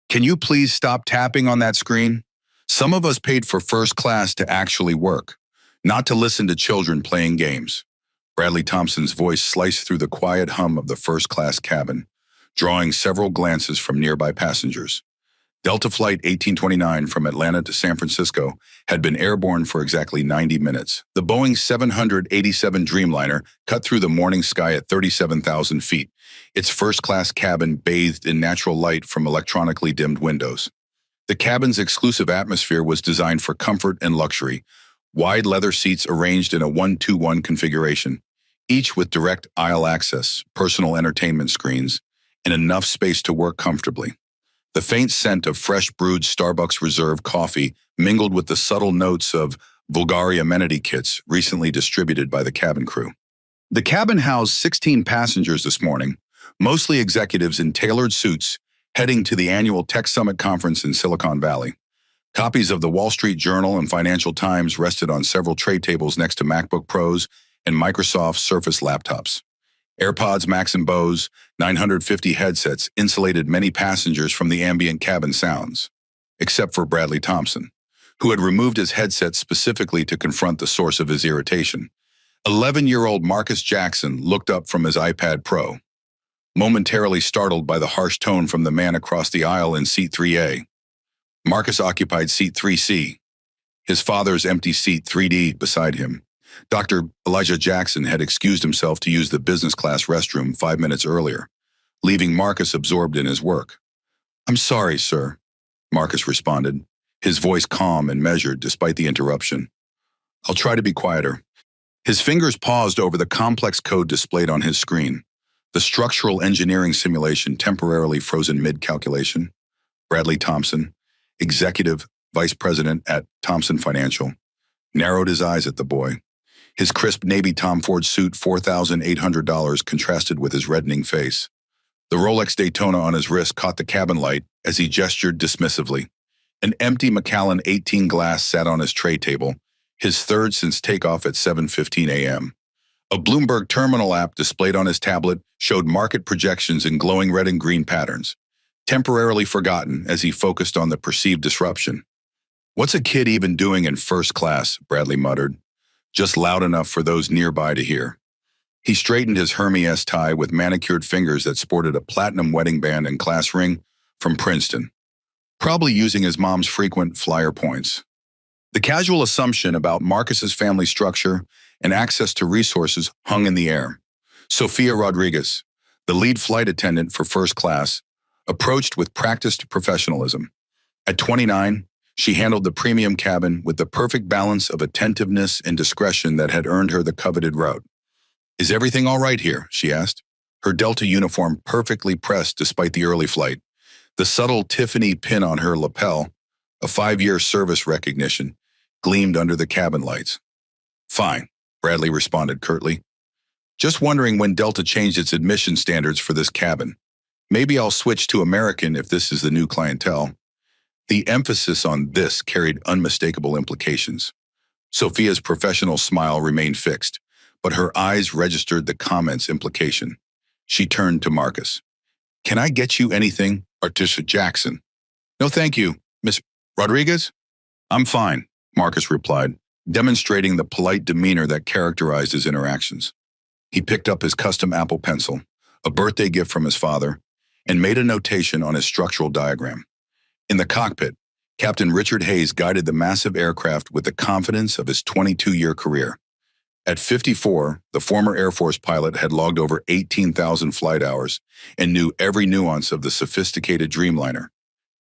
Can you please stop tapping on that screen? Some of us paid for first class to actually work, not to listen to children playing games. Bradley Thompson's voice sliced through the quiet hum of the first-class cabin, drawing several glances from nearby passengers. Delta Flight 1829 from Atlanta to San Francisco had been airborne for exactly 90 minutes. The Boeing 787 Dreamliner cut through the morning sky at 37,000 feet, its first-class cabin bathed in natural light from electronically dimmed windows. The cabin's exclusive atmosphere was designed for comfort and luxury, wide leather seats arranged in a 1-2-1 configuration, each with direct aisle access, personal entertainment screens, and enough space to work comfortably. The faint scent of fresh brewed Starbucks Reserve coffee mingled with the subtle notes of Bulgari amenity kits recently distributed by the cabin crew. The cabin housed 16 passengers this morning, mostly executives in tailored suits, heading to the annual Tech Summit conference in Silicon Valley. Copies of the Wall Street Journal and Financial Times rested on several tray tables next to MacBook Pros and Microsoft Surface laptops. AirPods Max and Bose 950 headsets insulated many passengers from the ambient cabin sounds, except for Bradley Thompson, who had removed his headset specifically to confront the source of his irritation. 11-year-old Marcus Jackson looked up from his iPad Pro, momentarily startled by the harsh tone from the man across the aisle in seat 3A. Marcus occupied seat 3C, his father's empty seat 3D beside him. Dr. Elijah Jackson had excused himself to use the business class restroom 5 minutes earlier, leaving Marcus absorbed in his work. "I'm sorry, sir," Marcus responded, his voice calm and measured despite the interruption. "I'll try to be quieter." His fingers paused over the complex code displayed on his screen. The structural engineering simulation temporarily frozen mid-calculation. Bradley Thompson, Executive Vice President at Thompson Financial, narrowed his eyes at the boy. His crisp Navy Tom Ford suit, $4,800, contrasted with his reddening face. The Rolex Daytona on his wrist caught the cabin light as he gestured dismissively. An empty Macallan 18 glass sat on his tray table, his third since takeoff at 7:15 a.m. A Bloomberg terminal app displayed on his tablet showed market projections in glowing red and green patterns, temporarily forgotten as he focused on the perceived disruption. "What's a kid even doing in first class?" Bradley muttered, just loud enough for those nearby to hear. He straightened his Hermes tie with manicured fingers that sported a platinum wedding band and class ring from Princeton, probably using his mom's frequent flyer points. The casual assumption about Marcus's family structure and access to resources hung in the air. Sophia Rodriguez, the lead flight attendant for first class, approached with practiced professionalism. At 29, she handled the premium cabin with the perfect balance of attentiveness and discretion that had earned her the coveted route. "Is everything all right here?" she asked, her Delta uniform perfectly pressed despite the early flight. The subtle Tiffany pin on her lapel, a 5-year service recognition, gleamed under the cabin lights. "Fine," Bradley responded curtly. "Just wondering when Delta changed its admission standards for this cabin. Maybe I'll switch to American if this is the new clientele." The emphasis on this carried unmistakable implications. Sophia's professional smile remained fixed, but her eyes registered the comment's implication. She turned to Marcus. "Can I get you anything, Artisha Jackson?" "No, thank you, Miss Rodriguez." "I'm fine," Marcus replied, demonstrating the polite demeanor that characterized his interactions. He picked up his custom Apple Pencil, a birthday gift from his father, and made a notation on his structural diagram. In the cockpit, Captain Richard Hayes guided the massive aircraft with the confidence of his 22-year career. At 54, the former Air Force pilot had logged over 18,000 flight hours and knew every nuance of the sophisticated Dreamliner.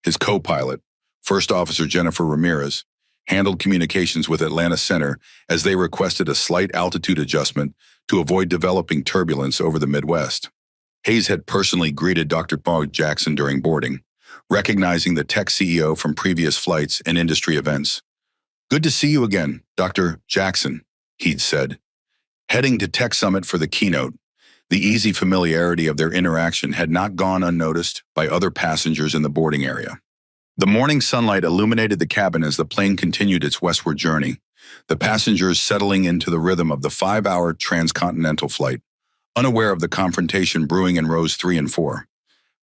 His co-pilot, First Officer Jennifer Ramirez, handled communications with Atlanta Center as they requested a slight altitude adjustment to avoid developing turbulence over the Midwest. Hayes had personally greeted Dr. Bog Jackson during boarding, recognizing the tech CEO from previous flights and industry events. "Good to see you again, Dr. Jackson," he'd said. Heading to Tech Summit for the keynote, the easy familiarity of their interaction had not gone unnoticed by other passengers in the boarding area. The morning sunlight illuminated the cabin as the plane continued its westward journey, the passengers settling into the rhythm of the 5-hour transcontinental flight, unaware of the confrontation brewing in rows 3 and 4.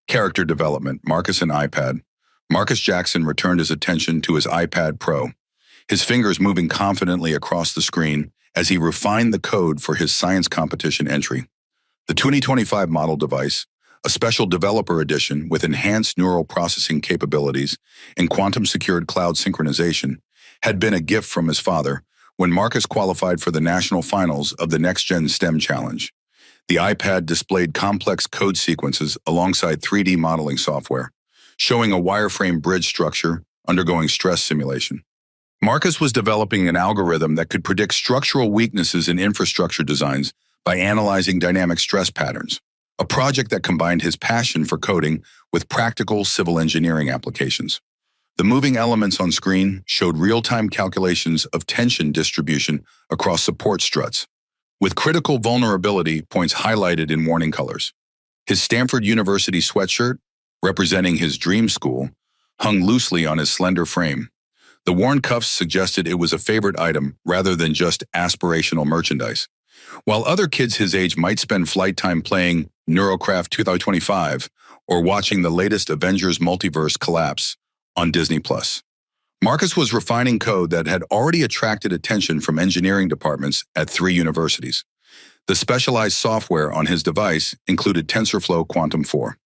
Character development, Marcus and iPad, Marcus Jackson returned his attention to his iPad Pro, his fingers moving confidently across the screen as he refined the code for his science competition entry. The 2025 model device, a special developer edition with enhanced neural processing capabilities and quantum-secured cloud synchronization, had been a gift from his father when Marcus qualified for the national finals of the Next Gen STEM Challenge. The iPad displayed complex code sequences alongside 3D modeling software, showing a wireframe bridge structure undergoing stress simulation. Marcus was developing an algorithm that could predict structural weaknesses in infrastructure designs by analyzing dynamic stress patterns, a project that combined his passion for coding with practical civil engineering applications. The moving elements on screen showed real-time calculations of tension distribution across support struts, with critical vulnerability points highlighted in warning colors. His Stanford University sweatshirt, representing his dream school, hung loosely on his slender frame. The worn cuffs suggested it was a favorite item rather than just aspirational merchandise. While other kids his age might spend flight time playing Neurocraft 2025 or watching the latest Avengers multiverse collapse on Disney+, Marcus was refining code that had already attracted attention from engineering departments at 3 universities. The specialized software on his device included TensorFlow Quantum 4,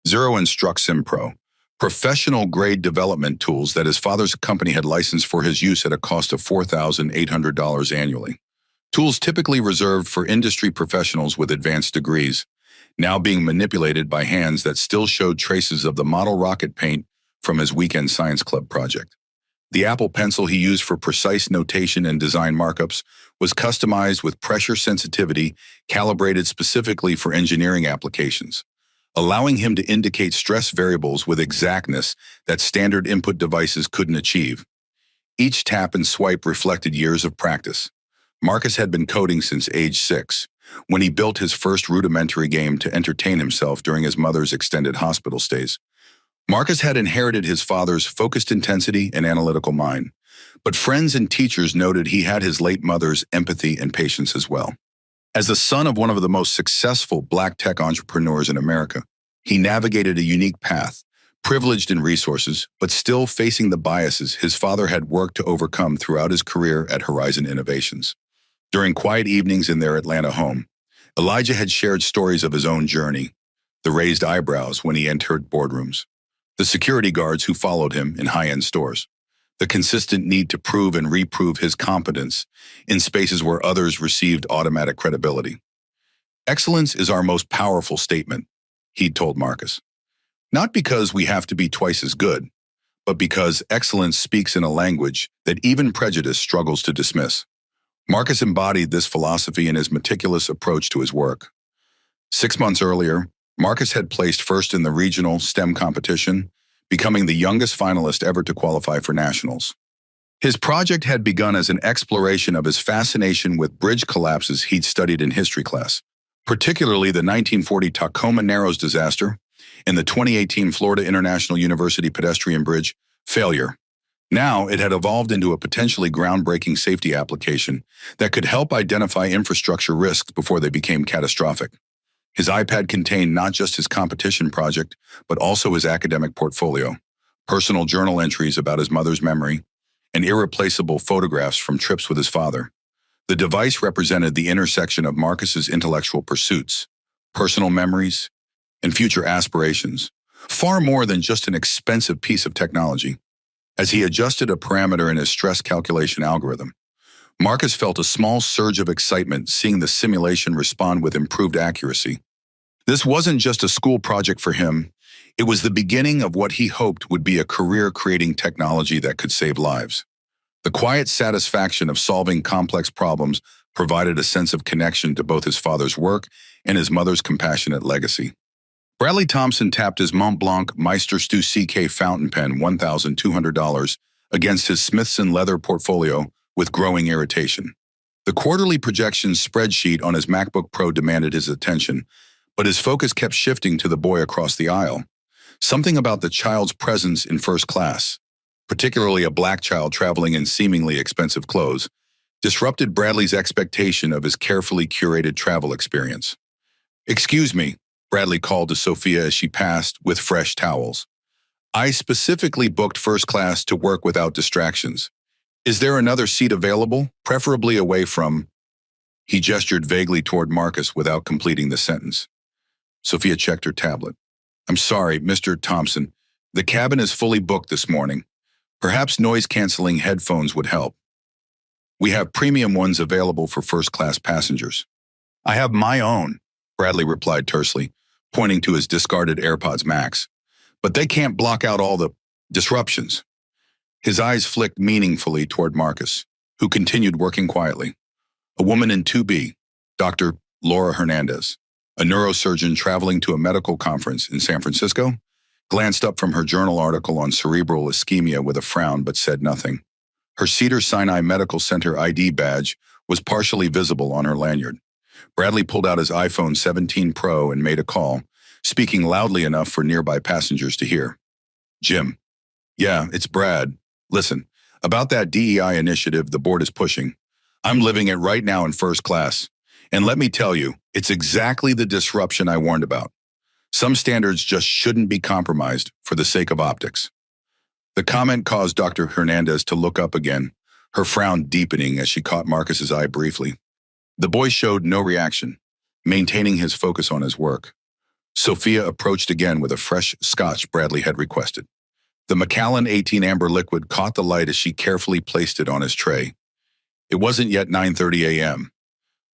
Zero and StructSim Pro, professional-grade development tools that his father's company had licensed for his use at a cost of $4,800 annually. Tools typically reserved for industry professionals with advanced degrees, now being manipulated by hands that still showed traces of the model rocket paint from his weekend science club project. The Apple Pencil he used for precise notation and design markups was customized with pressure sensitivity calibrated specifically for engineering applications, allowing him to indicate stress variables with exactness that standard input devices couldn't achieve. Each tap and swipe reflected years of practice. Marcus had been coding since age 6, when he built his first rudimentary game to entertain himself during his mother's extended hospital stays. Marcus had inherited his father's focused intensity and analytical mind, but friends and teachers noted he had his late mother's empathy and patience as well. As the son of one of the most successful Black tech entrepreneurs in America, he navigated a unique path, privileged in resources, but still facing the biases his father had worked to overcome throughout his career at Horizon Innovations. During quiet evenings in their Atlanta home, Elijah had shared stories of his own journey, the raised eyebrows when he entered boardrooms, the security guards who followed him in high-end stores, the consistent need to prove and reprove his competence in spaces where others received automatic credibility. Excellence is our most powerful statement, he'd told Marcus. Not because we have to be twice as good, but because excellence speaks in a language that even prejudice struggles to dismiss. Marcus embodied this philosophy in his meticulous approach to his work. 6 months earlier, Marcus had placed first in the regional STEM competition, becoming the youngest finalist ever to qualify for nationals. His project had begun as an exploration of his fascination with bridge collapses he'd studied in history class, particularly the 1940 Tacoma Narrows disaster and the 2018 Florida International University pedestrian bridge failure. Now it had evolved into a potentially groundbreaking safety application that could help identify infrastructure risks before they became catastrophic. His iPad contained not just his competition project, but also his academic portfolio, personal journal entries about his mother's memory, and irreplaceable photographs from trips with his father. The device represented the intersection of Marcus's intellectual pursuits, personal memories, and future aspirations, far more than just an expensive piece of technology. As he adjusted a parameter in his stress calculation algorithm, Marcus felt a small surge of excitement seeing the simulation respond with improved accuracy. This wasn't just a school project for him, it was the beginning of what he hoped would be a career creating technology that could save lives. The quiet satisfaction of solving complex problems provided a sense of connection to both his father's work and his mother's compassionate legacy. Bradley Thompson tapped his Mont Blanc Meisterstu CK fountain pen $1,200 against his Smithson leather portfolio with growing irritation. The quarterly projections spreadsheet on his MacBook Pro demanded his attention, but his focus kept shifting to the boy across the aisle. Something about the child's presence in first class, particularly a Black child traveling in seemingly expensive clothes, disrupted Bradley's expectation of his carefully curated travel experience. "Excuse me," Bradley called to Sophia as she passed with fresh towels. I specifically booked first class to work without distractions. Is there another seat available, preferably away from... He gestured vaguely toward Marcus without completing the sentence. Sophia checked her tablet. I'm sorry, Mr. Thompson. The cabin is fully booked this morning. Perhaps noise-canceling headphones would help. We have premium ones available for first-class passengers. I have my own, Bradley replied tersely, pointing to his discarded AirPods Max. But they can't block out all the disruptions. His eyes flicked meaningfully toward Marcus, who continued working quietly. A woman in 2B, Dr. Laura Hernandez, a neurosurgeon traveling to a medical conference in San Francisco, glanced up from her journal article on cerebral ischemia with a frown but said nothing. Her Cedars-Sinai Medical Center ID badge was partially visible on her lanyard. Bradley pulled out his iPhone 17 Pro and made a call, speaking loudly enough for nearby passengers to hear. Jim. Yeah, it's Brad. Listen, about that DEI initiative the board is pushing, I'm living it right now in first class. And let me tell you, it's exactly the disruption I warned about. Some standards just shouldn't be compromised for the sake of optics. The comment caused Dr. Hernandez to look up again, her frown deepening as she caught Marcus's eye briefly. The boy showed no reaction, maintaining his focus on his work. Sophia approached again with a fresh scotch Bradley had requested. The Macallan 18 amber liquid caught the light as she carefully placed it on his tray. It wasn't yet 9:30 a.m.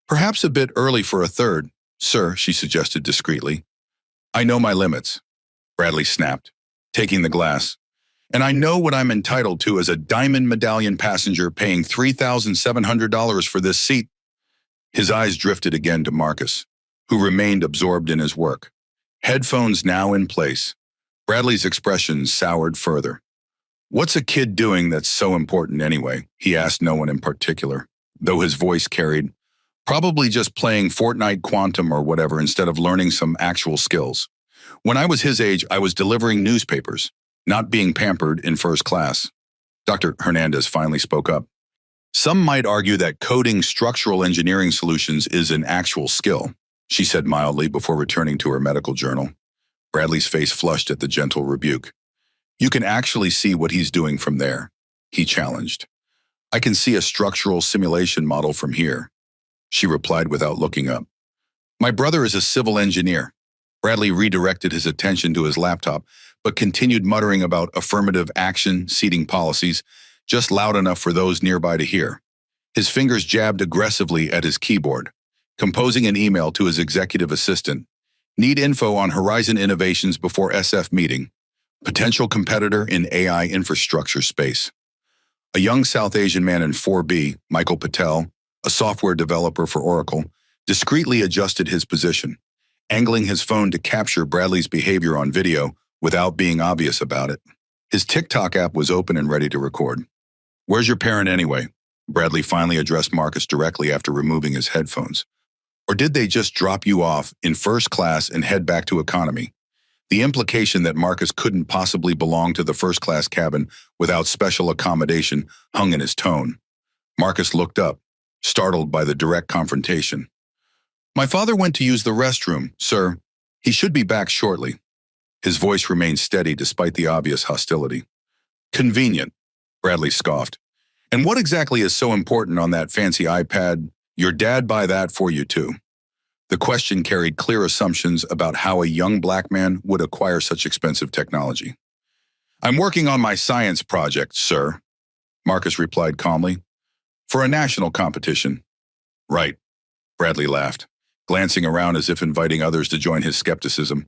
Perhaps a bit early for a third, sir, she suggested discreetly. I know my limits, Bradley snapped, taking the glass. And I know what I'm entitled to as a diamond medallion passenger paying $3,700 for this seat. His eyes drifted again to Marcus, who remained absorbed in his work. Headphones now in place. Bradley's expression soured further. What's a kid doing that's so important anyway? He asked no one in particular, though his voice carried, probably just playing Fortnite Quantum or whatever instead of learning some actual skills. When I was his age, I was delivering newspapers, not being pampered in first class. Dr. Hernandez finally spoke up. Some might argue that coding structural engineering solutions is an actual skill, she said mildly before returning to her medical journal. Bradley's face flushed at the gentle rebuke. You can actually see what he's doing from there, he challenged. I can see a structural simulation model from here, she replied without looking up. My brother is a civil engineer. Bradley redirected his attention to his laptop, but continued muttering about affirmative action seating policies, just loud enough for those nearby to hear. His fingers jabbed aggressively at his keyboard, composing an email to his executive assistant. Need info on Horizon Innovations before SF meeting. Potential competitor in AI infrastructure space. A young South Asian man in 4B, Michael Patel, a software developer for Oracle, discreetly adjusted his position, angling his phone to capture Bradley's behavior on video without being obvious about it. His TikTok app was open and ready to record. Where's your parent anyway? Bradley finally addressed Marcus directly after removing his headphones. Or did they just drop you off in first class and head back to economy? The implication that Marcus couldn't possibly belong to the first-class cabin without special accommodation hung in his tone. Marcus looked up, startled by the direct confrontation. My father went to use the restroom, sir. He should be back shortly. His voice remained steady despite the obvious hostility. Convenient, Bradley scoffed. And what exactly is so important on that fancy iPad? Your dad buy that for you too. The question carried clear assumptions about how a young black man would acquire such expensive technology. I'm working on my science project, sir, Marcus replied calmly. For a national competition. Right, Bradley laughed, glancing around as if inviting others to join his skepticism.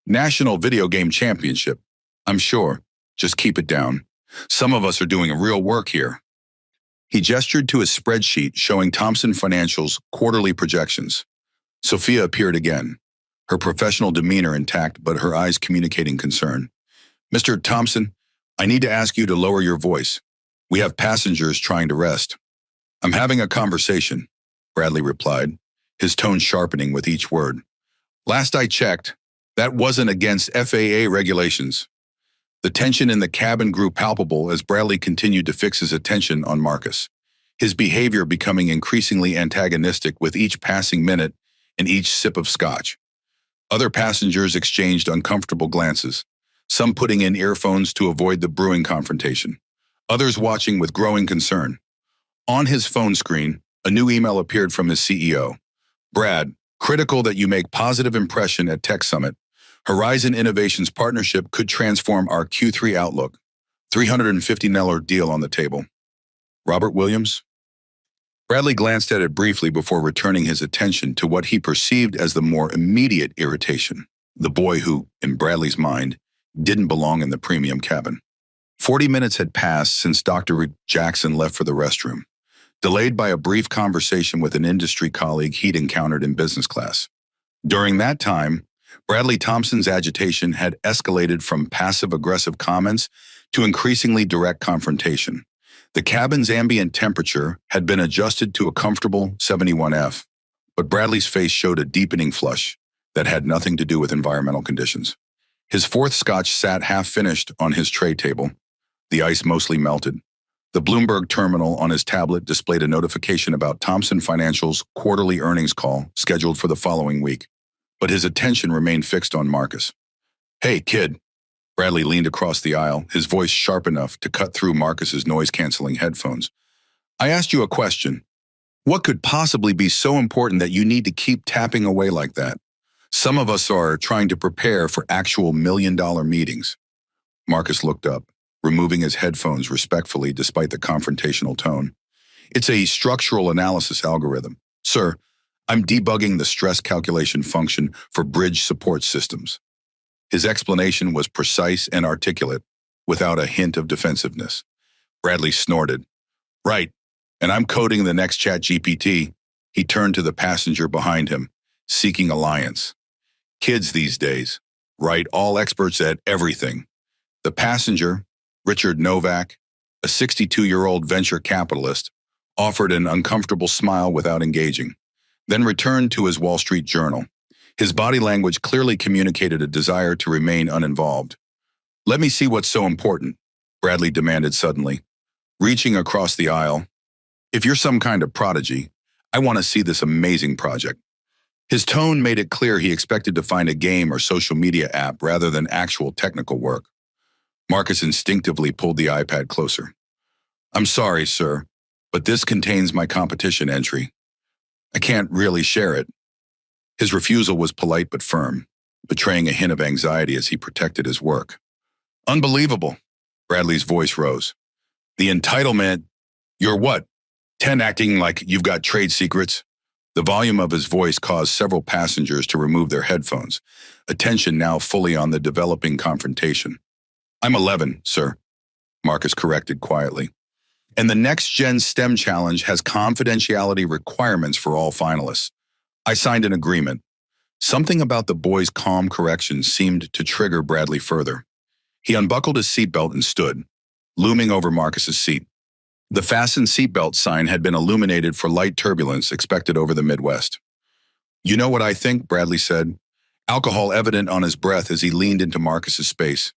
National Video Game Championship. I'm sure. Just keep it down. Some of us are doing real work here. He gestured to his spreadsheet showing Thompson Financial's quarterly projections. Sophia appeared again, her professional demeanor intact but her eyes communicating concern. Mr. Thompson, I need to ask you to lower your voice. We have passengers trying to rest. I'm having a conversation, Bradley replied, his tone sharpening with each word. Last I checked, that wasn't against FAA regulations. The tension in the cabin grew palpable as Bradley continued to fix his attention on Marcus, his behavior becoming increasingly antagonistic with each passing minute and each sip of scotch. Other passengers exchanged uncomfortable glances, some putting in earphones to avoid the brewing confrontation, others watching with growing concern. On his phone screen, a new email appeared from his CEO. Brad, critical that you make positive impression at Tech Summit. Horizon Innovations partnership could transform our Q3 outlook. $350 deal on the table. Robert Williams? Bradley glanced at it briefly before returning his attention to what he perceived as the more immediate irritation, the boy who, in Bradley's mind, didn't belong in the premium cabin. 40 minutes had passed since Dr. Jackson left for the restroom, delayed by a brief conversation with an industry colleague he'd encountered in business class. During that time, Bradley Thompson's agitation had escalated from passive-aggressive comments to increasingly direct confrontation. The cabin's ambient temperature had been adjusted to a comfortable 71°F, but Bradley's face showed a deepening flush that had nothing to do with environmental conditions. His fourth scotch sat half-finished on his tray table, the ice mostly melted. The Bloomberg terminal on his tablet displayed a notification about Thompson Financial's quarterly earnings call scheduled for the following week, but his attention remained fixed on Marcus. "Hey, kid." Bradley leaned across the aisle, his voice sharp enough to cut through Marcus's noise-canceling headphones. "I asked you a question. What could possibly be so important that you need to keep tapping away like that? Some of us are trying to prepare for actual million-dollar meetings." Marcus looked up, removing his headphones respectfully despite the confrontational tone. "It's a structural analysis algorithm. Sir, I'm debugging the stress calculation function for bridge support systems." His explanation was precise and articulate, without a hint of defensiveness. Bradley snorted. "Right, and I'm coding the next ChatGPT." He turned to the passenger behind him, seeking alliance. Kids these days, right, all experts at everything. The passenger, Richard Novak, a 62-year-old venture capitalist, offered an uncomfortable smile without engaging, then returned to his Wall Street Journal. His body language clearly communicated a desire to remain uninvolved. "Let me see what's so important," Bradley demanded suddenly, reaching across the aisle. "If you're some kind of prodigy, I want to see this amazing project." His tone made it clear he expected to find a game or social media app rather than actual technical work. Marcus instinctively pulled the iPad closer. "I'm sorry, sir, but this contains my competition entry. I can't really share it." His refusal was polite but firm, betraying a hint of anxiety as he protected his work. "Unbelievable," Bradley's voice rose. "The entitlement. You're what? 10 acting like you've got trade secrets?" The volume of his voice caused several passengers to remove their headphones, attention now fully on the developing confrontation. "I'm 11, sir," Marcus corrected quietly. "And the Next Gen STEM Challenge has confidentiality requirements for all finalists. I signed an agreement." Something about the boy's calm correction seemed to trigger Bradley further. He unbuckled his seatbelt and stood, looming over Marcus's seat. The fastened seatbelt sign had been illuminated for light turbulence expected over the Midwest. "You know what I think?" Bradley said, alcohol evident on his breath as he leaned into Marcus's space.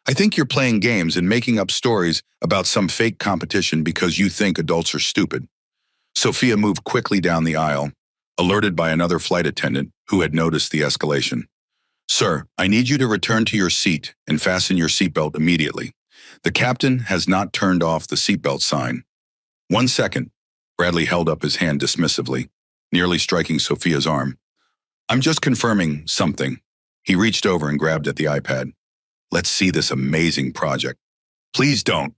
"I think you're playing games and making up stories about some fake competition because you think adults are stupid." Sophia moved quickly down the aisle, alerted by another flight attendant who had noticed the escalation. "Sir, I need you to return to your seat and fasten your seatbelt immediately. The captain has not turned off the seatbelt sign." "1 second." Bradley held up his hand dismissively, nearly striking Sophia's arm. "I'm just confirming something." He reached over and grabbed at the iPad. "Let's see this amazing project." "Please don't,"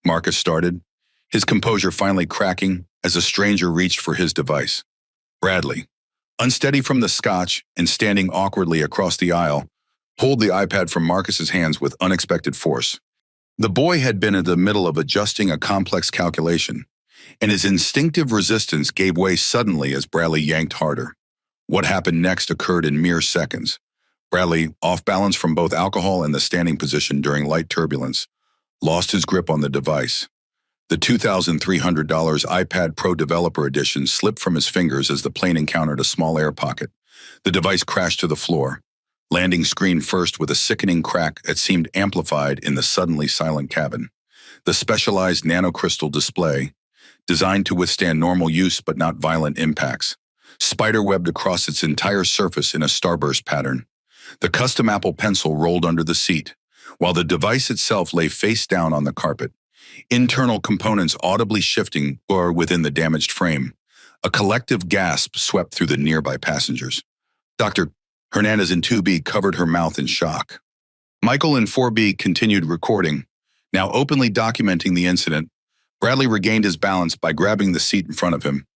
Marcus started, his composure finally cracking as a stranger reached for his device. Bradley, unsteady from the scotch and standing awkwardly across the aisle, pulled the iPad from Marcus's hands with unexpected force. The boy had been in the middle of adjusting a complex calculation, and his instinctive resistance gave way suddenly as Bradley yanked harder. What happened next occurred in mere seconds. Bradley, off balance from both alcohol and the standing position during light turbulence, lost his grip on the device. The $2,300 iPad Pro Developer Edition slipped from his fingers as the plane encountered a small air pocket. The device crashed to the floor, landing screen first with a sickening crack that seemed amplified in the suddenly silent cabin. The specialized nanocrystal display, designed to withstand normal use but not violent impacts, spiderwebbed across its entire surface in a starburst pattern. The custom Apple Pencil rolled under the seat, while the device itself lay face down on the carpet, internal components audibly shifting or within the damaged frame. A collective gasp swept through the nearby passengers. Dr. Hernandez in 2B covered her mouth in shock. Michael in 4B continued recording, now openly documenting the incident. Bradley regained his balance by grabbing the seat in front of him.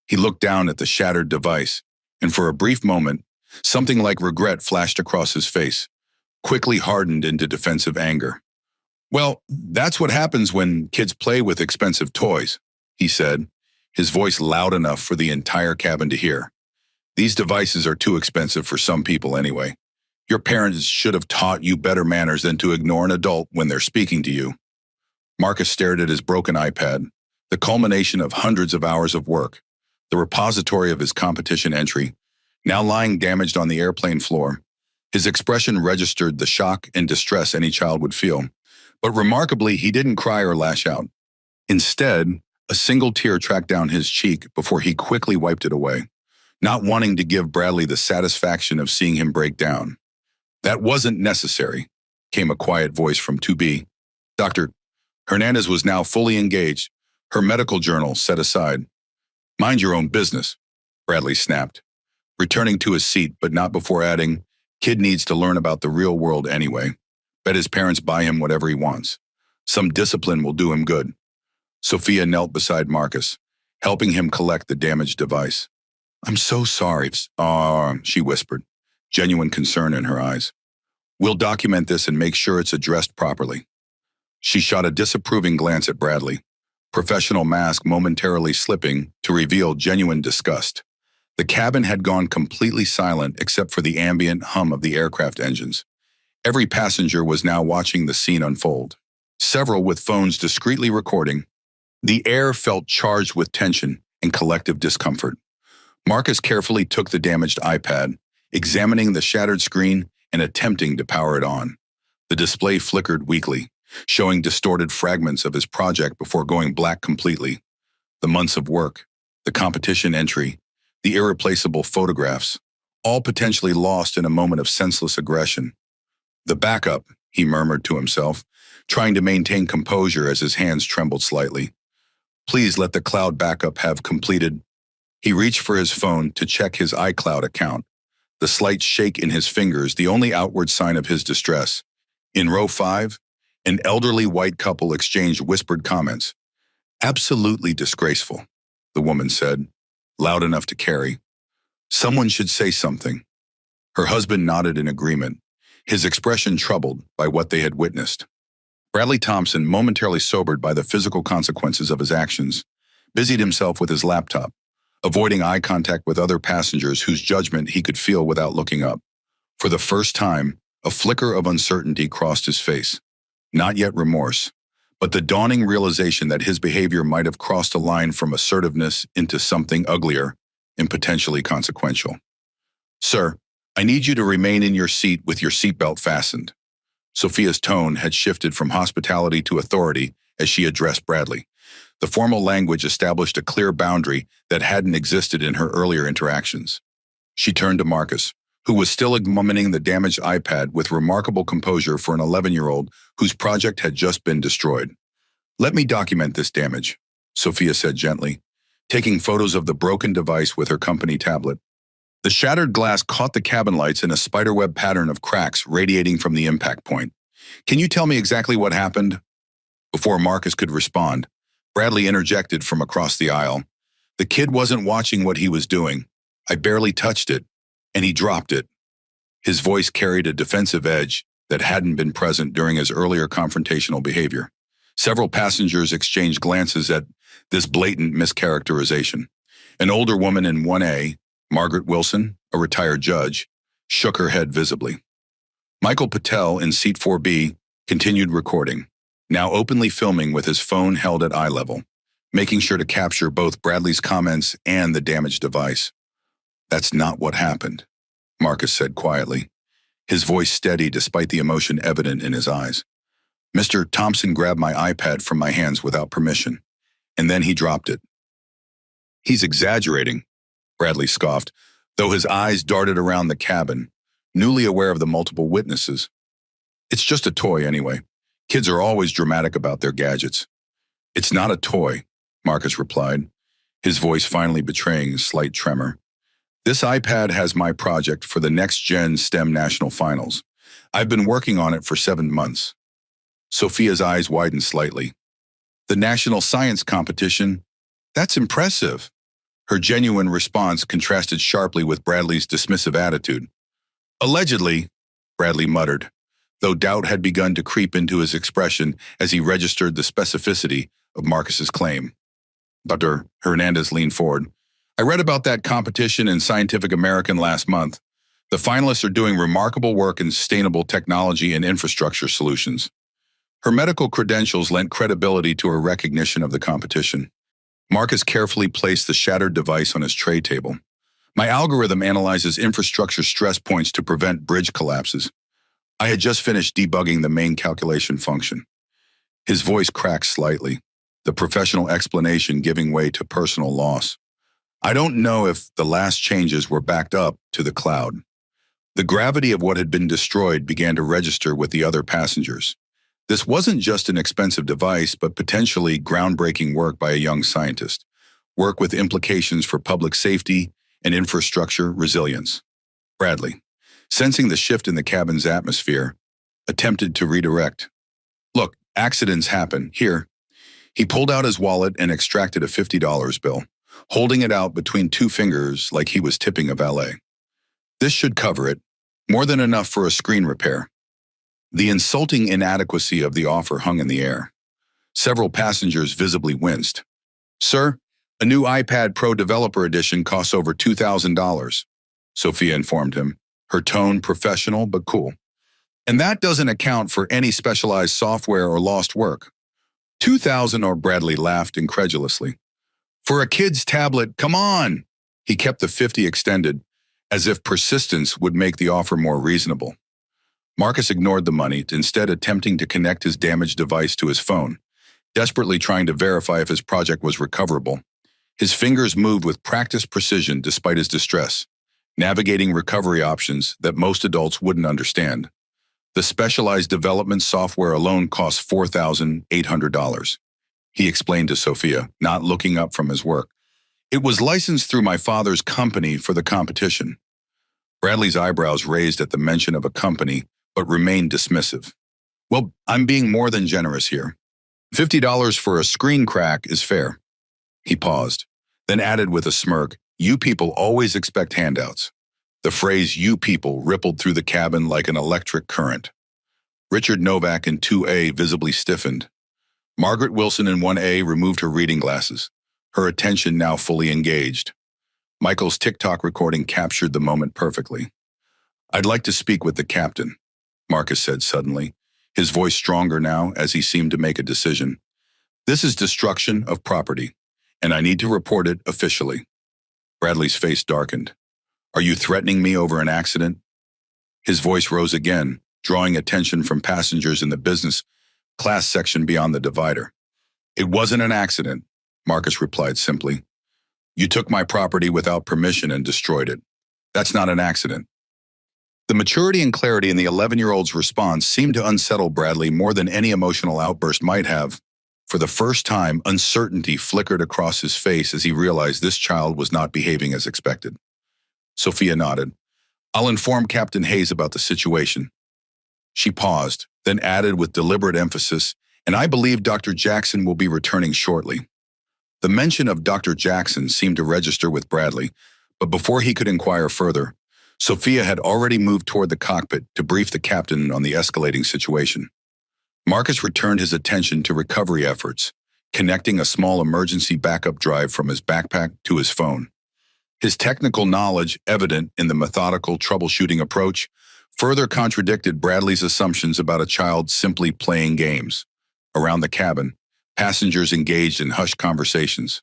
He looked down at the shattered device, and for a brief moment, something like regret flashed across his face, quickly hardened into defensive anger. "Well, that's what happens when kids play with expensive toys," he said, his voice loud enough for the entire cabin to hear. "These devices are too expensive for some people anyway. Your parents should have taught you better manners than to ignore an adult when they're speaking to you." Marcus stared at his broken iPad, the culmination of hundreds of hours of work, the repository of his competition entry, now lying damaged on the airplane floor. His expression registered the shock and distress any child would feel. But remarkably, he didn't cry or lash out. Instead, a single tear tracked down his cheek before he quickly wiped it away, not wanting to give Bradley the satisfaction of seeing him break down. "That wasn't necessary," came a quiet voice from 2B. Dr. Hernandez was now fully engaged, her medical journal set aside. "Mind your own business," Bradley snapped, returning to his seat but not before adding, "Kid needs to learn about the real world anyway. Bet his parents buy him whatever he wants. Some discipline will do him good." Sophia knelt beside Marcus, helping him collect the damaged device. "I'm so sorry," she whispered, genuine concern in her eyes. "We'll document this and make sure it's addressed properly." She shot a disapproving glance at Bradley, professional mask momentarily slipping to reveal genuine disgust. The cabin had gone completely silent except for the ambient hum of the aircraft engines. Every passenger was now watching the scene unfold, several with phones discreetly recording. The air felt charged with tension and collective discomfort. Marcus carefully took the damaged iPad, examining the shattered screen and attempting to power it on. The display flickered weakly, showing distorted fragments of his project before going black completely. The months of work, the competition entry, the irreplaceable photographs, all potentially lost in a moment of senseless aggression. "The backup," he murmured to himself, trying to maintain composure as his hands trembled slightly. "Please let the cloud backup have completed." He reached for his phone to check his iCloud account, the slight shake in his fingers the only outward sign of his distress. In row 5, an elderly white couple exchanged whispered comments. "Absolutely disgraceful," the woman said, loud enough to carry. "Someone should say something." Her husband nodded in agreement, his expression troubled by what they had witnessed. Bradley Thompson, momentarily sobered by the physical consequences of his actions, busied himself with his laptop, avoiding eye contact with other passengers whose judgment he could feel without looking up. For the first time, a flicker of uncertainty crossed his face. Not yet remorse, but the dawning realization that his behavior might have crossed a line from assertiveness into something uglier and potentially consequential. "Sir, I need you to remain in your seat with your seatbelt fastened." Sophia's tone had shifted from hospitality to authority as she addressed Bradley. The formal language established a clear boundary that hadn't existed in her earlier interactions. She turned to Marcus, who was still examining the damaged iPad with remarkable composure for an 11-year-old whose project had just been destroyed. "Let me document this damage," Sophia said gently, taking photos of the broken device with her company tablet. The shattered glass caught the cabin lights in a spiderweb pattern of cracks radiating from the impact point. "Can you tell me exactly what happened?" Before Marcus could respond, Bradley interjected from across the aisle. "The kid wasn't watching what he was doing. I barely touched it, and he dropped it." His voice carried a defensive edge that hadn't been present during his earlier confrontational behavior. Several passengers exchanged glances at this blatant mischaracterization. An older woman in 1A, Margaret Wilson, a retired judge, shook her head visibly. Michael Patel in seat 4B continued recording, now openly filming with his phone held at eye level, making sure to capture both Bradley's comments and the damaged device. "That's not what happened," Marcus said quietly, his voice steady despite the emotion evident in his eyes. "Mr. Thompson grabbed my iPad from my hands without permission, and then he dropped it." "He's exaggerating," Bradley scoffed, though his eyes darted around the cabin, newly aware of the multiple witnesses. It's just a toy anyway. Kids are always dramatic about their gadgets. It's not a toy, Marcus replied, his voice finally betraying a slight tremor. This iPad has my project for the next-gen STEM national finals. I've been working on it for 7 months. Sophia's eyes widened slightly. The national science competition? That's impressive. Her genuine response contrasted sharply with Bradley's dismissive attitude. Allegedly, Bradley muttered, though doubt had begun to creep into his expression as he registered the specificity of Marcus's claim. Dr. Hernandez leaned forward. I read about that competition in Scientific American last month. The finalists are doing remarkable work in sustainable technology and infrastructure solutions. Her medical credentials lent credibility to her recognition of the competition. Marcus carefully placed the shattered device on his tray table. My algorithm analyzes infrastructure stress points to prevent bridge collapses. I had just finished debugging the main calculation function. His voice cracked slightly, the professional explanation giving way to personal loss. I don't know if the last changes were backed up to the cloud. The gravity of what had been destroyed began to register with the other passengers. This wasn't just an expensive device, but potentially groundbreaking work by a young scientist, work with implications for public safety and infrastructure resilience. Bradley, sensing the shift in the cabin's atmosphere, attempted to redirect. Look, accidents happen. Here. He pulled out his wallet and extracted a $50 bill, holding it out between 2 fingers like he was tipping a valet. This should cover it, more than enough for a screen repair. The insulting inadequacy of the offer hung in the air. Several passengers visibly winced. Sir, a new iPad Pro Developer Edition costs over $2,000, Sophia informed him, her tone professional but cool. And that doesn't account for any specialized software or lost work. $2,000, or Bradley laughed incredulously. For a kid's tablet, come on! He kept the 50 extended, as if persistence would make the offer more reasonable. Marcus ignored the money, instead attempting to connect his damaged device to his phone, desperately trying to verify if his project was recoverable. His fingers moved with practiced precision despite his distress, navigating recovery options that most adults wouldn't understand. The specialized development software alone costs $4,800. He explained to Sophia, not looking up from his work. It was licensed through my father's company for the competition. Bradley's eyebrows raised at the mention of a company, but remained dismissive. Well, I'm being more than generous here. $50 for a screen crack is fair. He paused, then added with a smirk, you people always expect handouts. The phrase you people rippled through the cabin like an electric current. Richard Novak in 2A visibly stiffened. Margaret Wilson in 1A removed her reading glasses, her attention now fully engaged. Michael's TikTok recording captured the moment perfectly. I'd like to speak with the captain, Marcus said suddenly, his voice stronger now as he seemed to make a decision. This is destruction of property, and I need to report it officially. Bradley's face darkened. Are you threatening me over an accident? His voice rose again, drawing attention from passengers in the business class section beyond the divider. It wasn't an accident, Marcus replied simply. You took my property without permission and destroyed it. That's not an accident. The maturity and clarity in the 11-year-old's response seemed to unsettle Bradley more than any emotional outburst might have. For the first time, uncertainty flickered across his face as he realized this child was not behaving as expected. Sophia nodded. I'll inform Captain Hayes about the situation. She paused, then added with deliberate emphasis, and I believe Dr. Jackson will be returning shortly. The mention of Dr. Jackson seemed to register with Bradley, but before he could inquire further, Sophia had already moved toward the cockpit to brief the captain on the escalating situation. Marcus returned his attention to recovery efforts, connecting a small emergency backup drive from his backpack to his phone. His technical knowledge, evident in the methodical troubleshooting approach, further contradicted Bradley's assumptions about a child simply playing games. Around the cabin, passengers engaged in hushed conversations.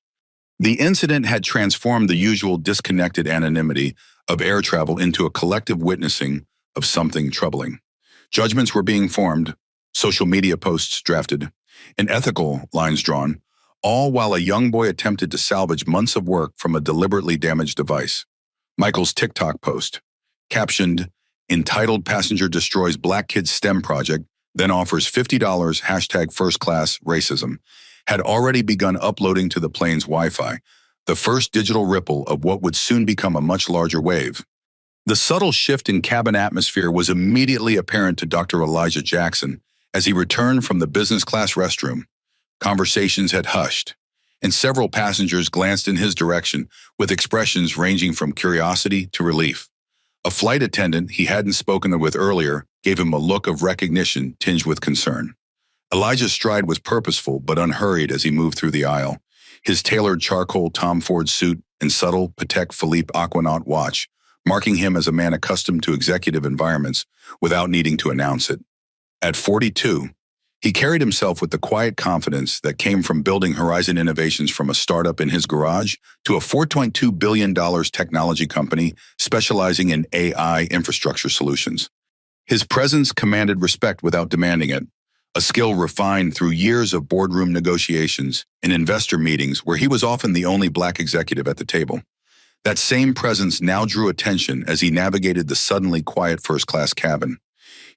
The incident had transformed the usual disconnected anonymity of air travel into a collective witnessing of something troubling. Judgments were being formed, social media posts drafted, and ethical lines drawn, all while a young boy attempted to salvage months of work from a deliberately damaged device. Michael's TikTok post, captioned, entitled Passenger Destroys Black Kids STEM Project, then offers $50 #first class racism, had already begun uploading to the plane's Wi-Fi, the first digital ripple of what would soon become a much larger wave. The subtle shift in cabin atmosphere was immediately apparent to Dr. Elijah Jackson as he returned from the business class restroom. Conversations had hushed, and several passengers glanced in his direction with expressions ranging from curiosity to relief. A flight attendant he hadn't spoken with earlier gave him a look of recognition tinged with concern. Elijah's stride was purposeful but unhurried as he moved through the aisle. His tailored charcoal Tom Ford suit and subtle Patek Philippe Aquanaut watch, marking him as a man accustomed to executive environments without needing to announce it. At 42, he carried himself with the quiet confidence that came from building Horizon Innovations from a startup in his garage to a $4.2 billion technology company specializing in AI infrastructure solutions. His presence commanded respect without demanding it, a skill refined through years of boardroom negotiations and investor meetings where he was often the only Black executive at the table. That same presence now drew attention as he navigated the suddenly quiet first-class cabin.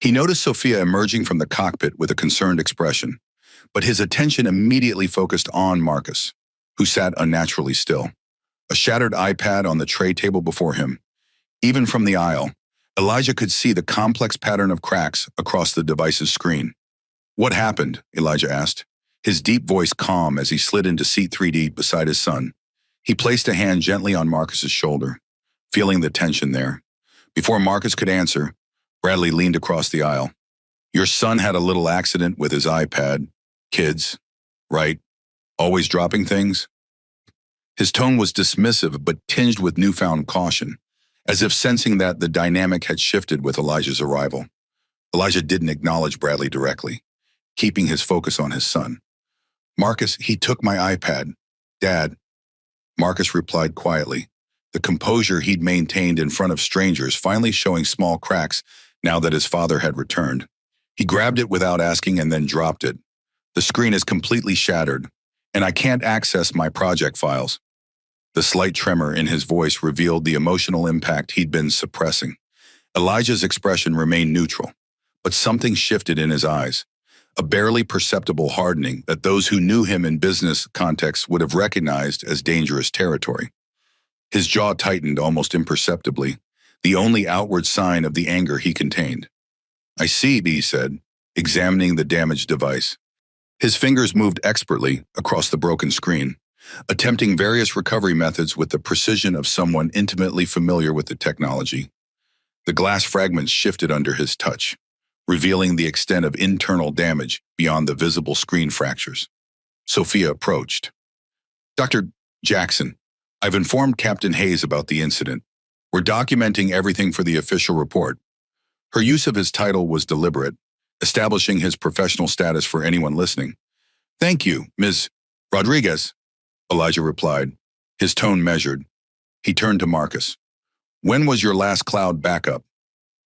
He noticed Sophia emerging from the cockpit with a concerned expression, but his attention immediately focused on Marcus, who sat unnaturally still, a shattered iPad on the tray table before him. Even from the aisle, Elijah could see the complex pattern of cracks across the device's screen. "What happened?" Elijah asked, his deep voice calm as he slid into seat 3D beside his son. He placed a hand gently on Marcus's shoulder, feeling the tension there. Before Marcus could answer, Bradley leaned across the aisle. "Your son had a little accident with his iPad. Kids, right? Always dropping things?" His tone was dismissive but tinged with newfound caution, as if sensing that the dynamic had shifted with Elijah's arrival. Elijah didn't acknowledge Bradley directly, keeping his focus on his son. "Marcus, he took my iPad. Dad." Marcus replied quietly, the composure he'd maintained in front of strangers finally showing small cracks now that his father had returned. "He grabbed it without asking and then dropped it. The screen is completely shattered, and I can't access my project files." The slight tremor in his voice revealed the emotional impact he'd been suppressing. Elijah's expression remained neutral, but something shifted in his eyes, a barely perceptible hardening that those who knew him in business contexts would have recognized as dangerous territory. His jaw tightened almost imperceptibly, the only outward sign of the anger he contained. "I see," he said, examining the damaged device. His fingers moved expertly across the broken screen, attempting various recovery methods with the precision of someone intimately familiar with the technology. The glass fragments shifted under his touch, revealing the extent of internal damage beyond the visible screen fractures. Sophia approached. "Dr. Jackson, I've informed Captain Hayes about the incident. We're documenting everything for the official report." Her use of his title was deliberate, establishing his professional status for anyone listening. "Thank you, Ms. Rodriguez," Elijah replied, his tone measured. He turned to Marcus. "When was your last cloud backup?"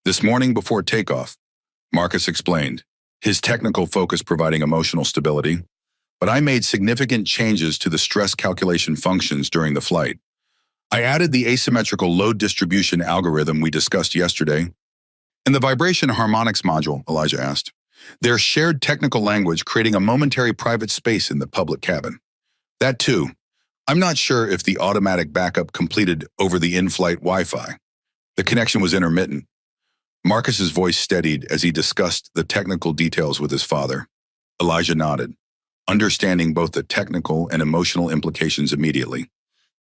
"This morning before takeoff," Marcus explained, his technical focus providing emotional stability. "But I made significant changes to the stress calculation functions during the flight. I added the asymmetrical load distribution algorithm we discussed yesterday." "And the vibration harmonics module?" Elijah asked. "Their shared technical language creating a momentary private space in the public cabin." "That too. I'm not sure if the automatic backup completed over the in-flight Wi-Fi. The connection was intermittent." Marcus's voice steadied as he discussed the technical details with his father. Elijah nodded, understanding both the technical and emotional implications immediately.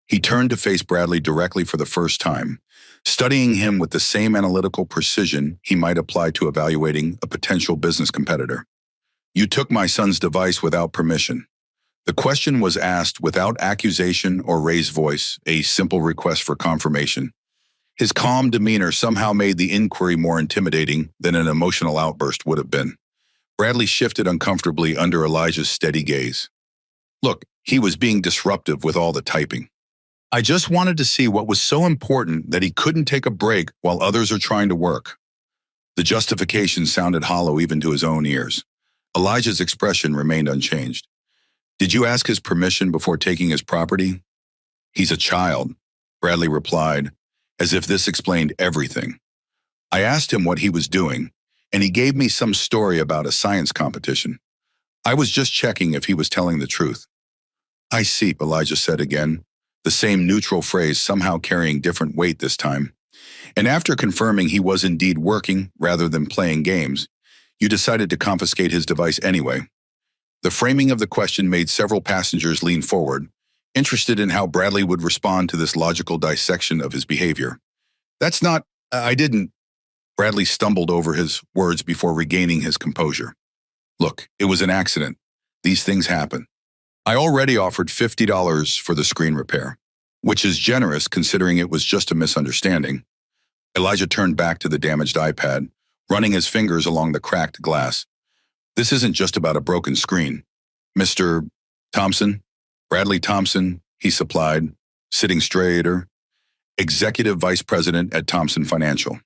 He turned to face Bradley directly for the first time, studying him with the same analytical precision he might apply to evaluating a potential business competitor. "You took my son's device without permission." The question was asked without accusation or raised voice, a simple request for confirmation. His calm demeanor somehow made the inquiry more intimidating than an emotional outburst would have been. Bradley shifted uncomfortably under Elijah's steady gaze. "Look, he was being disruptive with all the typing. I just wanted to see what was so important that he couldn't take a break while others are trying to work." The justification sounded hollow even to his own ears. Elijah's expression remained unchanged. "Did you ask his permission before taking his property?" "He's a child," Bradley replied, as if this explained everything. I asked him what he was doing, and he gave me some story about a science competition. I was just checking if he was telling the truth. I see, Elijah said again, the same neutral phrase somehow carrying different weight this time. And after confirming he was indeed working rather than playing games, you decided to confiscate his device anyway. The framing of the question made several passengers lean forward, interested in how Bradley would respond to this logical dissection of his behavior. I didn't. Bradley stumbled over his words before regaining his composure. Look, it was an accident. These things happen. I already offered $50 for the screen repair, which is generous considering it was just a misunderstanding. Elijah turned back to the damaged iPad, running his fingers along the cracked glass. This isn't just about a broken screen. Mr. Thompson, Bradley Thompson, he supplied, sitting straighter, Executive Vice President at Thompson Financial.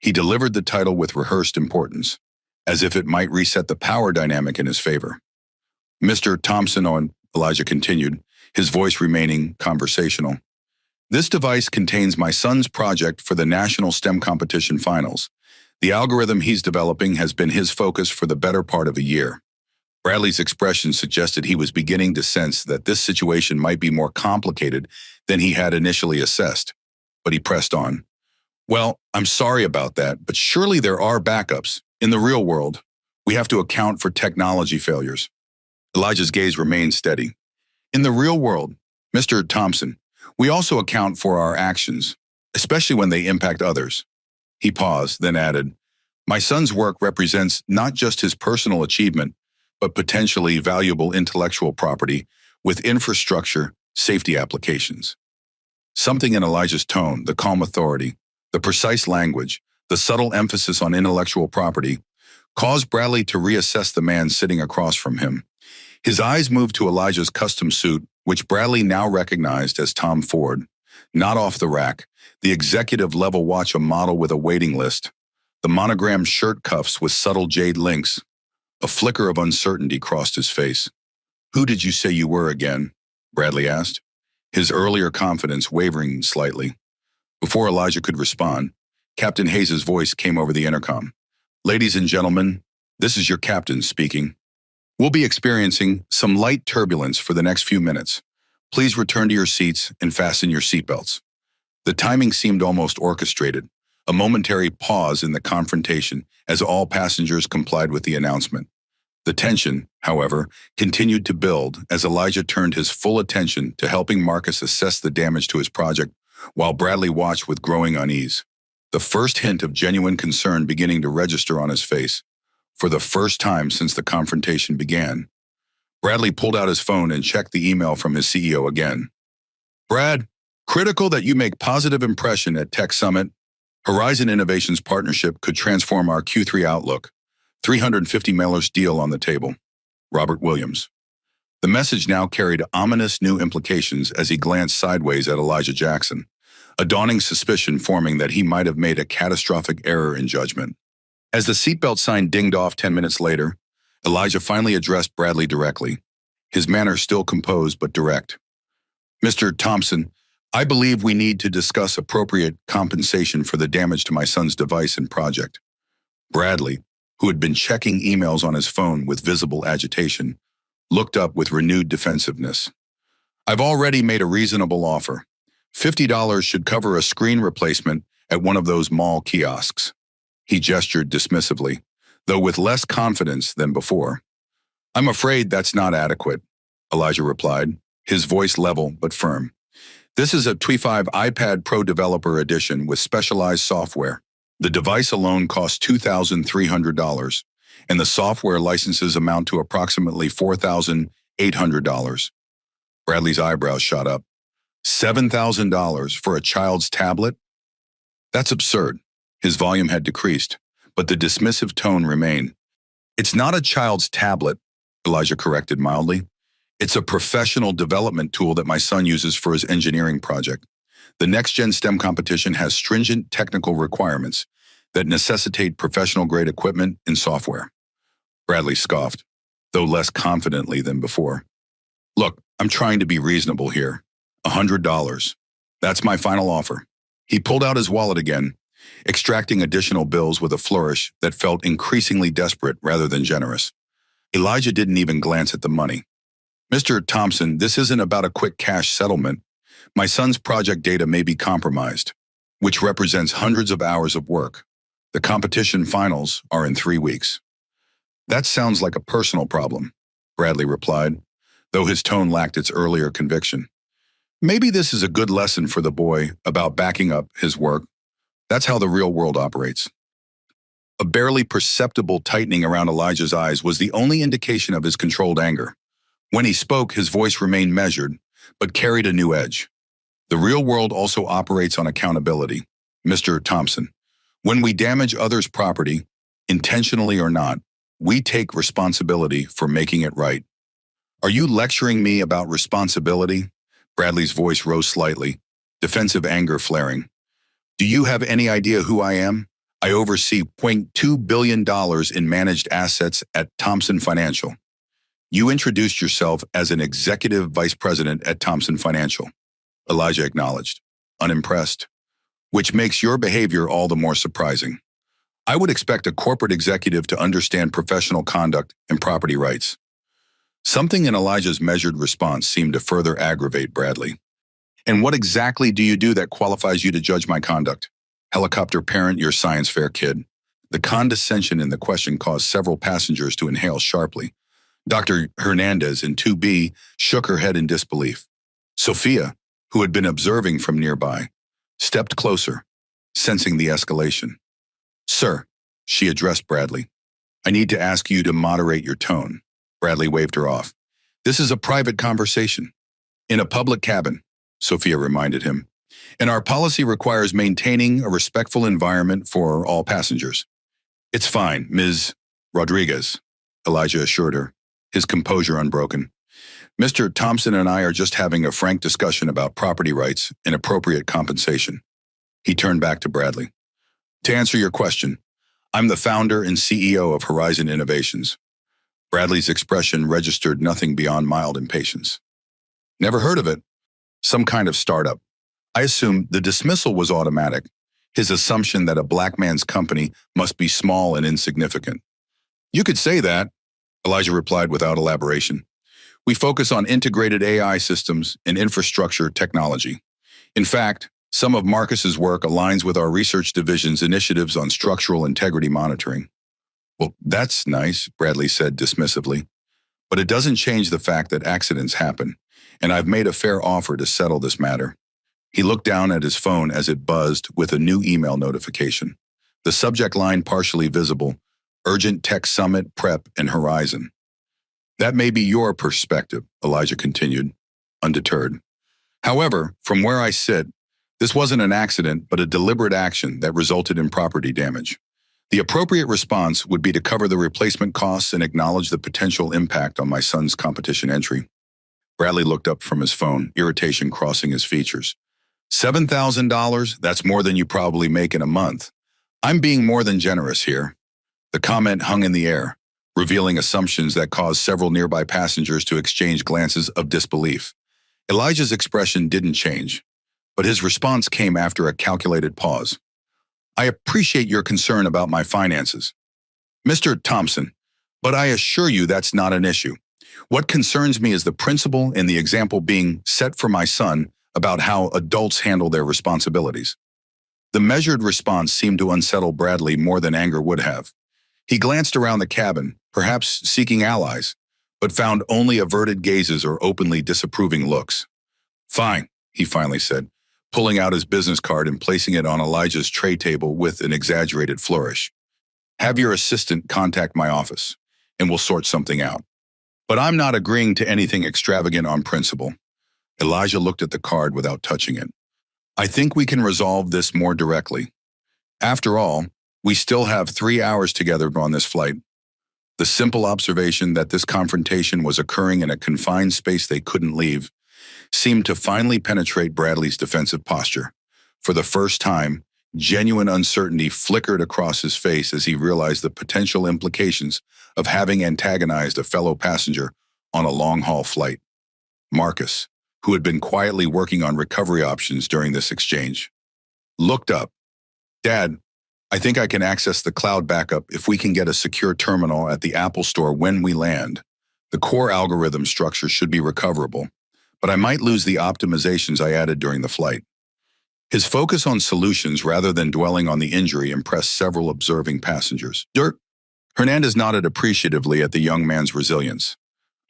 He delivered the title with rehearsed importance, as if it might reset the power dynamic in his favor. Mr. Thompson, Elijah continued, his voice remaining conversational. This device contains my son's project for the National STEM Competition Finals. The algorithm he's developing has been his focus for the better part of a year. Bradley's expression suggested he was beginning to sense that this situation might be more complicated than he had initially assessed, but he pressed on. Well, I'm sorry about that, but surely there are backups. In the real world, we have to account for technology failures. Elijah's gaze remained steady. In the real world, Mr. Thompson, we also account for our actions, especially when they impact others. He paused, then added, my son's work represents not just his personal achievement, but potentially valuable intellectual property with infrastructure safety applications. Something in Elijah's tone, the calm authority, the precise language, the subtle emphasis on intellectual property, caused Bradley to reassess the man sitting across from him. His eyes moved to Elijah's custom suit, which Bradley now recognized as Tom Ford. Not off the rack, the executive-level watch, a model with a waiting list, the monogrammed shirt cuffs with subtle jade links. A flicker of uncertainty crossed his face. Who did you say you were again? Bradley asked, his earlier confidence wavering slightly. Before Elijah could respond, Captain Hayes' voice came over the intercom. Ladies and gentlemen, this is your captain speaking. We'll be experiencing some light turbulence for the next few minutes. Please return to your seats and fasten your seatbelts. The timing seemed almost orchestrated, a momentary pause in the confrontation as all passengers complied with the announcement. The tension, however, continued to build as Elijah turned his full attention to helping Marcus assess the damage to his project, while Bradley watched with growing unease, the first hint of genuine concern beginning to register on his face. For the first time since the confrontation began, Bradley pulled out his phone and checked the email from his CEO again. Brad, critical that you make positive impression at Tech Summit. Horizon Innovations partnership could transform our Q3 outlook. 350 mailers deal on the table. Robert Williams. The message now carried ominous new implications as he glanced sideways at Elijah Jackson, a dawning suspicion forming that he might have made a catastrophic error in judgment. As the seatbelt sign dinged off 10 minutes later, Elijah finally addressed Bradley directly, his manner still composed but direct. Mr. Thompson, I believe we need to discuss appropriate compensation for the damage to my son's device and project. Bradley, who had been checking emails on his phone with visible agitation, looked up with renewed defensiveness. I've already made a reasonable offer. $50 should cover a screen replacement at one of those mall kiosks. He gestured dismissively, though with less confidence than before. I'm afraid that's not adequate, Elijah replied, his voice level but firm. This is a TWI5 iPad Pro Developer Edition with specialized software. The device alone costs $2,300, and the software licenses amount to approximately $4,800. Bradley's eyebrows shot up. $7,000 for a child's tablet? That's absurd. His volume had decreased, but the dismissive tone remained. It's not a child's tablet, Elijah corrected mildly. It's a professional development tool that my son uses for his engineering project. The next-gen STEM competition has stringent technical requirements that necessitate professional-grade equipment and software. Bradley scoffed, though less confidently than before. Look, I'm trying to be reasonable here. $100. That's my final offer. He pulled out his wallet again, extracting additional bills with a flourish that felt increasingly desperate rather than generous. Elijah didn't even glance at the money. "Mr. Thompson, this isn't about a quick cash settlement. My son's project data may be compromised, which represents hundreds of hours of work. The competition finals are in 3 weeks." "That sounds like a personal problem," Bradley replied, though his tone lacked its earlier conviction. "Maybe this is a good lesson for the boy about backing up his work. That's how the real world operates." A barely perceptible tightening around Elijah's eyes was the only indication of his controlled anger. When he spoke, his voice remained measured, but carried a new edge. "The real world also operates on accountability, Mr. Thompson. When we damage others' property, intentionally or not, we take responsibility for making it right." "Are you lecturing me about responsibility?" Bradley's voice rose slightly, defensive anger flaring. "Do you have any idea who I am? I oversee $0.2 billion in managed assets at Thompson Financial." "You introduced yourself as an executive vice president at Thompson Financial," Elijah acknowledged, unimpressed. "Which makes your behavior all the more surprising. I would expect a corporate executive to understand professional conduct and property rights." Something in Elijah's measured response seemed to further aggravate Bradley. "And what exactly do you do that qualifies you to judge my conduct? Helicopter parent your science fair kid?" The condescension in the question caused several passengers to inhale sharply. Dr. Hernandez in 2B shook her head in disbelief. Sophia, who had been observing from nearby, stepped closer, sensing the escalation. "Sir," she addressed Bradley, "I need to ask you to moderate your tone." Bradley waved her off. "This is a private conversation. In a public cabin," Sophia reminded him. "And our policy requires maintaining a respectful environment for all passengers." "It's fine, Ms. Rodriguez," Elijah assured her, his composure unbroken. "Mr. Thompson and I are just having a frank discussion about property rights and appropriate compensation." He turned back to Bradley. "To answer your question, I'm the founder and CEO of Horizon Innovations." Bradley's expression registered nothing beyond mild impatience. "Never heard of it. Some kind of startup." I assumed the dismissal was automatic, his assumption that a black man's company must be small and insignificant. "You could say that," Elijah replied without elaboration. "We focus on integrated AI systems and infrastructure technology. In fact, some of Marcus's work aligns with our research division's initiatives on structural integrity monitoring." "Well, that's nice," Bradley said dismissively. "But it doesn't change the fact that accidents happen, and I've made a fair offer to settle this matter." He looked down at his phone as it buzzed with a new email notification. The subject line partially visible: Urgent Tech Summit, Prep, and Horizon. "That may be your perspective," Elijah continued, undeterred. "However, from where I sit, this wasn't an accident but a deliberate action that resulted in property damage. The appropriate response would be to cover the replacement costs and acknowledge the potential impact on my son's competition entry." Bradley looked up from his phone, irritation crossing his features. $7,000? That's more than you probably make in a month. I'm being more than generous here." The comment hung in the air, revealing assumptions that caused several nearby passengers to exchange glances of disbelief. Elijah's expression didn't change, but his response came after a calculated pause. "I appreciate your concern about my finances, Mr. Thompson, but I assure you that's not an issue. What concerns me is the principle and the example being set for my son about how adults handle their responsibilities." The measured response seemed to unsettle Bradley more than anger would have. He glanced around the cabin, perhaps seeking allies, but found only averted gazes or openly disapproving looks. "Fine," he finally said, pulling out his business card and placing it on Elijah's tray table with an exaggerated flourish. "Have your assistant contact my office, and we'll sort something out. But I'm not agreeing to anything extravagant on principle." Elijah looked at the card without touching it. "I think we can resolve this more directly. After all, we still have 3 hours together on this flight." The simple observation that this confrontation was occurring in a confined space they couldn't leave seemed to finally penetrate Bradley's defensive posture. For the first time, genuine uncertainty flickered across his face as he realized the potential implications of having antagonized a fellow passenger on a long-haul flight. Marcus, who had been quietly working on recovery options during this exchange, looked up, Dad, I think I can access the cloud backup if we can get a secure terminal at the Apple Store when we land. The core algorithm structure should be recoverable, but I might lose the optimizations I added during the flight. His focus on solutions rather than dwelling on the injury impressed several observing passengers. Hernandez nodded appreciatively at the young man's resilience.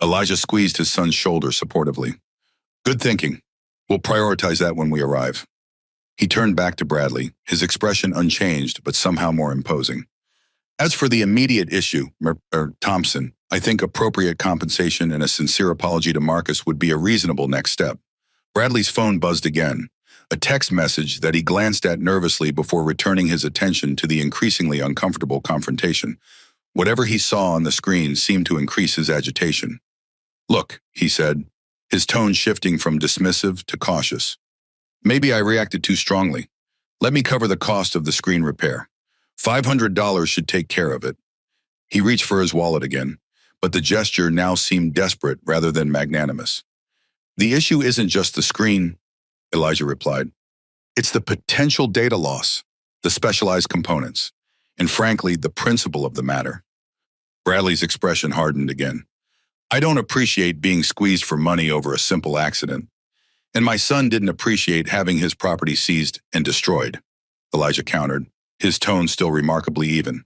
Elijah squeezed his son's shoulder supportively. Good thinking. We'll prioritize that when we arrive. He turned back to Bradley, his expression unchanged but somehow more imposing. As for the immediate issue, Thompson, I think appropriate compensation and a sincere apology to Marcus would be a reasonable next step. Bradley's phone buzzed again, a text message that he glanced at nervously before returning his attention to the increasingly uncomfortable confrontation. Whatever he saw on the screen seemed to increase his agitation. Look, he said, his tone shifting from dismissive to cautious. Maybe I reacted too strongly. Let me cover the cost of the screen repair. $500 should take care of it. He reached for his wallet again, but the gesture now seemed desperate rather than magnanimous. The issue isn't just the screen, Elijah replied. It's the potential data loss, the specialized components, and frankly, the principle of the matter. Bradley's expression hardened again. I don't appreciate being squeezed for money over a simple accident. And my son didn't appreciate having his property seized and destroyed, Elijah countered, his tone still remarkably even.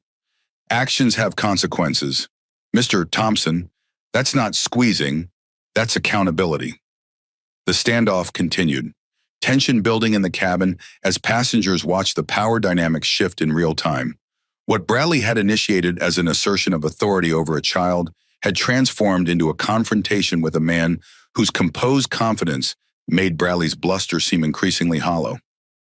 Actions have consequences. Mr. Thompson, that's not squeezing, that's accountability. The standoff continued, tension building in the cabin as passengers watched the power dynamics shift in real time. What Bradley had initiated as an assertion of authority over a child had transformed into a confrontation with a man whose composed confidence made Bradley's bluster seem increasingly hollow.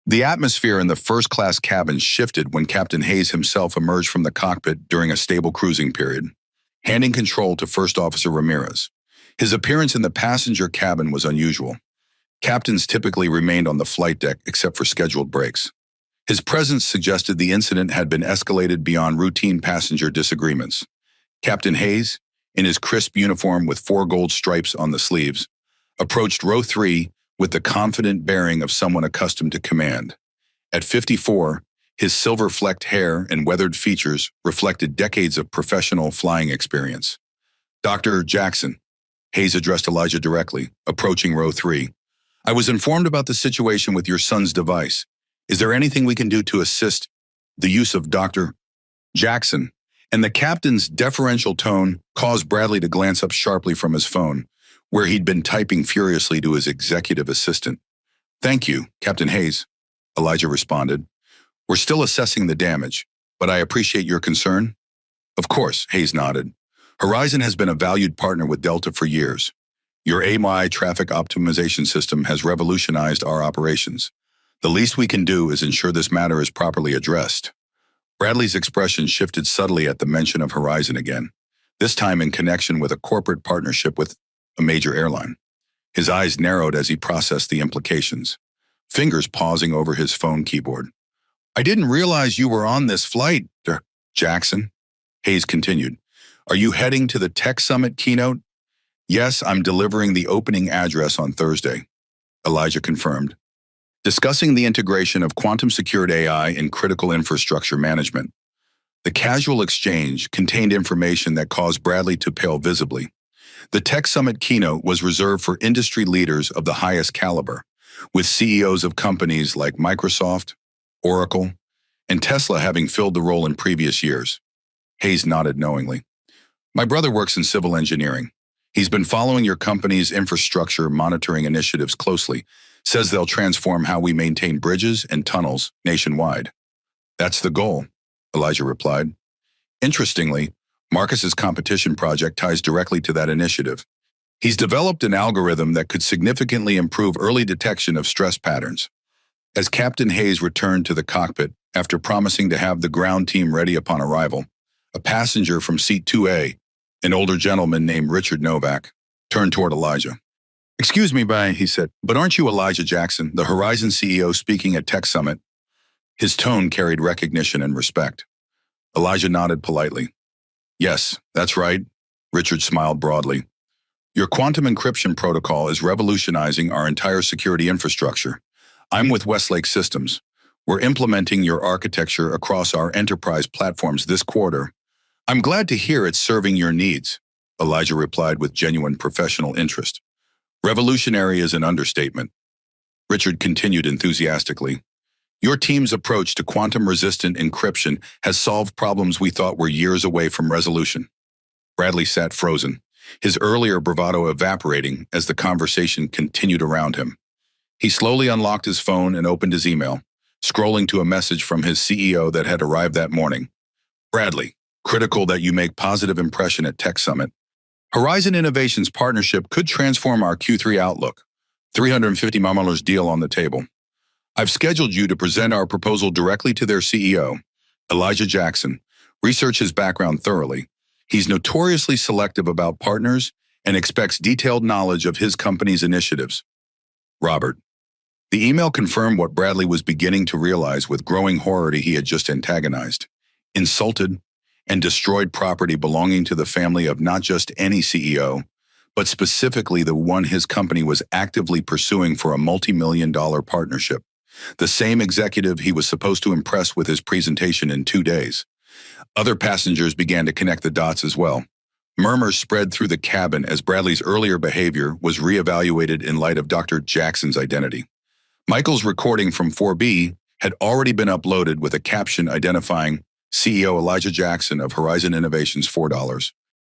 The atmosphere in the first-class cabin shifted when Captain Hayes himself emerged from the cockpit during a stable cruising period, handing control to First Officer Ramirez. His appearance in the passenger cabin was unusual. Captains typically remained on the flight deck except for scheduled breaks. His presence suggested the incident had been escalated beyond routine passenger disagreements. Captain Hayes, in his crisp uniform with 4 gold stripes on the sleeves, approached row 3 with the confident bearing of someone accustomed to command. At 54, his silver-flecked hair and weathered features reflected decades of professional flying experience. Dr. Jackson, Hayes addressed Elijah directly, approaching row 3. I was informed about the situation with your son's device. Is there anything we can do to assist the use of Dr. Jackson? And the captain's deferential tone caused Bradley to glance up sharply from his phone, where he'd been typing furiously to his executive assistant. Thank you, Captain Hayes, Elijah responded. We're still assessing the damage, but I appreciate your concern. Of course, Hayes nodded. Horizon has been a valued partner with Delta for years. Your AMI traffic optimization system has revolutionized our operations. The least we can do is ensure this matter is properly addressed. Bradley's expression shifted subtly at the mention of Horizon again, this time in connection with a corporate partnership with a major airline. His eyes narrowed as he processed the implications, fingers pausing over his phone keyboard. I didn't realize you were on this flight, Jackson, Hayes continued. Are you heading to the Tech Summit keynote? Yes, I'm delivering the opening address on Thursday, Elijah confirmed. Discussing the integration of quantum-secured AI in critical infrastructure management. The casual exchange contained information that caused Bradley to pale visibly. The Tech Summit keynote was reserved for industry leaders of the highest caliber, with CEOs of companies like Microsoft, Oracle, and Tesla having filled the role in previous years. Hayes nodded knowingly. My brother works in civil engineering. He's been following your company's infrastructure monitoring initiatives closely, says they'll transform how we maintain bridges and tunnels nationwide. That's the goal, Elijah replied. Interestingly, Marcus's competition project ties directly to that initiative. He's developed an algorithm that could significantly improve early detection of stress patterns. As Captain Hayes returned to the cockpit after promising to have the ground team ready upon arrival, a passenger from seat 2A, an older gentleman named Richard Novak, turned toward Elijah. Excuse me, he said, but aren't you Elijah Jackson, the Horizon CEO speaking at Tech Summit? His tone carried recognition and respect. Elijah nodded politely. Yes, that's right, Richard smiled broadly. Your quantum encryption protocol is revolutionizing our entire security infrastructure. I'm with Westlake Systems. We're implementing your architecture across our enterprise platforms this quarter. I'm glad to hear it's serving your needs, Elijah replied with genuine professional interest. Revolutionary is an understatement. Richard continued enthusiastically. Your team's approach to quantum-resistant encryption has solved problems we thought were years away from resolution. Bradley sat frozen, his earlier bravado evaporating as the conversation continued around him. He slowly unlocked his phone and opened his email, scrolling to a message from his CEO that had arrived that morning. Bradley, critical that you make positive impression at Tech Summit. Horizon Innovations partnership could transform our Q3 outlook. $350 million deal on the table. I've scheduled you to present our proposal directly to their CEO, Elijah Jackson. Research his background thoroughly. He's notoriously selective about partners and expects detailed knowledge of his company's initiatives. Robert. The email confirmed what Bradley was beginning to realize with growing horror he had just antagonized, insulted, and destroyed property belonging to the family of not just any CEO, but specifically the one his company was actively pursuing for a multi-million-dollar partnership. The same executive he was supposed to impress with his presentation in 2 days. Other passengers began to connect the dots as well. Murmurs spread through the cabin as Bradley's earlier behavior was reevaluated in light of Dr. Jackson's identity. Michael's recording from 4B had already been uploaded with a caption identifying CEO Elijah Jackson of Horizon Innovations $4.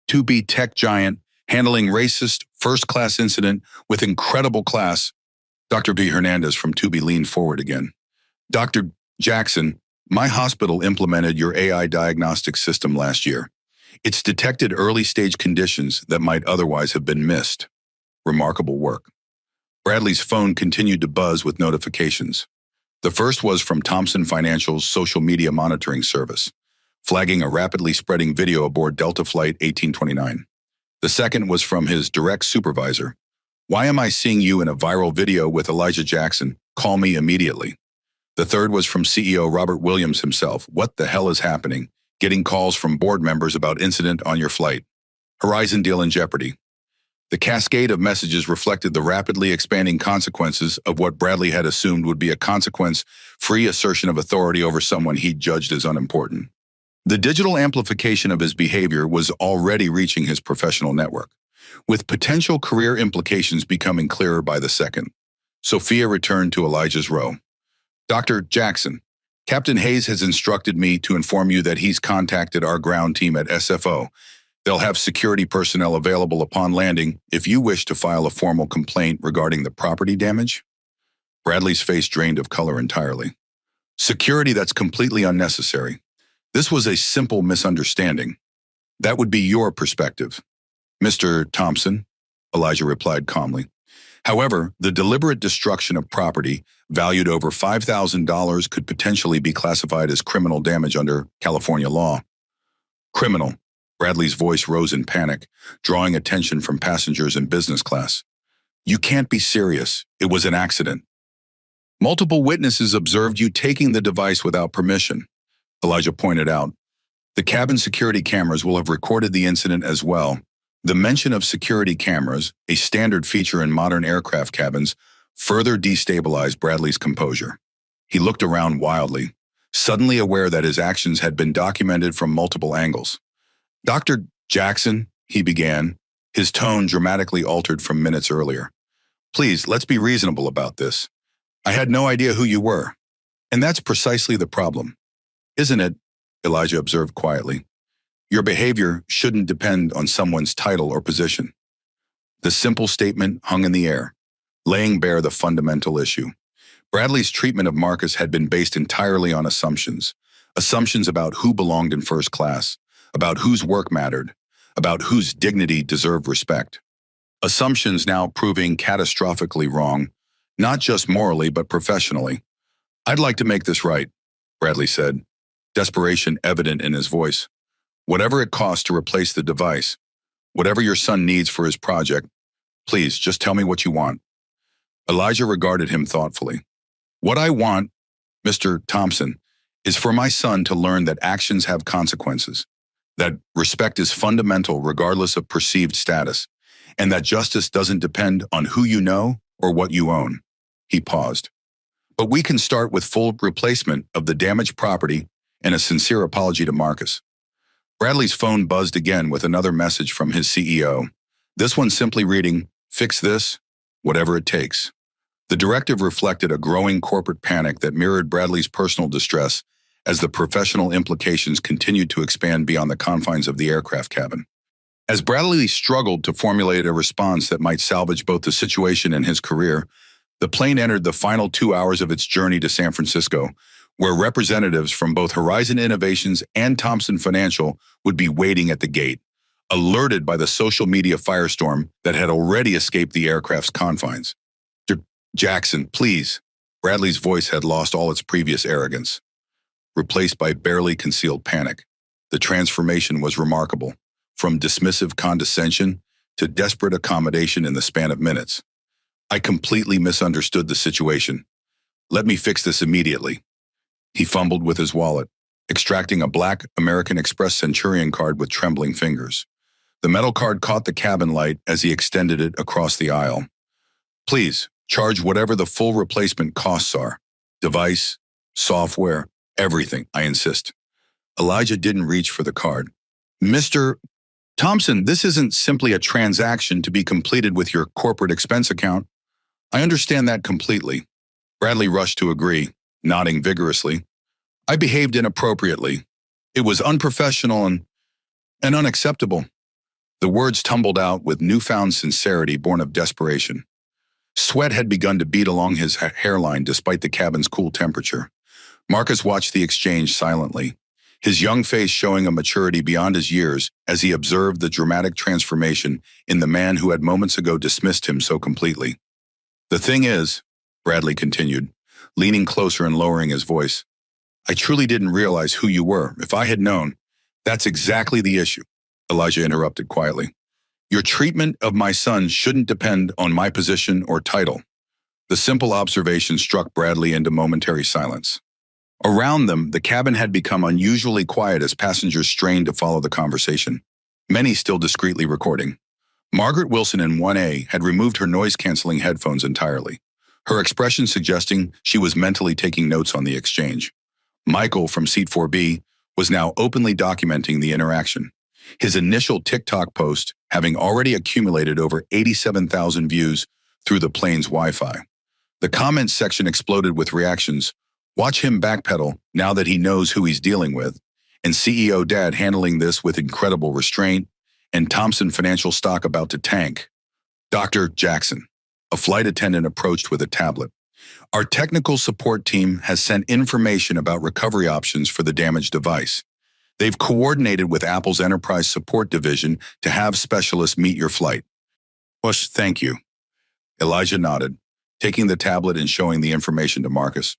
2B tech giant handling racist first-class incident with incredible class. Dr. B. Hernandez from 2B leaned forward again. Dr. Jackson, my hospital implemented your AI diagnostic system last year. It's detected early-stage conditions that might otherwise have been missed. Remarkable work. Bradley's phone continued to buzz with notifications. The first was from Thompson Financial's social media monitoring service, flagging a rapidly spreading video aboard Delta Flight 1829. The second was from his direct supervisor. Why am I seeing you in a viral video with Elijah Jackson? Call me immediately. The third was from CEO Robert Williams himself. What the hell is happening? Getting calls from board members about incident on your flight. Horizon deal in jeopardy. The cascade of messages reflected the rapidly expanding consequences of what Bradley had assumed would be a consequence-free assertion of authority over someone he'd judged as unimportant. The digital amplification of his behavior was already reaching his professional network, with potential career implications becoming clearer by the second. Sophia returned to Elijah's row. Dr. Jackson, Captain Hayes has instructed me to inform you that he's contacted our ground team at SFO. They'll have security personnel available upon landing if you wish to file a formal complaint regarding the property damage. Bradley's face drained of color entirely. Security that's completely unnecessary. This was a simple misunderstanding. That would be your perspective. Mr. Thompson, Elijah replied calmly. However, the deliberate destruction of property valued over $5,000 could potentially be classified as criminal damage under California law. Criminal. Bradley's voice rose in panic, drawing attention from passengers in business class. You can't be serious. It was an accident. Multiple witnesses observed you taking the device without permission, Elijah pointed out. The cabin security cameras will have recorded the incident as well. The mention of security cameras, a standard feature in modern aircraft cabins, further destabilized Bradley's composure. He looked around wildly, suddenly aware that his actions had been documented from multiple angles. Dr. Jackson, he began, his tone dramatically altered from minutes earlier. Please, let's be reasonable about this. I had no idea who you were. And that's precisely the problem. Isn't it? Elijah observed quietly. Your behavior shouldn't depend on someone's title or position. The simple statement hung in the air, laying bare the fundamental issue. Bradley's treatment of Marcus had been based entirely on assumptions. Assumptions about who belonged in first class, about whose work mattered, about whose dignity deserved respect. Assumptions now proving catastrophically wrong, not just morally but professionally. I'd like to make this right, Bradley said, desperation evident in his voice. Whatever it costs to replace the device, whatever your son needs for his project, please just tell me what you want. Elijah regarded him thoughtfully. What I want, Mr. Thompson, is for my son to learn that actions have consequences, that respect is fundamental regardless of perceived status, and that justice doesn't depend on who you know or what you own. He paused. But we can start with full replacement of the damaged property and a sincere apology to Marcus. Bradley's phone buzzed again with another message from his CEO. This one simply reading, "Fix this, whatever it takes." The directive reflected a growing corporate panic that mirrored Bradley's personal distress as the professional implications continued to expand beyond the confines of the aircraft cabin. As Bradley struggled to formulate a response that might salvage both the situation and his career, the plane entered the final 2 hours of its journey to San Francisco, where representatives from both Horizon Innovations and Thompson Financial would be waiting at the gate, alerted by the social media firestorm that had already escaped the aircraft's confines. "Jackson, please." Bradley's voice had lost all its previous arrogance, replaced by barely concealed panic. The transformation was remarkable, from dismissive condescension to desperate accommodation in the span of minutes. "I completely misunderstood the situation. Let me fix this immediately." He fumbled with his wallet, extracting a black American Express Centurion card with trembling fingers. The metal card caught the cabin light as he extended it across the aisle. "Please, charge whatever the full replacement costs are. Device, software, everything, I insist." Elijah didn't reach for the card. "Mr. Thompson, this isn't simply a transaction to be completed with your corporate expense account." "I understand that completely." Bradley rushed to agree, nodding vigorously. "I behaved inappropriately. It was unprofessional and unacceptable." The words tumbled out with newfound sincerity born of desperation. Sweat had begun to bead along his hairline despite the cabin's cool temperature. Marcus watched the exchange silently, his young face showing a maturity beyond his years as he observed the dramatic transformation in the man who had moments ago dismissed him so completely. "The thing is," Bradley continued, leaning closer and lowering his voice, "I truly didn't realize who you were. If I had known." "That's exactly the issue," Elijah interrupted quietly. "Your treatment of my son shouldn't depend on my position or title." The simple observation struck Bradley into momentary silence. Around them, the cabin had become unusually quiet as passengers strained to follow the conversation, many still discreetly recording. Margaret Wilson in 1A had removed her noise-canceling headphones entirely, her expression suggesting she was mentally taking notes on the exchange. Michael from seat 4B was now openly documenting the interaction, his initial TikTok post having already accumulated over 87,000 views through the plane's Wi-Fi. The comments section exploded with reactions. "Watch him backpedal now that he knows who he's dealing with," and "CEO Dad handling this with incredible restraint," and "Thompson Financial stock about to tank." "Dr. Jackson," a flight attendant approached with a tablet. "Our technical support team has sent information about recovery options for the damaged device. They've coordinated with Apple's Enterprise Support Division to have specialists meet your flight." "Push, thank you." Elijah nodded, taking the tablet and showing the information to Marcus.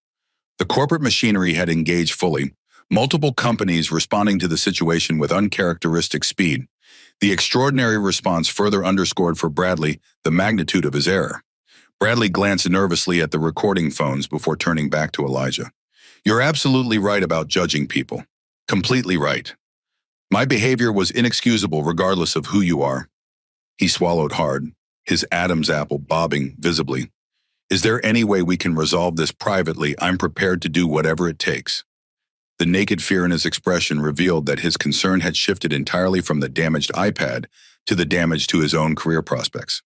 The corporate machinery had engaged fully, multiple companies responding to the situation with uncharacteristic speed. The extraordinary response further underscored for Bradley the magnitude of his error. Bradley glanced nervously at the recording phones before turning back to Elijah. "You're absolutely right about judging people. Completely right. My behavior was inexcusable regardless of who you are." He swallowed hard, his Adam's apple bobbing visibly. "Is there any way we can resolve this privately? I'm prepared to do whatever it takes." The naked fear in his expression revealed that his concern had shifted entirely from the damaged iPad to the damage to his own career prospects.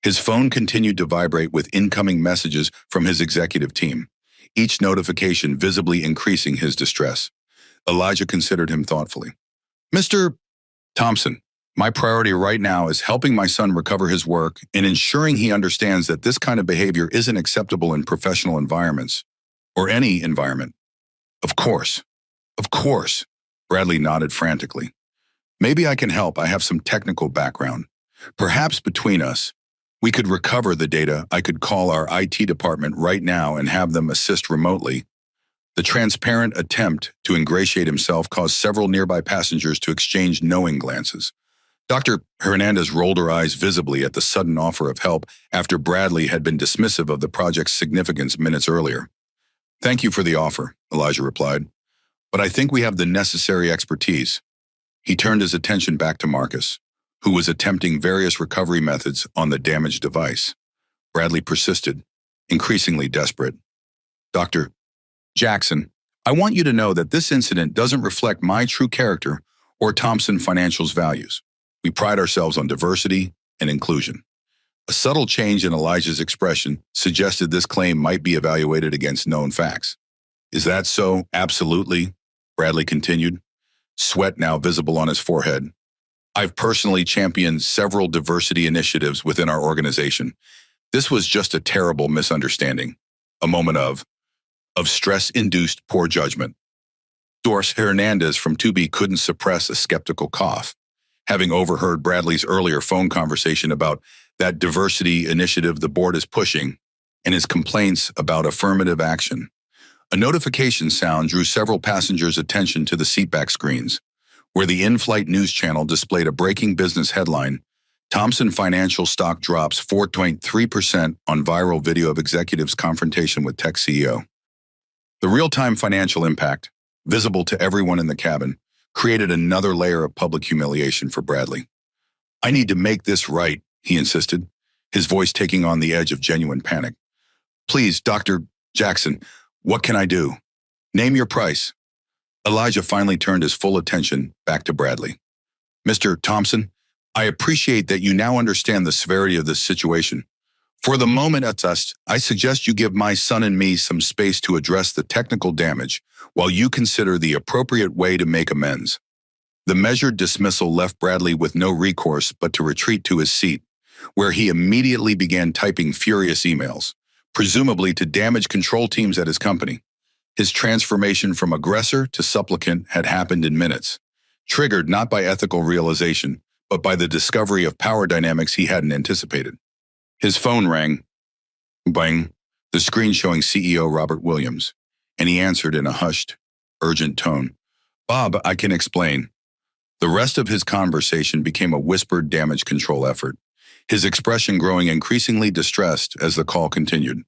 His phone continued to vibrate with incoming messages from his executive team, each notification visibly increasing his distress. Elijah considered him thoughtfully. "Mr. Thompson, my priority right now is helping my son recover his work and ensuring he understands that this kind of behavior isn't acceptable in professional environments, or any environment." Of course. Bradley nodded frantically. "Maybe I can help. I have some technical background. Perhaps between us, we could recover the data. I could call our IT department right now and have them assist remotely." The transparent attempt to ingratiate himself caused several nearby passengers to exchange knowing glances. Dr. Hernandez rolled her eyes visibly at the sudden offer of help after Bradley had been dismissive of the project's significance minutes earlier. "Thank you for the offer," Elijah replied, "but I think we have the necessary expertise." He turned his attention back to Marcus, who was attempting various recovery methods on the damaged device. Bradley persisted, increasingly desperate. Dr. Jackson, I want you to know that this incident doesn't reflect my true character or Thompson Financial's values. We pride ourselves on diversity and inclusion. A subtle change in Elijah's expression suggested this claim might be evaluated against known facts. Is that so? Absolutely, Bradley continued, sweat now visible on his forehead. I've personally championed several diversity initiatives within our organization. This was just a terrible misunderstanding, a moment of stress-induced poor judgment. Doris Hernandez from 2B couldn't suppress a skeptical cough, having overheard Bradley's earlier phone conversation about that diversity initiative the board is pushing and his complaints about affirmative action. A notification sound drew several passengers' attention to the seatback screens, where the in-flight news channel displayed a breaking business headline: Thompson Financial stock drops 4.3% on viral video of executive's confrontation with tech CEO. The real-time financial impact, visible to everyone in the cabin, created another layer of public humiliation for Bradley. I need to make this right, he insisted, his voice taking on the edge of genuine panic. Please, Dr. Jackson, what can I do? Name your price. Elijah finally turned his full attention back to Bradley. Mr. Thompson, I appreciate that you now understand the severity of this situation. For the moment, I suggest you give my son and me some space to address the technical damage while you consider the appropriate way to make amends. The measured dismissal left Bradley with no recourse but to retreat to his seat, where he immediately began typing furious emails, presumably to damage control teams at his company. His transformation from aggressor to supplicant had happened in minutes, triggered not by ethical realization, but by the discovery of power dynamics he hadn't anticipated. His phone rang. Bang, the screen showing CEO Robert Williams, and he answered in a hushed, urgent tone. Bob, I can explain. The rest of his conversation became a whispered damage control effort, his expression growing increasingly distressed as the call continued.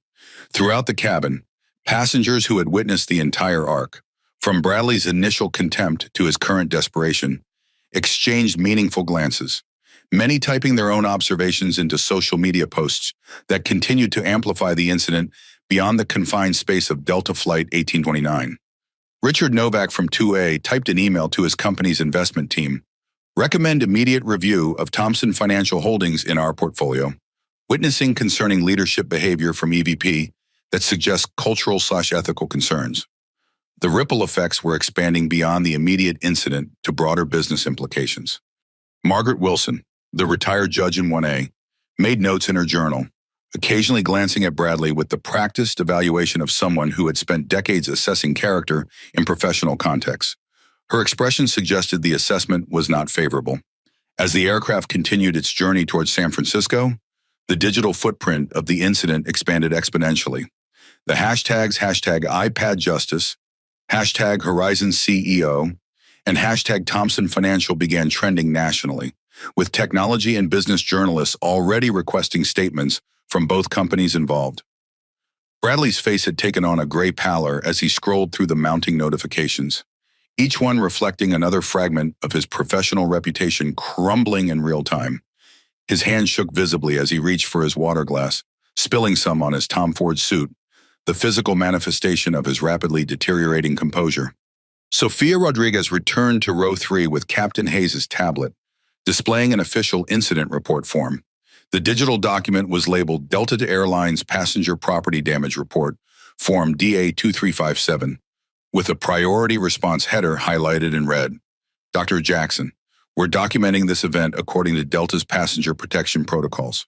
Throughout the cabin, passengers who had witnessed the entire arc, from Bradley's initial contempt to his current desperation, exchanged meaningful glances, many typing their own observations into social media posts that continued to amplify the incident beyond the confined space of Delta Flight 1829. Richard Novak from 2A typed an email to his company's investment team. Recommend immediate review of Thompson Financial Holdings in our portfolio. Witnessing concerning leadership behavior from EVP that suggests cultural/ethical concerns. The ripple effects were expanding beyond the immediate incident to broader business implications. Margaret Wilson, the retired judge in 1A, made notes in her journal, occasionally glancing at Bradley with the practiced evaluation of someone who had spent decades assessing character in professional contexts. Her expression suggested the assessment was not favorable. As the aircraft continued its journey towards San Francisco, the digital footprint of the incident expanded exponentially. The hashtags #IPadJustice, #HorizonCEO, and #Thompson Financial began trending nationally, with technology and business journalists already requesting statements from both companies involved. Bradley's face had taken on a gray pallor as he scrolled through the mounting notifications, each one reflecting another fragment of his professional reputation crumbling in real time. His hand shook visibly as he reached for his water glass, spilling some on his Tom Ford suit, the physical manifestation of his rapidly deteriorating composure. Sofia Rodriguez returned to row 3 with Captain Hayes' tablet, displaying an official incident report form. The digital document was labeled Delta Airlines Passenger Property Damage Report, Form DA2357, with a priority response header highlighted in red. Dr. Jackson, we're documenting this event according to Delta's passenger protection protocols,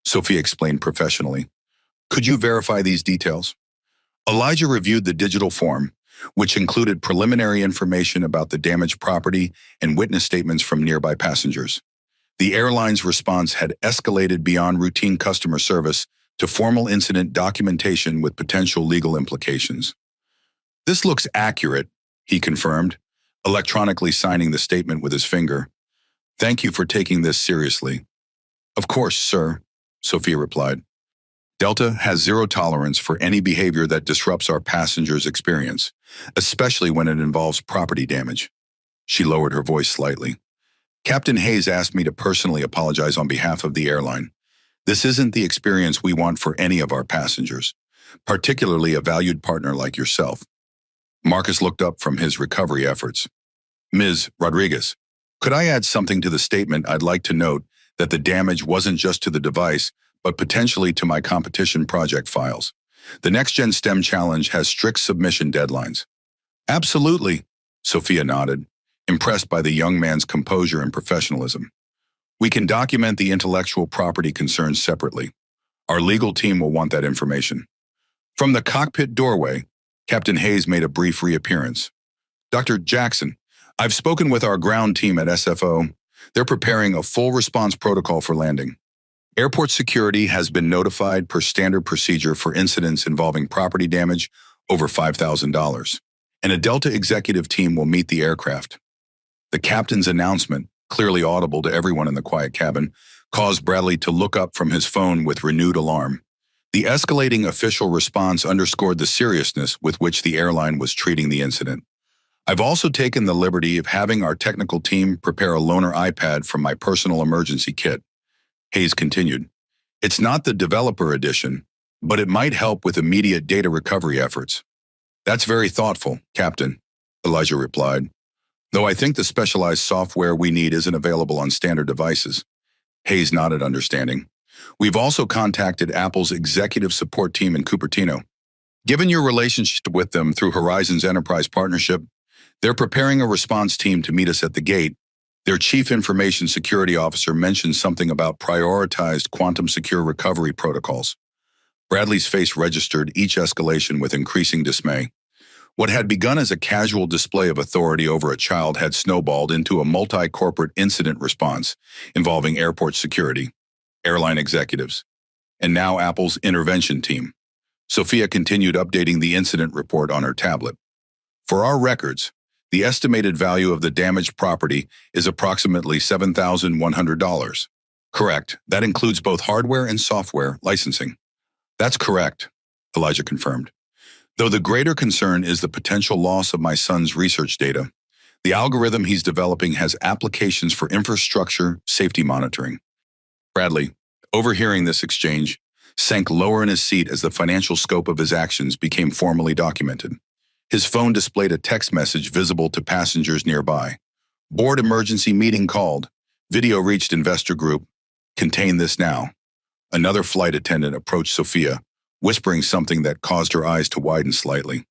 Sophia explained professionally. Could you verify these details? Elijah reviewed the digital form, which included preliminary information about the damaged property and witness statements from nearby passengers. The airline's response had escalated beyond routine customer service to formal incident documentation with potential legal implications. This looks accurate, he confirmed, electronically signing the statement with his finger. Thank you for taking this seriously. Of course, sir, Sophia replied. Delta has zero tolerance for any behavior that disrupts our passengers' experience, especially when it involves property damage. She lowered her voice slightly. Captain Hayes asked me to personally apologize on behalf of the airline. This isn't the experience we want for any of our passengers. particularly a valued partner like yourself. Marcus looked up from his recovery efforts. Ms. Rodriguez, could I add something to the statement? I'd like to note that the damage wasn't just to the device, but potentially to my competition project files. The Next-Gen STEM Challenge has strict submission deadlines. Absolutely, Sophia nodded, impressed by the young man's composure and professionalism. We can document the intellectual property concerns separately. Our legal team will want that information. From the cockpit doorway, Captain Hayes made a brief reappearance. Dr. Jackson, I've spoken with our ground team at SFO. They're preparing a full response protocol for landing. Airport security has been notified per standard procedure for incidents involving property damage over $5,000, and a Delta executive team will meet the aircraft. The captain's announcement, clearly audible to everyone in the quiet cabin, caused Bradley to look up from his phone with renewed alarm. The escalating official response underscored the seriousness with which the airline was treating the incident. I've also taken the liberty of having our technical team prepare a loaner iPad from my personal emergency kit. Hayes continued, it's not the developer edition, but it might help with immediate data recovery efforts. That's very thoughtful, Captain, Elijah replied, though I think the specialized software we need isn't available on standard devices. Hayes nodded understanding. We've also contacted Apple's executive support team in Cupertino. Given your relationship with them through Horizon's enterprise partnership, they're preparing a response team to meet us at the gate. Their chief information security officer mentioned something about prioritized quantum-secure recovery protocols. Bradley's face registered each escalation with increasing dismay. What had begun as a casual display of authority over a child had snowballed into a multi-corporate incident response involving airport security, airline executives, and now Apple's intervention team. Sophia continued updating the incident report on her tablet. For our records, the estimated value of the damaged property is approximately $7,100. Correct. That includes both hardware and software licensing. That's correct, Elijah confirmed. Though the greater concern is the potential loss of my son's research data, the algorithm he's developing has applications for infrastructure safety monitoring. Bradley, overhearing this exchange, sank lower in his seat as the financial scope of his actions became formally documented. His phone displayed a text message visible to passengers nearby. Board emergency meeting called. Video reached investor group. Contain this now. Another flight attendant approached Sophia, whispering something that caused her eyes to widen slightly.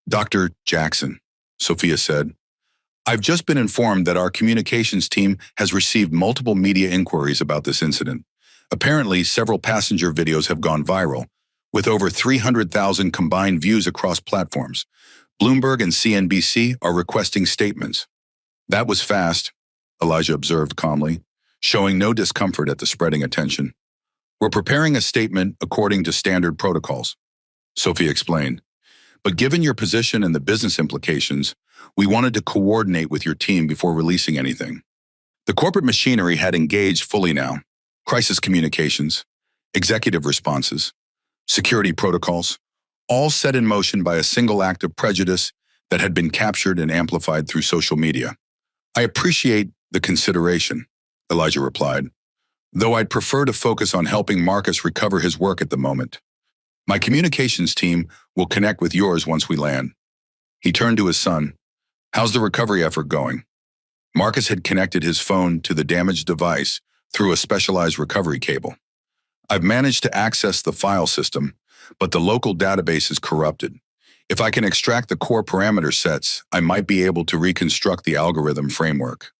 Dr. Jackson, Sophia said, I've just been informed that our communications team has received multiple media inquiries about this incident. Apparently, several passenger videos have gone viral, with over 300,000 combined views across platforms. Bloomberg and CNBC are requesting statements. That was fast, Elijah observed calmly, showing no discomfort at the spreading attention. We're preparing a statement according to standard protocols, Sophia explained. But given your position and the business implications, we wanted to coordinate with your team before releasing anything. The corporate machinery had engaged fully now. Crisis communications, executive responses, security protocols, all set in motion by a single act of prejudice that had been captured and amplified through social media. I appreciate the consideration, Elijah replied, though I'd prefer to focus on helping Marcus recover his work at the moment. My communications team will connect with yours once we land. He turned to his son. How's the recovery effort going? Marcus had connected his phone to the damaged device through a specialized recovery cable. I've managed to access the file system, but the local database is corrupted. If I can extract the core parameter sets, I might be able to reconstruct the algorithm framework.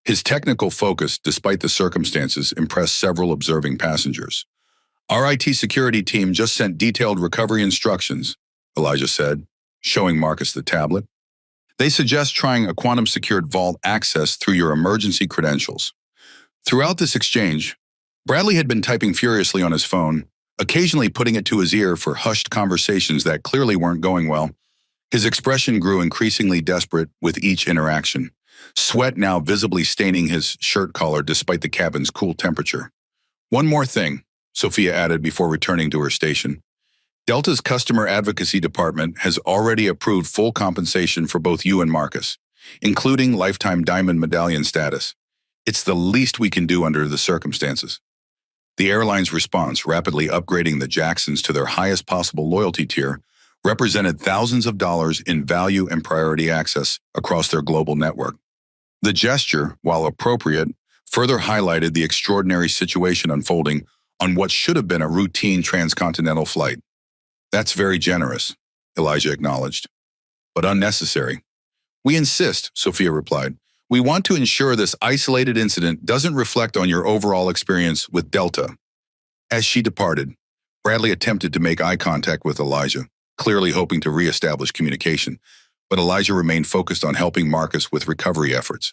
His technical focus, despite the circumstances, impressed several observing passengers. Our IT security team just sent detailed recovery instructions, Elijah said, showing Marcus the tablet. They suggest trying a quantum-secured vault access through your emergency credentials. Throughout this exchange, Bradley had been typing furiously on his phone, occasionally putting it to his ear for hushed conversations that clearly weren't going well. His expression grew increasingly desperate with each interaction, sweat now visibly staining his shirt collar despite the cabin's cool temperature. One more thing, Sophia added before returning to her station. Delta's customer advocacy department has already approved full compensation for both you and Marcus, including lifetime diamond medallion status. It's the least we can do under the circumstances. The airline's response, rapidly upgrading the Jacksons to their highest possible loyalty tier, represented thousands of dollars in value and priority access across their global network. The gesture, while appropriate, further highlighted the extraordinary situation unfolding on what should have been a routine transcontinental flight. "That's very generous," Elijah acknowledged, "but unnecessary." "We insist," Sophia replied. "We want to ensure this isolated incident doesn't reflect on your overall experience with Delta." As she departed, Bradley attempted to make eye contact with Elijah, clearly hoping to reestablish communication, but Elijah remained focused on helping Marcus with recovery efforts.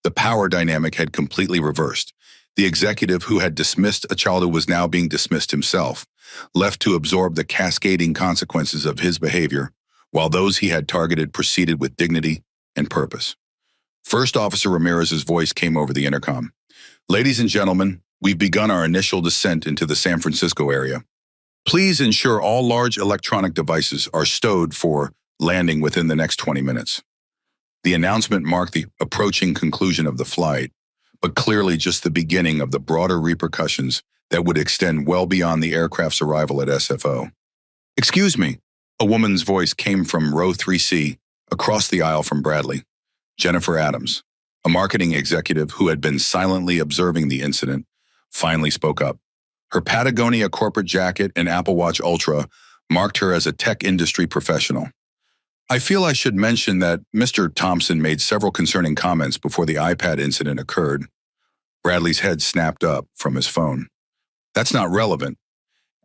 The power dynamic had completely reversed. The executive who had dismissed a child was now being dismissed himself, left to absorb the cascading consequences of his behavior, while those he had targeted proceeded with dignity and purpose. First Officer Ramirez's voice came over the intercom. "Ladies and gentlemen, we've begun our initial descent into the San Francisco area. Please ensure all large electronic devices are stowed for landing within the next 20 minutes. The announcement marked the approaching conclusion of the flight, but clearly just the beginning of the broader repercussions that would extend well beyond the aircraft's arrival at SFO. "Excuse me," a woman's voice came from row 3C, across the aisle from Bradley. Jennifer Adams, a marketing executive who had been silently observing the incident, finally spoke up. Her Patagonia corporate jacket and Apple Watch Ultra marked her as a tech industry professional. "I feel I should mention that Mr. Thompson made several concerning comments before the iPad incident occurred." Bradley's head snapped up from his phone. "That's not relevant."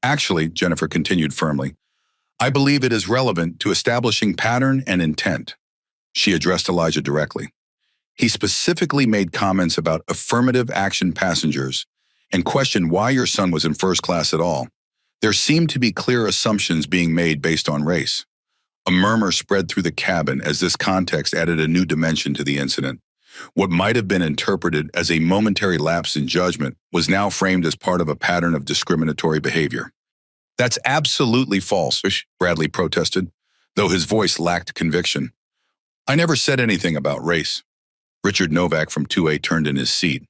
"Actually," Jennifer continued firmly, "I believe it is relevant to establishing pattern and intent." She addressed Elijah directly. "He specifically made comments about affirmative action passengers and questioned why your son was in first class at all. There seemed to be clear assumptions being made based on race." A murmur spread through the cabin as this context added a new dimension to the incident. What might have been interpreted as a momentary lapse in judgment was now framed as part of a pattern of discriminatory behavior. "That's absolutely false," Bradley protested, though his voice lacked conviction. "I never said anything about race." Richard Novak from 2A turned in his seat.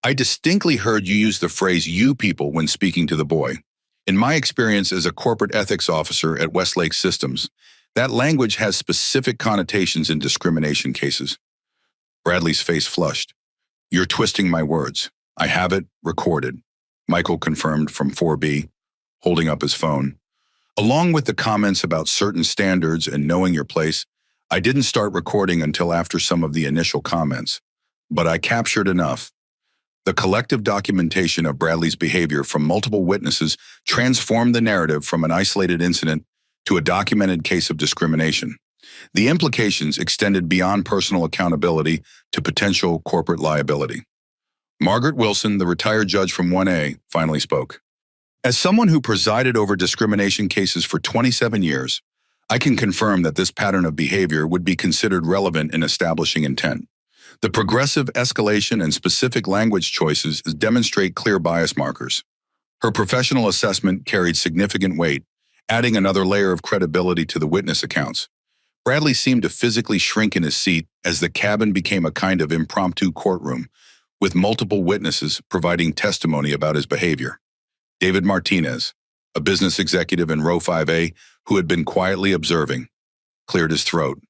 "I distinctly heard you use the phrase "you people" when speaking to the boy. In my experience as a corporate ethics officer at Westlake Systems, that language has specific connotations in discrimination cases." Bradley's face flushed. "You're twisting my words. I have it recorded," Michael confirmed from 4B, holding up his phone. "Along with the comments about certain standards and knowing your place, I didn't start recording until after some of the initial comments, but I captured enough." The collective documentation of Bradley's behavior from multiple witnesses transformed the narrative from an isolated incident to a documented case of discrimination. The implications extended beyond personal accountability to potential corporate liability. Margaret Wilson, the retired judge from 1A, finally spoke. "As someone who presided over discrimination cases for 27 years, I can confirm that this pattern of behavior would be considered relevant in establishing intent. The progressive escalation and specific language choices demonstrate clear bias markers." Her professional assessment carried significant weight, adding another layer of credibility to the witness accounts. Bradley seemed to physically shrink in his seat as the cabin became a kind of impromptu courtroom, with multiple witnesses providing testimony about his behavior. David Martinez, a business executive in row 5A who had been quietly observing, cleared his throat.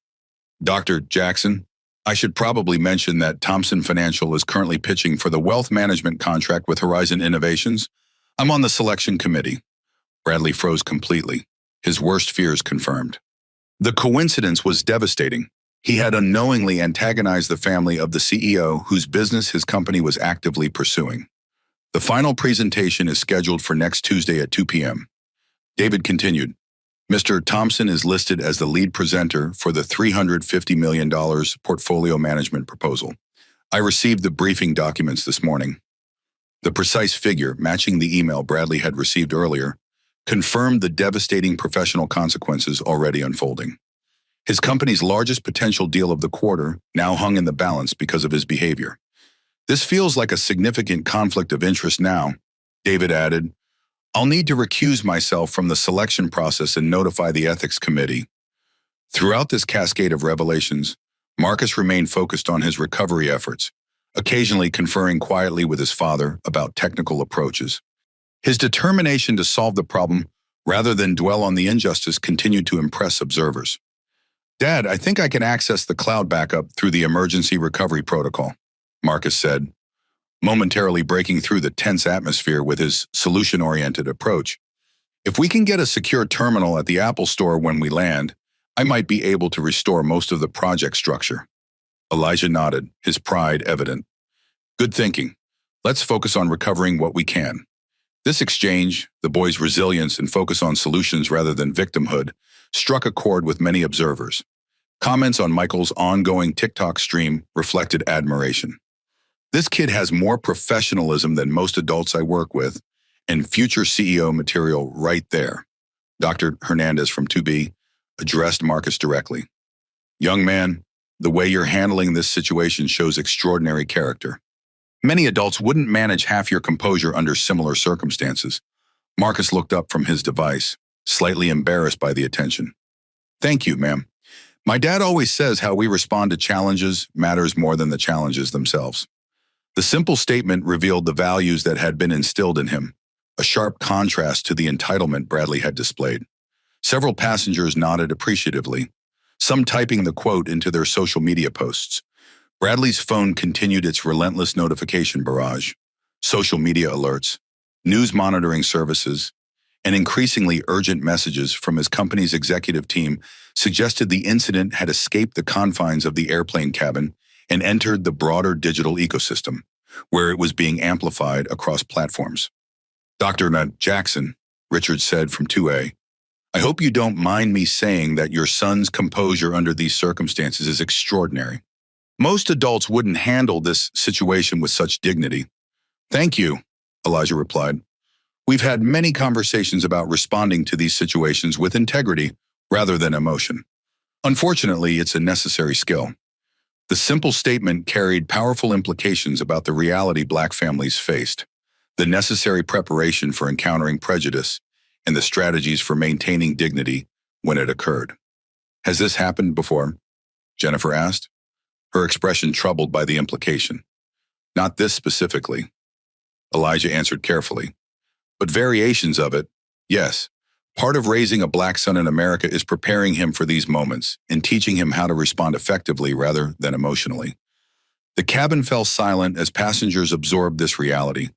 "Dr. Jackson, I should probably mention that Thompson Financial is currently pitching for the wealth management contract with Horizon Innovations. I'm on the selection committee." Bradley froze completely, his worst fears confirmed. The coincidence was devastating. He had unknowingly antagonized the family of the CEO whose business his company was actively pursuing. The final presentation is scheduled for next Tuesday at 2 p.m. David continued, "Mr. Thompson is listed as the lead presenter for the $350 million portfolio management proposal. I received the briefing documents this morning." The precise figure, matching the email Bradley had received earlier, confirmed the devastating professional consequences already unfolding. His company's largest potential deal of the quarter now hung in the balance because of his behavior. "This feels like a significant conflict of interest now," David added. "I'll need to recuse myself from the selection process and notify the ethics committee." Throughout this cascade of revelations, Marcus remained focused on his recovery efforts, occasionally conferring quietly with his father about technical approaches. His determination to solve the problem rather than dwell on the injustice continued to impress observers. "Dad, I think I can access the cloud backup through the emergency recovery protocol," Marcus said, momentarily breaking through the tense atmosphere with his solution-oriented approach. "If we can get a secure terminal at the Apple Store when we land, I might be able to restore most of the project structure." Elijah nodded, his pride evident. "Good thinking. Let's focus on recovering what we can." This exchange, the boys' resilience and focus on solutions rather than victimhood, struck a chord with many observers. Comments on Michael's ongoing TikTok stream reflected admiration. "This kid has more professionalism than most adults I work with, and future CEO material right there." Dr. Hernandez from 2B addressed Marcus directly. "Young man, the way you're handling this situation shows extraordinary character. Many adults wouldn't manage half your composure under similar circumstances." Marcus looked up from his device, slightly embarrassed by the attention. "Thank you, ma'am. My dad always says how we respond to challenges matters more than the challenges themselves." The simple statement revealed the values that had been instilled in him, a sharp contrast to the entitlement Bradley had displayed. Several passengers nodded appreciatively, some typing the quote into their social media posts. Bradley's phone continued its relentless notification barrage. Social media alerts, news monitoring services, and increasingly urgent messages from his company's executive team suggested the incident had escaped the confines of the airplane cabin and entered the broader digital ecosystem, where it was being amplified across platforms. "Dr. Jackson," Richard said from 2A, "I hope you don't mind me saying that your son's composure under these circumstances is extraordinary. Most adults wouldn't handle this situation with such dignity." "Thank you," Elijah replied. "We've had many conversations about responding to these situations with integrity rather than emotion. Unfortunately, it's a necessary skill." The simple statement carried powerful implications about the reality Black families faced, the necessary preparation for encountering prejudice, and the strategies for maintaining dignity when it occurred. "Has this happened before?" Jennifer asked, her expression troubled by the implication. "Not this specifically," Elijah answered carefully. "But variations of it, yes. Part of raising a Black son in America is preparing him for these moments and teaching him how to respond effectively rather than emotionally." The cabin fell silent as passengers absorbed this reality,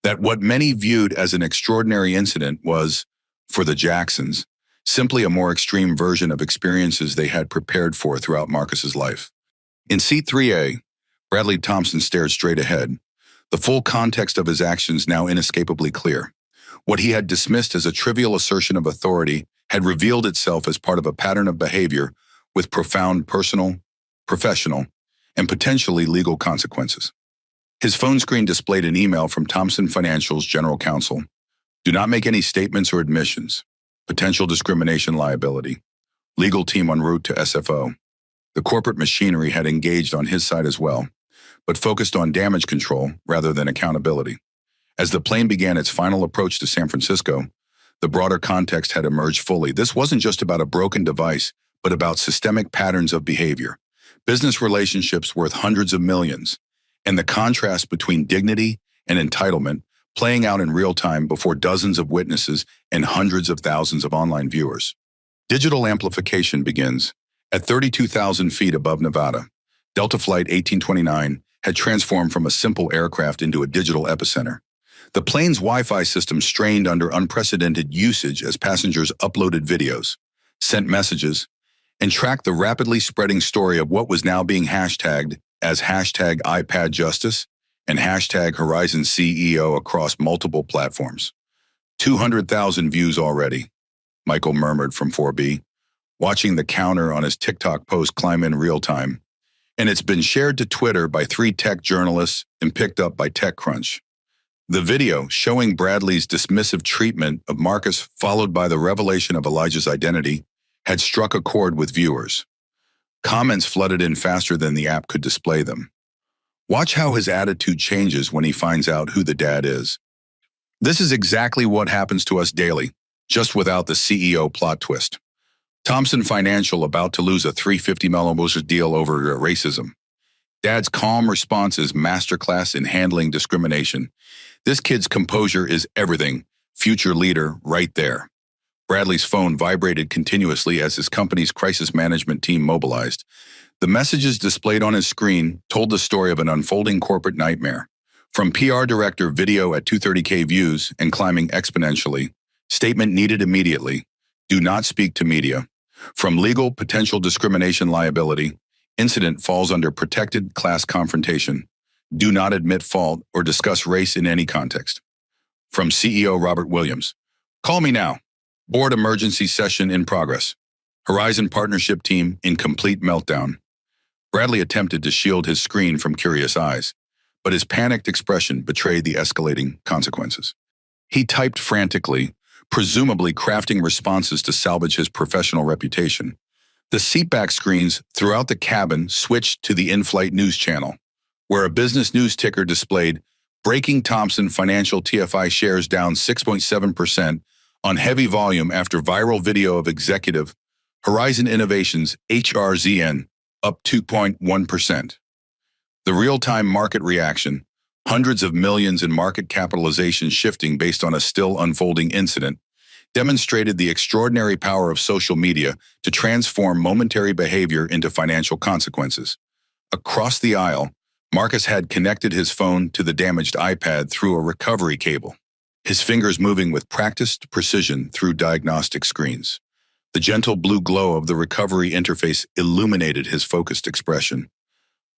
that what many viewed as an extraordinary incident was, for the Jacksons, simply a more extreme version of experiences they had prepared for throughout Marcus's life. In seat 3A, Bradley Thompson stared straight ahead, the full context of his actions now inescapably clear. What he had dismissed as a trivial assertion of authority had revealed itself as part of a pattern of behavior with profound personal, professional, and potentially legal consequences. His phone screen displayed an email from Thompson Financial's general counsel. "Do not make any statements or admissions. Potential discrimination liability. Legal team en route to SFO." The corporate machinery had engaged on his side as well, but focused on damage control rather than accountability. As the plane began its final approach to San Francisco, the broader context had emerged fully. This wasn't just about a broken device, but about systemic patterns of behavior, business relationships worth hundreds of millions, and the contrast between dignity and entitlement playing out in real time before dozens of witnesses and hundreds of thousands of online viewers. Digital amplification begins. At 32,000 feet above Nevada, Delta Flight 1829 had transformed from a simple aircraft into a digital epicenter. The plane's Wi-Fi system strained under unprecedented usage as passengers uploaded videos, sent messages, and tracked the rapidly spreading story of what was now being hashtagged as hashtag iPad Justice and hashtag Horizon CEO across multiple platforms. 200,000 views already, Michael murmured from 4B, watching the counter on his TikTok post climb in real time. And it's been shared to Twitter by 3 tech journalists and picked up by TechCrunch. The video, showing Bradley's dismissive treatment of Marcus followed by the revelation of Elijah's identity, had struck a chord with viewers. Comments flooded in faster than the app could display them. "Watch how his attitude changes when he finds out who the dad is. This is exactly what happens to us daily, just without the CEO plot twist. Thompson Financial about to lose a $350 million deal over racism. Dad's calm response is masterclass in handling discrimination. This kid's composure is everything. Future leader right there. Bradley's phone vibrated continuously as his company's crisis management team mobilized. The messages displayed on his screen told the story of an unfolding corporate nightmare. From PR director video at 230K views and climbing exponentially, statement needed immediately, do not speak to media. From legal potential discrimination liability, incident falls under protected class confrontation. Do not admit fault or discuss race in any context. From CEO Robert Williams, call me now. Board emergency session in progress. Horizon partnership team in complete meltdown. Bradley attempted to shield his screen from curious eyes, but his panicked expression betrayed the escalating consequences. He typed frantically, presumably crafting responses to salvage his professional reputation. The seatback screens throughout the cabin switched to the in-flight news channel, where a business news ticker displayed Breaking Thompson Financial TFI shares down 6.7% on heavy volume after viral video of executive Horizon Innovations HRZN up 2.1%. The real-time market reaction, hundreds of millions in market capitalization shifting based on a still unfolding incident, demonstrated the extraordinary power of social media to transform momentary behavior into financial consequences. Across the aisle, Marcus had connected his phone to the damaged iPad through a recovery cable, his fingers moving with practiced precision through diagnostic screens. The gentle blue glow of the recovery interface illuminated his focused expression.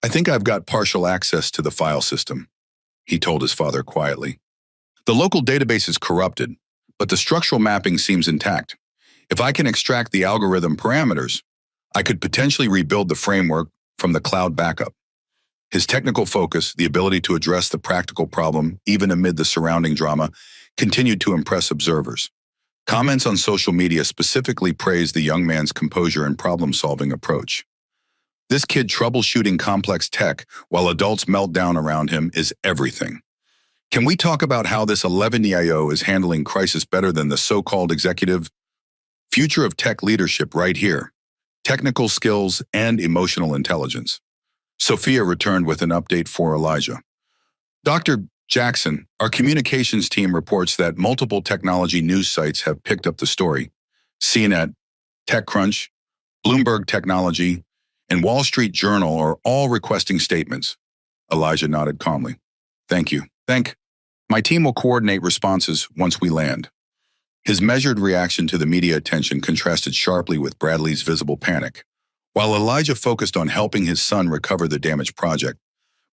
I think I've got partial access to the file system, he told his father quietly. The local database is corrupted, but the structural mapping seems intact. If I can extract the algorithm parameters, I could potentially rebuild the framework from the cloud backup. His technical focus, the ability to address the practical problem even amid the surrounding drama, continued to impress observers. Comments on social media specifically praised the young man's composure and problem-solving approach. This kid troubleshooting complex tech while adults melt down around him is everything. Can we talk about how this 11-year-old is handling crisis better than the so-called executive? Future of tech leadership right here. Technical skills and emotional intelligence. Sophia returned with an update for Elijah. Dr. Jackson, our communications team reports that multiple technology news sites have picked up the story. CNET, TechCrunch, Bloomberg Technology, and Wall Street Journal are all requesting statements. Elijah nodded calmly. Thank you. My team will coordinate responses once we land. His measured reaction to the media attention contrasted sharply with Bradley's visible panic. While Elijah focused on helping his son recover the damaged project,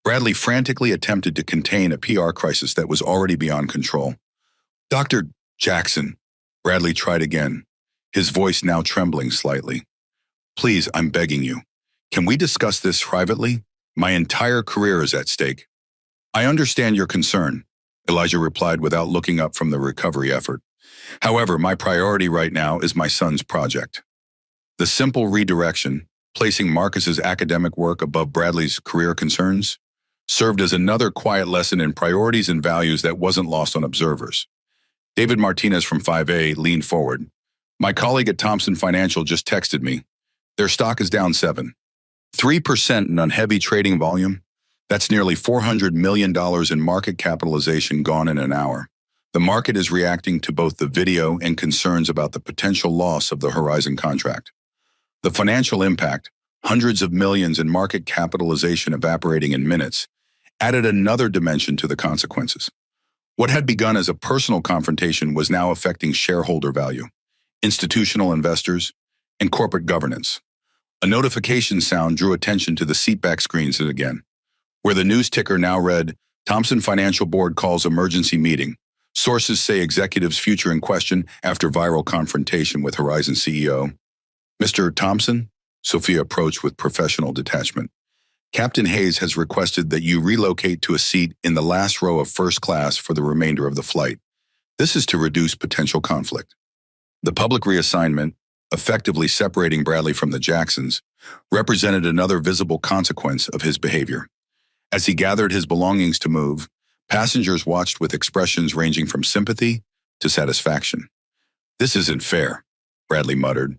Bradley frantically attempted to contain a PR crisis that was already beyond control. Dr. Jackson, Bradley tried again, his voice now trembling slightly. Please, I'm begging you. Can we discuss this privately? My entire career is at stake. I understand your concern, Elijah replied without looking up from the recovery effort. However, my priority right now is my son's project. The simple redirection, placing Marcus's academic work above Bradley's career concerns, served as another quiet lesson in priorities and values that wasn't lost on observers. David Martinez from 5A leaned forward. My colleague at Thompson Financial just texted me. Their stock is down 3% on heavy trading volume. That's nearly $400 million in market capitalization gone in an hour. The market is reacting to both the video and concerns about the potential loss of the Horizon contract. The financial impact, hundreds of millions in market capitalization evaporating in minutes, added another dimension to the consequences. What had begun as a personal confrontation was now affecting shareholder value, institutional investors, and corporate governance. A notification sound drew attention to the seatback screens again, where the news ticker now read, Thompson Financial Board calls emergency meeting. Sources say executive's future in question after viral confrontation with Horizon CEO. Mr. Thompson, Sophia approached with professional detachment. Captain Hayes has requested that you relocate to a seat in the last row of first class for the remainder of the flight. This is to reduce potential conflict. The public reassignment, effectively separating Bradley from the Jacksons, represented another visible consequence of his behavior. As he gathered his belongings to move, passengers watched with expressions ranging from sympathy to satisfaction. This isn't fair, Bradley muttered,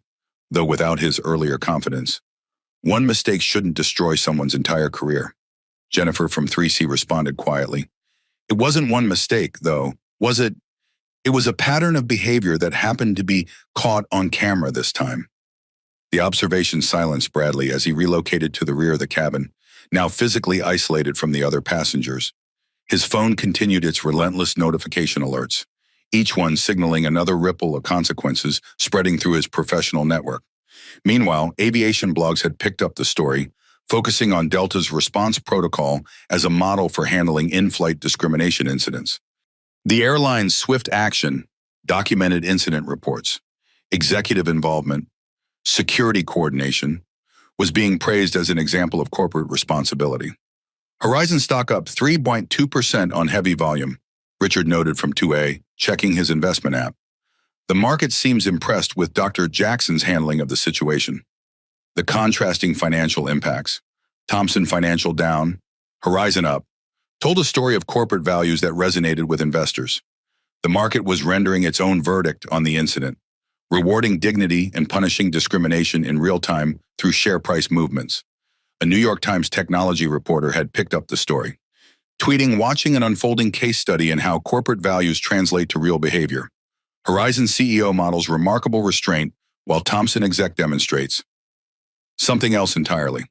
though without his earlier confidence. One mistake shouldn't destroy someone's entire career. Jennifer from 3C responded quietly. It wasn't one mistake, though, was it? It was a pattern of behavior that happened to be caught on camera this time. The observation silenced Bradley as he relocated to the rear of the cabin, now physically isolated from the other passengers. His phone continued its relentless notification alerts, each one signaling another ripple of consequences spreading through his professional network. Meanwhile, aviation blogs had picked up the story, focusing on Delta's response protocol as a model for handling in-flight discrimination incidents. The airline's swift action, documented incident reports, executive involvement, security coordination, was being praised as an example of corporate responsibility. Horizon stock up 3.2% on heavy volume, Richard noted from 2A, checking his investment app. The market seems impressed with Dr. Jackson's handling of the situation. The contrasting financial impacts, Thompson Financial down, Horizon up, told a story of corporate values that resonated with investors. The market was rendering its own verdict on the incident, rewarding dignity and punishing discrimination in real time through share price movements. A New York Times technology reporter had picked up the story, tweeting, "Watching an unfolding case study in how corporate values translate to real behavior. Horizon CEO models remarkable restraint while Thompson exec demonstrates." Something else entirely.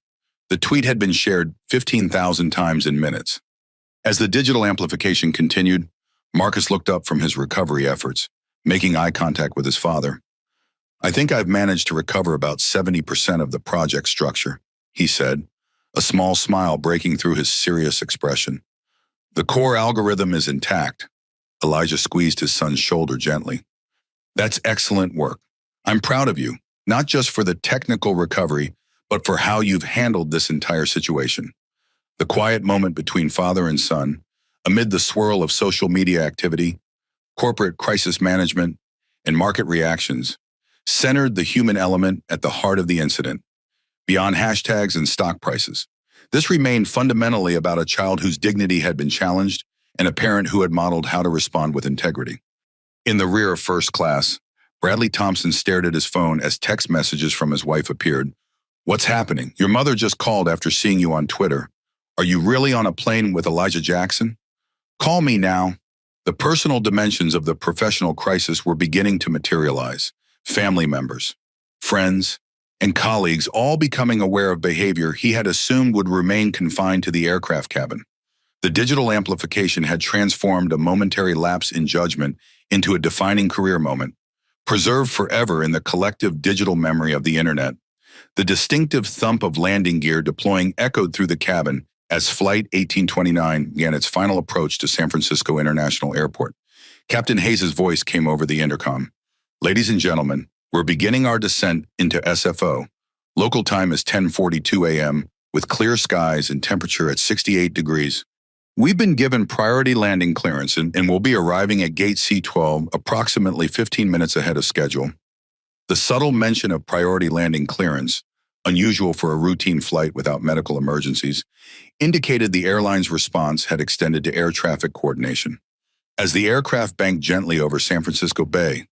The tweet had been shared 15,000 times in minutes. As the digital amplification continued, Marcus looked up from his recovery efforts, making eye contact with his father. "I think I've managed to recover about 70% of the project structure," he said, a small smile breaking through his serious expression. "The core algorithm is intact." Elijah squeezed his son's shoulder gently. "That's excellent work. I'm proud of you, not just for the technical recovery, but for how you've handled this entire situation." The quiet moment between father and son, amid the swirl of social media activity, corporate crisis management, and market reactions, centered the human element at the heart of the incident. Beyond hashtags and stock prices, this remained fundamentally about a child whose dignity had been challenged and a parent who had modeled how to respond with integrity. In the rear of first class, Bradley Thompson stared at his phone as text messages from his wife appeared. "What's happening? Your mother just called after seeing you on Twitter. Are you really on a plane with Elijah Jackson? Call me now." The personal dimensions of the professional crisis were beginning to materialize. Family members, friends, and colleagues all becoming aware of behavior he had assumed would remain confined to the aircraft cabin. The digital amplification had transformed a momentary lapse in judgment into a defining career moment, preserved forever in the collective digital memory of the internet. The distinctive thump of landing gear deploying echoed through the cabin as Flight 1829 began its final approach to San Francisco International Airport. Captain Hayes' voice came over the intercom. "Ladies and gentlemen, we're beginning our descent into SFO. Local time is 10:42 a.m. with clear skies and temperature at 68 degrees. We've been given priority landing clearance and will be arriving at Gate C12 approximately 15 minutes ahead of schedule." The subtle mention of priority landing clearance, unusual for a routine flight without medical emergencies, indicated the airline's response had extended to air traffic coordination. As the aircraft banked gently over San Francisco Bay,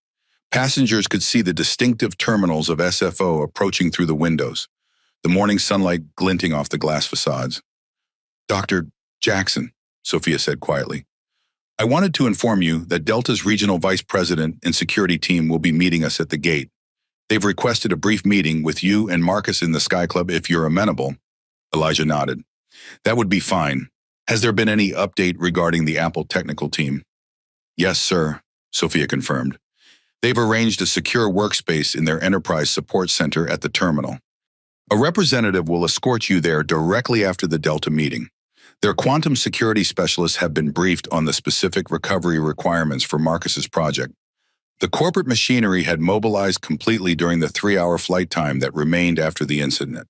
passengers could see the distinctive terminals of SFO approaching through the windows, the morning sunlight glinting off the glass facades. "Dr. Jackson," Sophia said quietly, "I wanted to inform you that Delta's regional vice president and security team will be meeting us at the gate. They've requested a brief meeting with you and Marcus in the Sky Club if you're amenable." Elijah nodded. "That would be fine. Has there been any update regarding the Apple technical team?" "Yes, sir," Sophia confirmed. "They've arranged a secure workspace in their enterprise support center at the terminal. A representative will escort you there directly after the Delta meeting. Their quantum security specialists have been briefed on the specific recovery requirements for Marcus's project. The corporate machinery had mobilized completely during the 3-hour flight time that remained after the incident.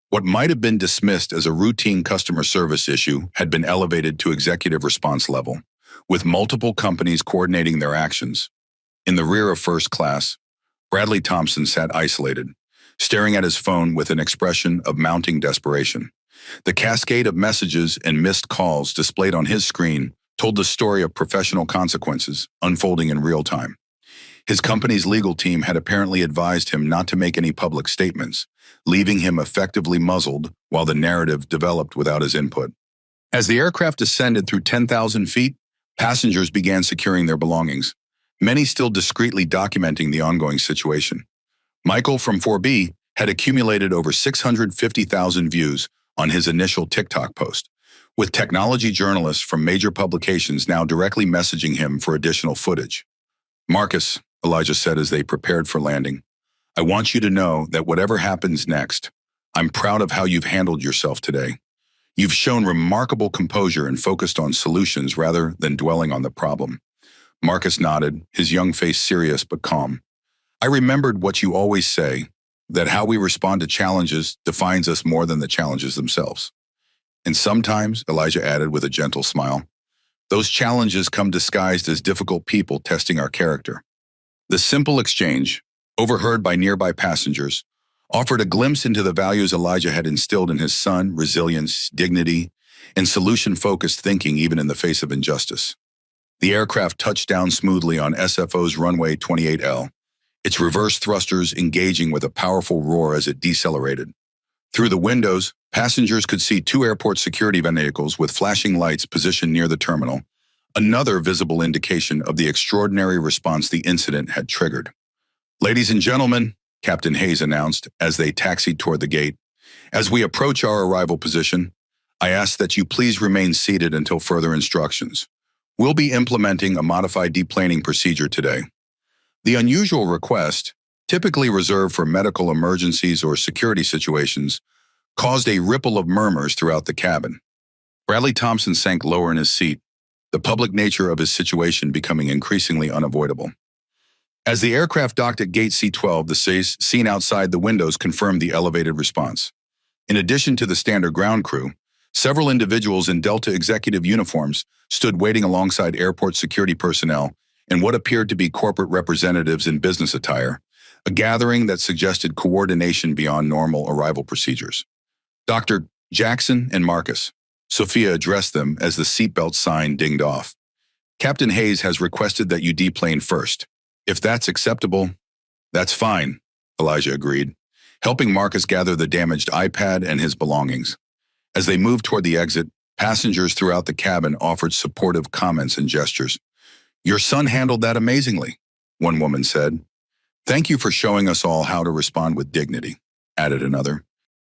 What might have been dismissed as a routine customer service issue had been elevated to executive response level, with multiple companies coordinating their actions. In the rear of first class, Bradley Thompson sat isolated, staring at his phone with an expression of mounting desperation. The cascade of messages and missed calls displayed on his screen told the story of professional consequences unfolding in real time. His company's legal team had apparently advised him not to make any public statements, leaving him effectively muzzled while the narrative developed without his input. As the aircraft descended through 10,000 feet, passengers began securing their belongings, many still discreetly documenting the ongoing situation. Michael from 4B had accumulated over 650,000 views on his initial TikTok post, with technology journalists from major publications now directly messaging him for additional footage. "Marcus," Elijah said as they prepared for landing, "I want you to know that whatever happens next, I'm proud of how you've handled yourself today. You've shown remarkable composure and focused on solutions rather than dwelling on the problem." Marcus nodded, his young face serious but calm. "I remembered what you always say, that how we respond to challenges defines us more than the challenges themselves. And sometimes," Elijah added with a gentle smile, "those challenges come disguised as difficult people testing our character." The simple exchange, overheard by nearby passengers, offered a glimpse into the values Elijah had instilled in his son: resilience, dignity, and solution-focused thinking even in the face of injustice. The aircraft touched down smoothly on SFO's runway 28L, its reverse thrusters engaging with a powerful roar as it decelerated. Through the windows, passengers could see two airport security vehicles with flashing lights positioned near the terminal, another visible indication of the extraordinary response the incident had triggered. "Ladies and gentlemen," Captain Hayes announced as they taxied toward the gate, "as we approach our arrival position, I ask that you please remain seated until further instructions. We'll be implementing a modified deplaning procedure today." The unusual request, typically reserved for medical emergencies or security situations, caused a ripple of murmurs throughout the cabin. Bradley Thompson sank lower in his seat, the public nature of his situation becoming increasingly unavoidable. As the aircraft docked at Gate C-12, the scene outside the windows confirmed the elevated response. In addition to the standard ground crew, several individuals in Delta executive uniforms stood waiting alongside airport security personnel and what appeared to be corporate representatives in business attire, a gathering that suggested coordination beyond normal arrival procedures. "Dr. Jackson and Marcus," Sophia addressed them as the seatbelt sign dinged off. "Captain Hayes has requested that you deplane first. If that's acceptable." "That's fine," Elijah agreed, helping Marcus gather the damaged iPad and his belongings. As they moved toward the exit, passengers throughout the cabin offered supportive comments and gestures. "Your son handled that amazingly," one woman said. "Thank you for showing us all how to respond with dignity," added another.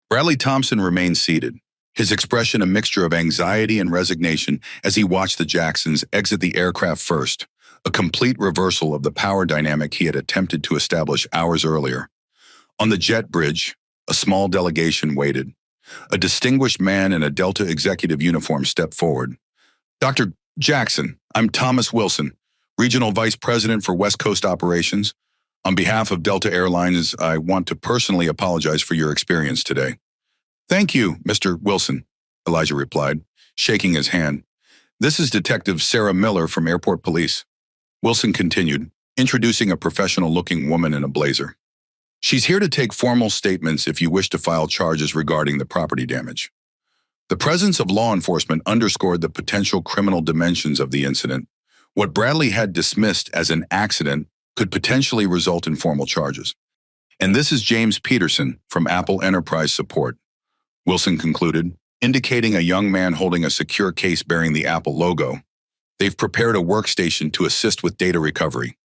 Bradley Thompson remained seated, his expression a mixture of anxiety and resignation as he watched the Jacksons exit the aircraft first, a complete reversal of the power dynamic he had attempted to establish hours earlier. On the jet bridge, a small delegation waited. A distinguished man in a Delta executive uniform stepped forward. "Dr. Jackson, I'm Thomas Wilson, Regional Vice President for West Coast Operations. On behalf of Delta Airlines, I want to personally apologize for your experience today." "Thank you, Mr. Wilson," Elijah replied, shaking his hand. "This is Detective Sarah Miller from Airport Police." Wilson continued, introducing a professional-looking woman in a blazer. "She's here to take formal statements if you wish to file charges regarding the property damage." The presence of law enforcement underscored the potential criminal dimensions of the incident. What Bradley had dismissed as an accident could potentially result in formal charges. "And this is James Peterson from Apple Enterprise Support," Wilson concluded, indicating a young man holding a secure case bearing the Apple logo. "They've prepared a workstation to assist with data recovery."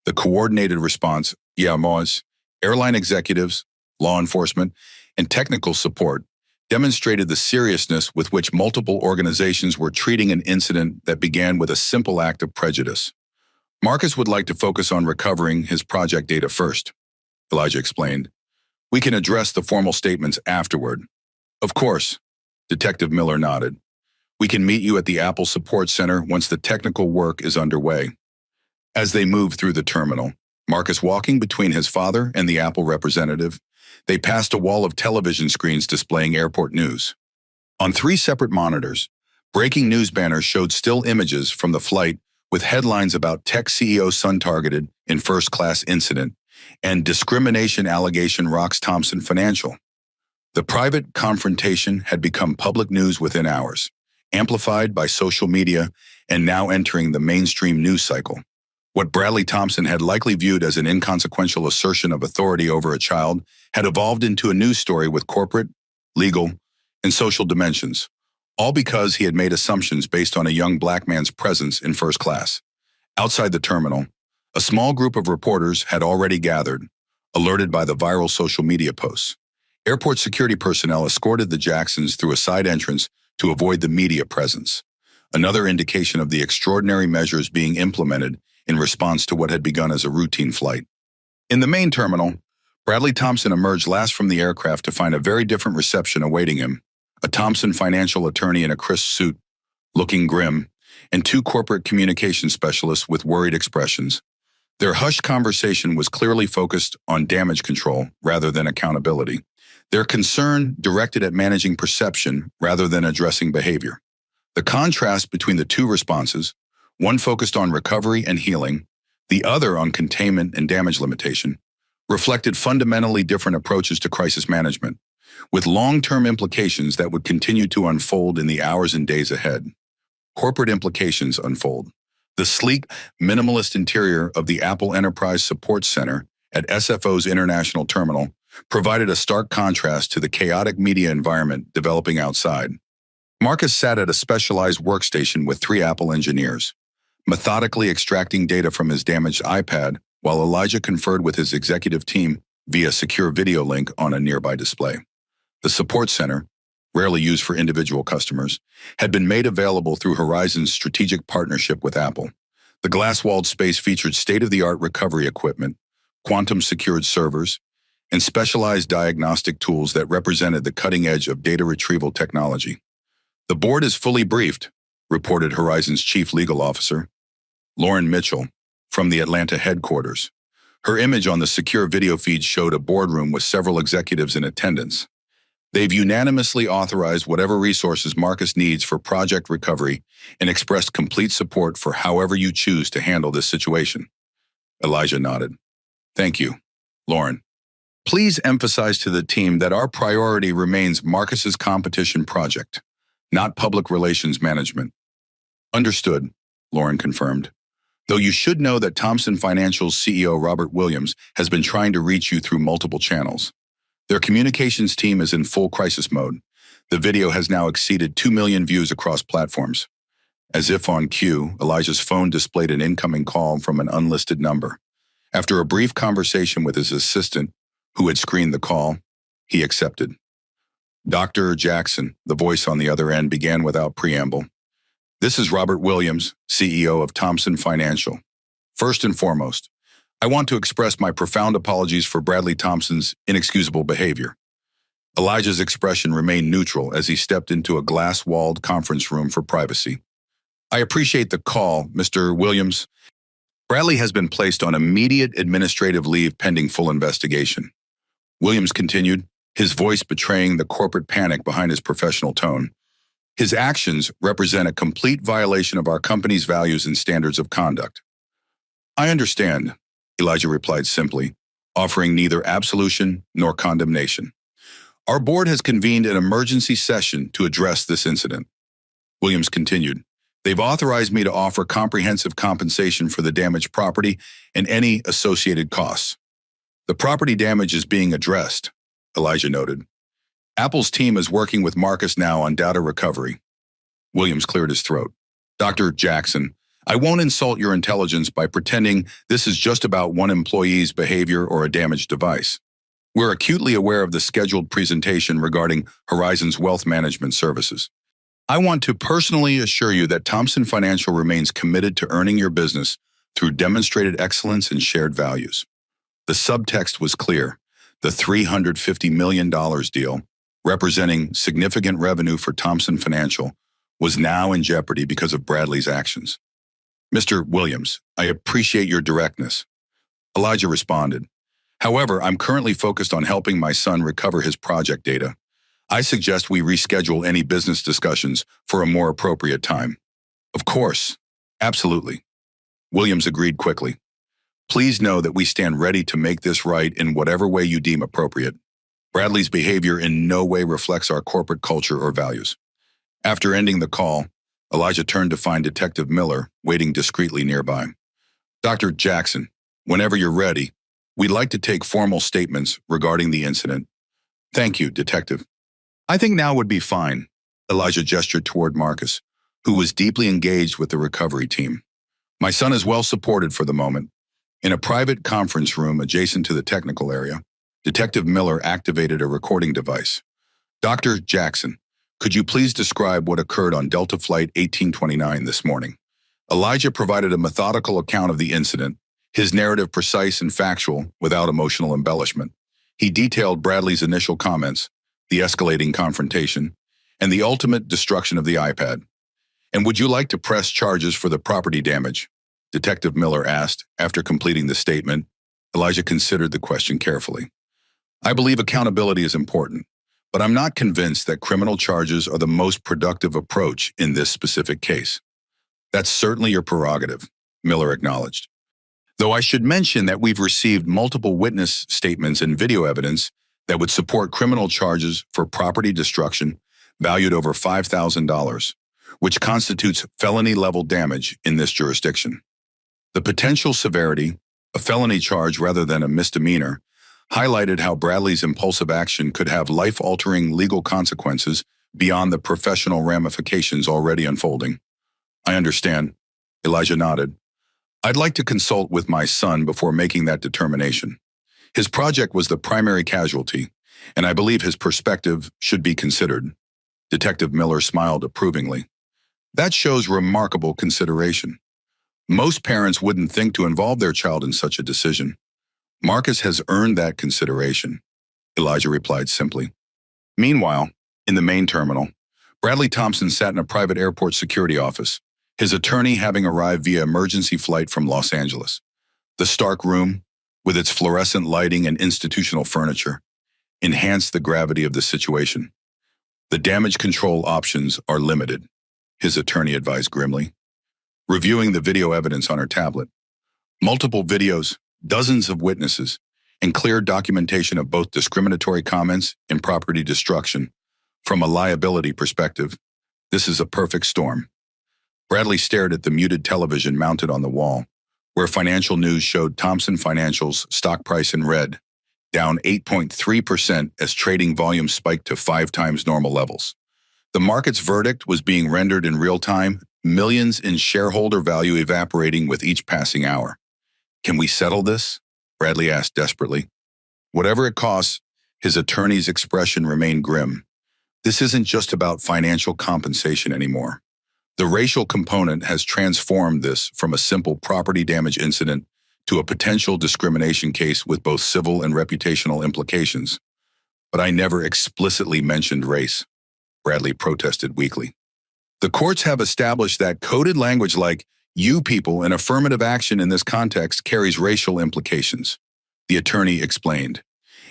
The coordinated response, airline executives, law enforcement, and technical support demonstrated the seriousness with which multiple organizations were treating an incident that began with a simple act of prejudice. "Marcus would like to focus on recovering his project data first," Elijah explained. "We can address the formal statements afterward." "Of course," Detective Miller nodded. "We can meet you at the Apple Support Center once the technical work is underway." As they moved through the terminal, Marcus walking between his father and the Apple representative, they passed a wall of television screens displaying airport news. On 3 separate monitors, breaking news banners showed still images from the flight with headlines about tech CEO son targeted in first-class incident and discrimination allegation rocks Thompson Financial. The private confrontation had become public news within hours, amplified by social media and now entering the mainstream news cycle. What Bradley Thompson had likely viewed as an inconsequential assertion of authority over a child had evolved into a news story with corporate, legal, and social dimensions, all because he had made assumptions based on a young black man's presence in first class. Outside the terminal, a small group of reporters had already gathered, alerted by the viral social media posts. Airport security personnel escorted the Jacksons through a side entrance to avoid the media presence, another indication of the extraordinary measures being implemented in response to what had begun as a routine flight. In the main terminal, Bradley Thompson emerged last from the aircraft to find a very different reception awaiting him, a Thompson financial attorney in a crisp suit, looking grim, and two corporate communications specialists with worried expressions. Their hushed conversation was clearly focused on damage control rather than accountability, their concern directed at managing perception rather than addressing behavior. The contrast between the two responses, one focused on recovery and healing, the other on containment and damage limitation, reflected fundamentally different approaches to crisis management, with long-term implications that would continue to unfold in the hours and days ahead. Corporate implications unfold. The sleek, minimalist interior of the Apple Enterprise Support Center at SFO's International Terminal provided a stark contrast to the chaotic media environment developing outside. Marcus sat at a specialized workstation with 3 Apple engineers, methodically extracting data from his damaged iPad while Elijah conferred with his executive team via secure video link on a nearby display. The support center, rarely used for individual customers, had been made available through Horizon's strategic partnership with Apple. The glass-walled space featured state-of-the-art recovery equipment, quantum-secured servers, and specialized diagnostic tools that represented the cutting edge of data retrieval technology. "The board is fully briefed," reported Horizon's chief legal officer, Lauren Mitchell, from the Atlanta headquarters. Her image on the secure video feed showed a boardroom with several executives in attendance. "They've unanimously authorized whatever resources Marcus needs for project recovery and expressed complete support for however you choose to handle this situation." Elijah nodded. "Thank you, Lauren. Please emphasize to the team that our priority remains Marcus's competition project, not public relations management." "Understood," Lauren confirmed. "Though you should know that Thompson Financial's CEO Robert Williams has been trying to reach you through multiple channels. Their communications team is in full crisis mode. The video has now exceeded 2 million views across platforms." As if on cue, Elijah's phone displayed an incoming call from an unlisted number. After a brief conversation with his assistant, who had screened the call, he accepted. "Dr. Jackson," the voice on the other end began without preamble. "This is Robert Williams, CEO of Thompson Financial. First and foremost, I want to express my profound apologies for Bradley Thompson's inexcusable behavior." Elijah's expression remained neutral as he stepped into a glass-walled conference room for privacy. "I appreciate the call, Mr. Williams. Bradley has been placed on immediate administrative leave pending full investigation." Williams continued, his voice betraying the corporate panic behind his professional tone. "His actions represent a complete violation of our company's values and standards of conduct." "I understand," Elijah replied simply, offering neither absolution nor condemnation. "Our board has convened an emergency session to address this incident." Williams continued, "They've authorized me to offer comprehensive compensation for the damaged property and any associated costs." "The property damage is being addressed," Elijah noted. "Apple's team is working with Marcus now on data recovery." Williams cleared his throat. "Dr. Jackson, I won't insult your intelligence by pretending this is just about one employee's behavior or a damaged device. We're acutely aware of the scheduled presentation regarding Horizon's wealth management services. I want to personally assure you that Thompson Financial remains committed to earning your business through demonstrated excellence and shared values." The subtext was clear. The $350 million deal, representing significant revenue for Thompson Financial, was now in jeopardy because of Bradley's actions. "Mr. Williams, I appreciate your directness," Elijah responded. "However, I'm currently focused on helping my son recover his project data. I suggest we reschedule any business discussions for a more appropriate time." "Of course. Absolutely." Williams agreed quickly. "Please know that we stand ready to make this right in whatever way you deem appropriate. Bradley's behavior in no way reflects our corporate culture or values." After ending the call, Elijah turned to find Detective Miller waiting discreetly nearby. "Dr. Jackson, whenever you're ready, we'd like to take formal statements regarding the incident." "Thank you, Detective. I think now would be fine." Elijah gestured toward Marcus, who was deeply engaged with the recovery team. My son is well supported for the moment. In a private conference room adjacent to the technical area, Detective Miller activated a recording device. Dr. Jackson, could you please describe what occurred on Delta Flight 1829 this morning? Elijah provided a methodical account of the incident, his narrative precise and factual, without emotional embellishment. He detailed Bradley's initial comments, the escalating confrontation, and the ultimate destruction of the iPad. And would you like to press charges for the property damage? Detective Miller asked, after completing the statement. Elijah considered the question carefully. I believe accountability is important, but I'm not convinced that criminal charges are the most productive approach in this specific case. That's certainly your prerogative, Miller acknowledged. Though I should mention that we've received multiple witness statements and video evidence that would support criminal charges for property destruction valued over $5,000, which constitutes felony-level damage in this jurisdiction. The potential severity, a felony charge rather than a misdemeanor, highlighted how Bradley's impulsive action could have life-altering legal consequences beyond the professional ramifications already unfolding. I understand, Elijah nodded. I'd like to consult with my son before making that determination. His project was the primary casualty, and I believe his perspective should be considered. Detective Miller smiled approvingly. That shows remarkable consideration. Most parents wouldn't think to involve their child in such a decision. Marcus has earned that consideration, Elijah replied simply. Meanwhile, in the main terminal, Bradley Thompson sat in a private airport security office, his attorney having arrived via emergency flight from Los Angeles. The stark room, with its fluorescent lighting and institutional furniture, enhanced the gravity of the situation. The damage control options are limited, his attorney advised grimly. Reviewing the video evidence on her tablet, multiple videos, dozens of witnesses, and clear documentation of both discriminatory comments and property destruction. From a liability perspective, this is a perfect storm. Bradley stared at the muted television mounted on the wall, where financial news showed Thompson Financial's stock price in red, down 8.3% as trading volume spiked to 5 times normal levels. The market's verdict was being rendered in real time, millions in shareholder value evaporating with each passing hour. Can we settle this? Bradley asked desperately. Whatever it costs, his attorney's expression remained grim. This isn't just about financial compensation anymore. The racial component has transformed this from a simple property damage incident to a potential discrimination case with both civil and reputational implications. But I never explicitly mentioned race, Bradley protested weakly. The courts have established that coded language like "you people" in affirmative action in this context carries racial implications, the attorney explained.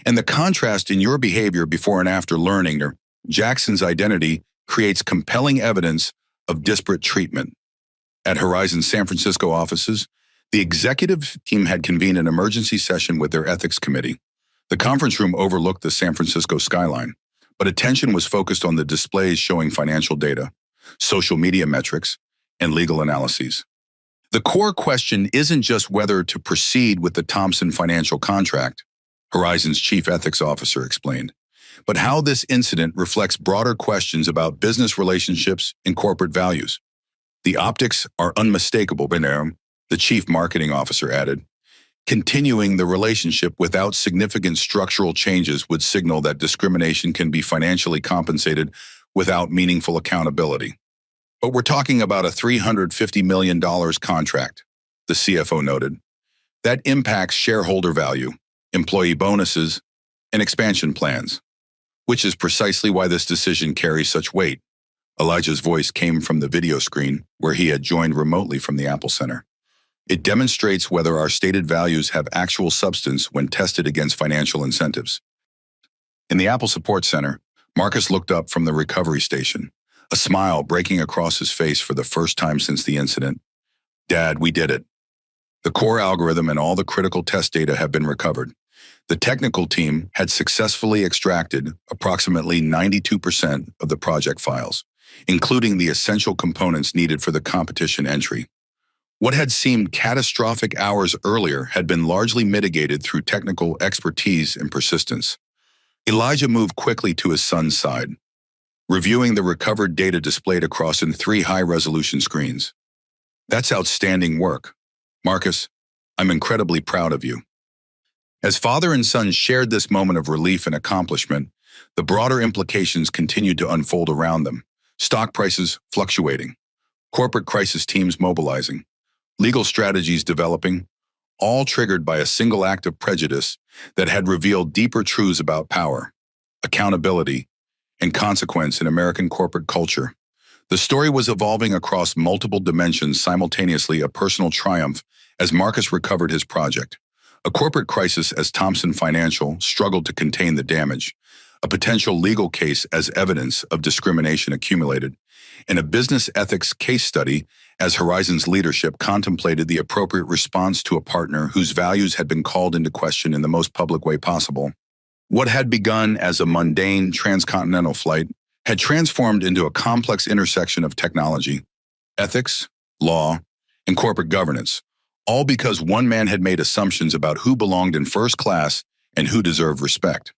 And the contrast in your behavior before and after learning Jackson's identity creates compelling evidence of disparate treatment. At Horizon's San Francisco offices, the executive team had convened an emergency session with their ethics committee. The conference room overlooked the San Francisco skyline, but attention was focused on the displays showing financial data, social media metrics, and legal analyses. The core question isn't just whether to proceed with the Thompson financial contract, Horizon's chief ethics officer explained, but how this incident reflects broader questions about business relationships and corporate values. The optics are unmistakable, Benarum, the chief marketing officer added. Continuing the relationship without significant structural changes would signal that discrimination can be financially compensated without meaningful accountability. But we're talking about a $350 million contract, the CFO noted. That impacts shareholder value, employee bonuses, and expansion plans, which is precisely why this decision carries such weight. Elijah's voice came from the video screen, where he had joined remotely from the Apple Center. It demonstrates whether our stated values have actual substance when tested against financial incentives. In the Apple Support Center, Marcus looked up from the recovery station, a smile breaking across his face for the first time since the incident. Dad, we did it. The core algorithm and all the critical test data have been recovered. The technical team had successfully extracted approximately 92% of the project files, including the essential components needed for the competition entry. What had seemed catastrophic hours earlier had been largely mitigated through technical expertise and persistence. Elijah moved quickly to his son's side. reviewing the recovered data displayed across in 3 high-resolution screens. That's outstanding work. Marcus, I'm incredibly proud of you. As father and son shared this moment of relief and accomplishment, the broader implications continued to unfold around them. Stock prices fluctuating, corporate crisis teams mobilizing, legal strategies developing, all triggered by a single act of prejudice that had revealed deeper truths about power, accountability, and consequence in American corporate culture. The story was evolving across multiple dimensions simultaneously: a personal triumph as Marcus recovered his project, a corporate crisis as Thompson Financial struggled to contain the damage, a potential legal case as evidence of discrimination accumulated, and a business ethics case study as Horizon's leadership contemplated the appropriate response to a partner whose values had been called into question in the most public way possible. What had begun as a mundane transcontinental flight had transformed into a complex intersection of technology, ethics, law, and corporate governance, all because one man had made assumptions about who belonged in first class and who deserved respect.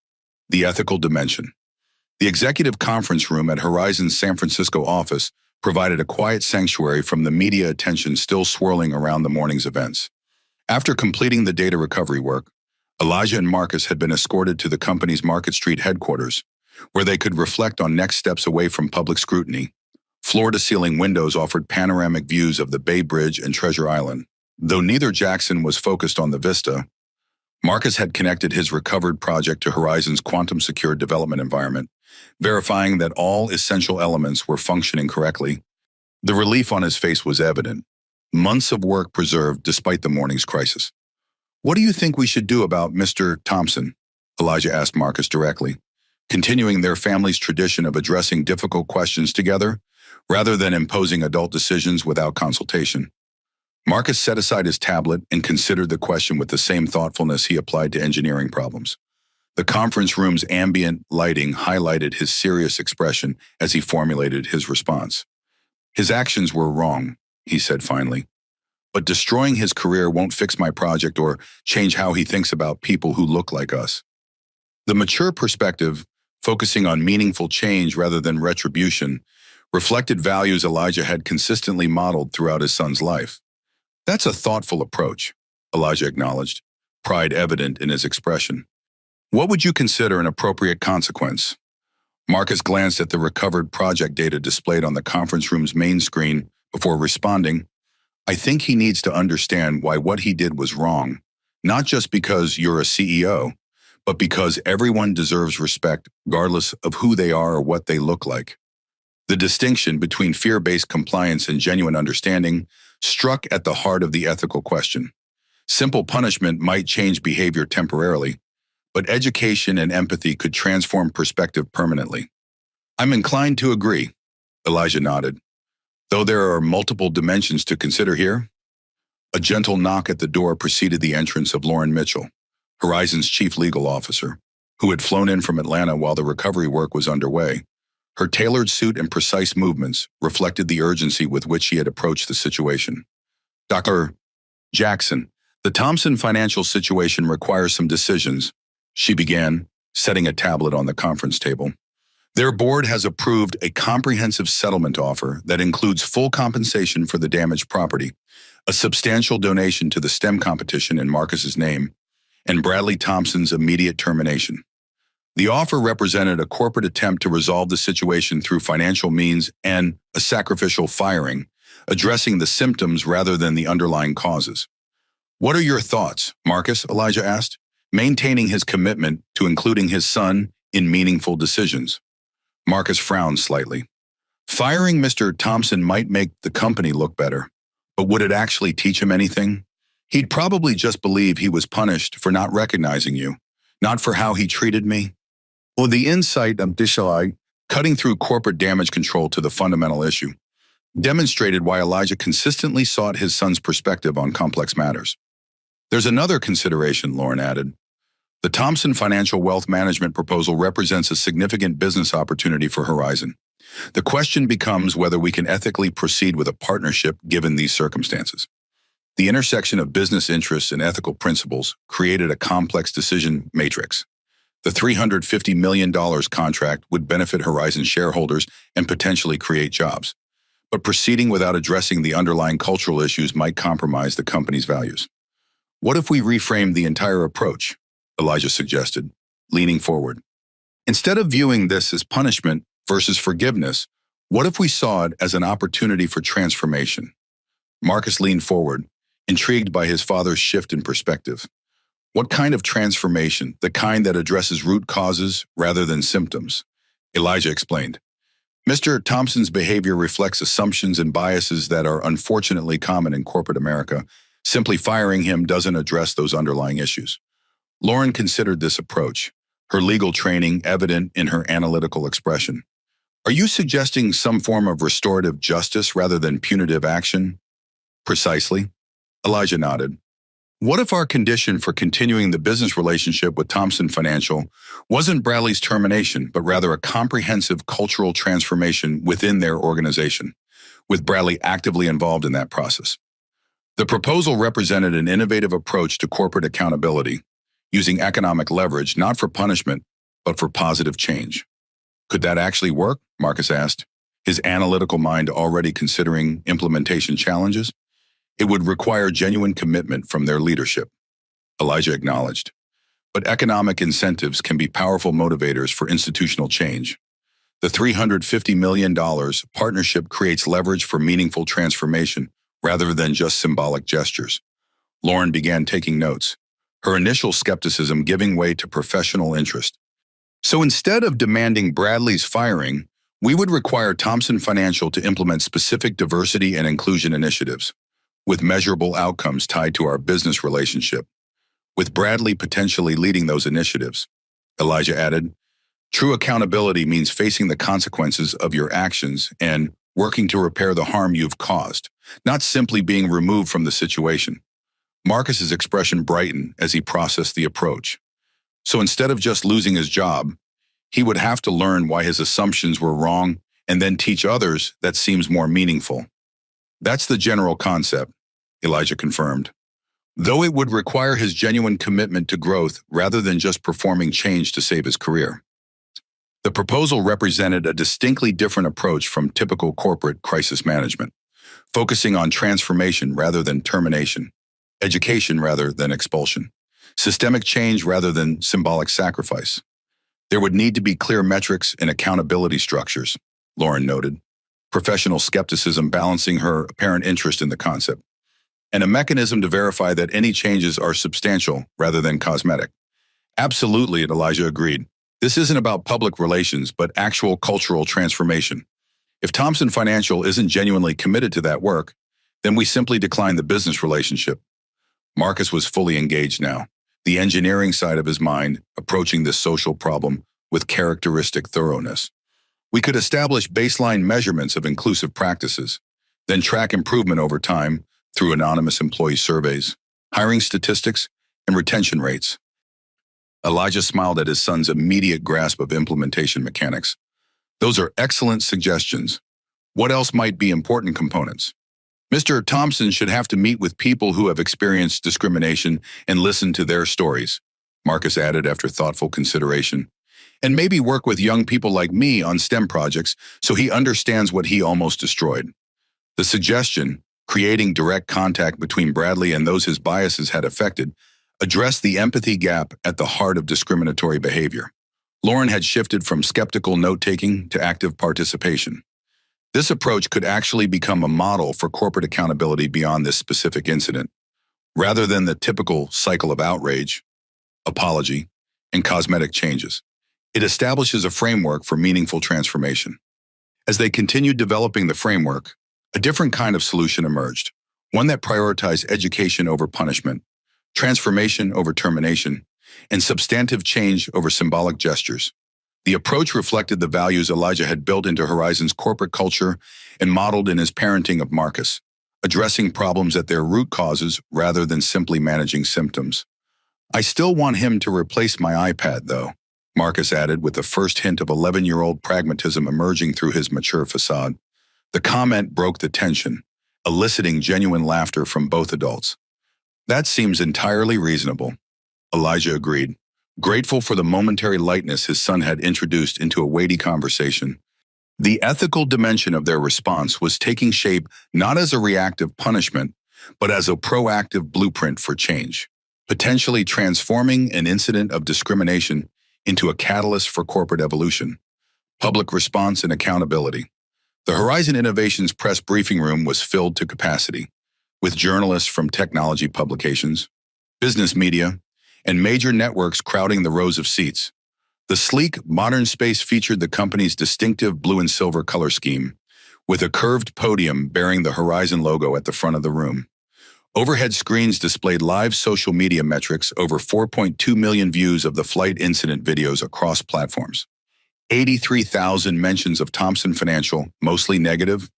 The ethical dimension. The executive conference room at Horizon's San Francisco office provided a quiet sanctuary from the media attention still swirling around the morning's events. After completing the data recovery work, Elijah and Marcus had been escorted to the company's Market Street headquarters, where they could reflect on next steps away from public scrutiny. Floor-to-ceiling windows offered panoramic views of the Bay Bridge and Treasure Island. Though neither Jackson was focused on the vista, Marcus had connected his recovered project to Horizon's quantum-secured development environment, verifying that all essential elements were functioning correctly. The relief on his face was evident. Months of work preserved despite the morning's crisis. "What do you think we should do about Mr. Thompson?" Elijah asked Marcus directly, continuing their family's tradition of addressing difficult questions together rather than imposing adult decisions without consultation. Marcus set aside his tablet and considered the question with the same thoughtfulness he applied to engineering problems. The conference room's ambient lighting highlighted his serious expression as he formulated his response. "His actions were wrong," he said finally, "but destroying his career won't fix my project or change how he thinks about people who look like us." The mature perspective, focusing on meaningful change rather than retribution, reflected values Elijah had consistently modeled throughout his son's life. "That's a thoughtful approach," Elijah acknowledged, pride evident in his expression. "What would you consider an appropriate consequence?" Marcus glanced at the recovered project data displayed on the conference room's main screen before responding, "I think he needs to understand why what he did was wrong, not just because you're a CEO, but because everyone deserves respect regardless of who they are or what they look like." The distinction between fear-based compliance and genuine understanding struck at the heart of the ethical question. Simple punishment might change behavior temporarily, but education and empathy could transform perspective permanently. "I'm inclined to agree," Elijah nodded, "though there are multiple dimensions to consider here." A gentle knock at the door preceded the entrance of Lauren Mitchell, Horizon's chief legal officer, who had flown in from Atlanta while the recovery work was underway. Her tailored suit and precise movements reflected the urgency with which she had approached the situation. "Dr. Jackson, the Thompson financial situation requires some decisions," she began, setting a tablet on the conference table. "Their board has approved a comprehensive settlement offer that includes full compensation for the damaged property, a substantial donation to the STEM competition in Marcus's name, and Bradley Thompson's immediate termination. The offer represented a corporate attempt to resolve the situation through financial means and a sacrificial firing, addressing the symptoms rather than the underlying causes." "What are your thoughts, Marcus?" Elijah asked, maintaining his commitment to including his son in meaningful decisions. Marcus frowned slightly. "Firing Mr. Thompson might make the company look better, but would it actually teach him anything? He'd probably just believe he was punished for not recognizing you, not for how he treated me." Well, the insight of Dishalai, cutting through corporate damage control to the fundamental issue, demonstrated why Elijah consistently sought his son's perspective on complex matters. "There's another consideration," Lauren added. "The Thompson Financial Wealth Management proposal represents a significant business opportunity for Horizon. The question becomes whether we can ethically proceed with a partnership given these circumstances." The intersection of business interests and ethical principles created a complex decision matrix. The $350 million contract would benefit Horizon shareholders and potentially create jobs. But proceeding without addressing the underlying cultural issues might compromise the company's values. What if we reframe the entire approach? Elijah suggested, leaning forward. Instead of viewing this as punishment versus forgiveness, what if we saw it as an opportunity for transformation? Marcus leaned forward, intrigued by his father's shift in perspective. What kind of transformation? The kind that addresses root causes rather than symptoms. Elijah explained. Mr. Thompson's behavior reflects assumptions and biases that are unfortunately common in corporate America. Simply firing him doesn't address those underlying issues. Lauren considered this approach, her legal training evident in her analytical expression. Are you suggesting some form of restorative justice rather than punitive action? Precisely. Elijah nodded. What if our condition for continuing the business relationship with Thompson Financial wasn't Bradley's termination, but rather a comprehensive cultural transformation within their organization, with Bradley actively involved in that process? The proposal represented an innovative approach to corporate accountability, using economic leverage not for punishment, but for positive change. Could that actually work? Marcus asked, his analytical mind already considering implementation challenges. It would require genuine commitment from their leadership, Elijah acknowledged. But economic incentives can be powerful motivators for institutional change. The $350 million partnership creates leverage for meaningful transformation rather than just symbolic gestures. Lauren began taking notes, her initial skepticism giving way to professional interest. So instead of demanding Bradley's firing, we would require Thompson Financial to implement specific diversity and inclusion initiatives, with measurable outcomes tied to our business relationship, with Bradley potentially leading those initiatives. Elijah added, true accountability means facing the consequences of your actions and working to repair the harm you've caused, not simply being removed from the situation. Marcus's expression brightened as he processed the approach. So instead of just losing his job, he would have to learn why his assumptions were wrong and then teach others that seems more meaningful. That's the general concept, Elijah confirmed, though it would require his genuine commitment to growth rather than just performing change to save his career. The proposal represented a distinctly different approach from typical corporate crisis management, focusing on transformation rather than termination, education rather than expulsion, systemic change rather than symbolic sacrifice. There would need to be clear metrics and accountability structures, Lauren noted, professional skepticism balancing her apparent interest in the concept, and a mechanism to verify that any changes are substantial rather than cosmetic. Absolutely, Elijah agreed. This isn't about public relations, but actual cultural transformation. If Thompson Financial isn't genuinely committed to that work, then we simply decline the business relationship. Marcus was fully engaged now, the engineering side of his mind approaching this social problem with characteristic thoroughness. We could establish baseline measurements of inclusive practices, then track improvement over time through anonymous employee surveys, hiring statistics, and retention rates. Elijah smiled at his son's immediate grasp of implementation mechanics. Those are excellent suggestions. What else might be important components? Mr. Thompson should have to meet with people who have experienced discrimination and listen to their stories, Marcus added after thoughtful consideration. And maybe work with young people like me on STEM projects so he understands what he almost destroyed. The suggestion, creating direct contact between Bradley and those his biases had affected, addressed the empathy gap at the heart of discriminatory behavior. Lauren had shifted from skeptical note-taking to active participation. This approach could actually become a model for corporate accountability beyond this specific incident, rather than the typical cycle of outrage, apology, and cosmetic changes. It establishes a framework for meaningful transformation. As they continued developing the framework, a different kind of solution emerged, one that prioritized education over punishment, transformation over termination, and substantive change over symbolic gestures. The approach reflected the values Elijah had built into Horizon's corporate culture and modeled in his parenting of Marcus, addressing problems at their root causes rather than simply managing symptoms. I still want him to replace my iPad, though, Marcus added with the first hint of 11-year-old pragmatism emerging through his mature facade. The comment broke the tension, eliciting genuine laughter from both adults. That seems entirely reasonable, Elijah agreed, Grateful for the momentary lightness his son had introduced into a weighty conversation, the ethical dimension of their response was taking shape not as a reactive punishment, but as a proactive blueprint for change, potentially transforming an incident of discrimination into a catalyst for corporate evolution. Public response and accountability. The Horizon Innovations press briefing room was filled to capacity, with journalists from technology publications, business media, and major networks crowding the rows of seats. The sleek, modern space featured the company's distinctive blue and silver color scheme, with a curved podium bearing the Horizon logo at the front of the room. Overhead screens displayed live social media metrics, over 4.2 million views of the flight incident videos across platforms, 83,000 mentions of Thompson Financial, mostly negative,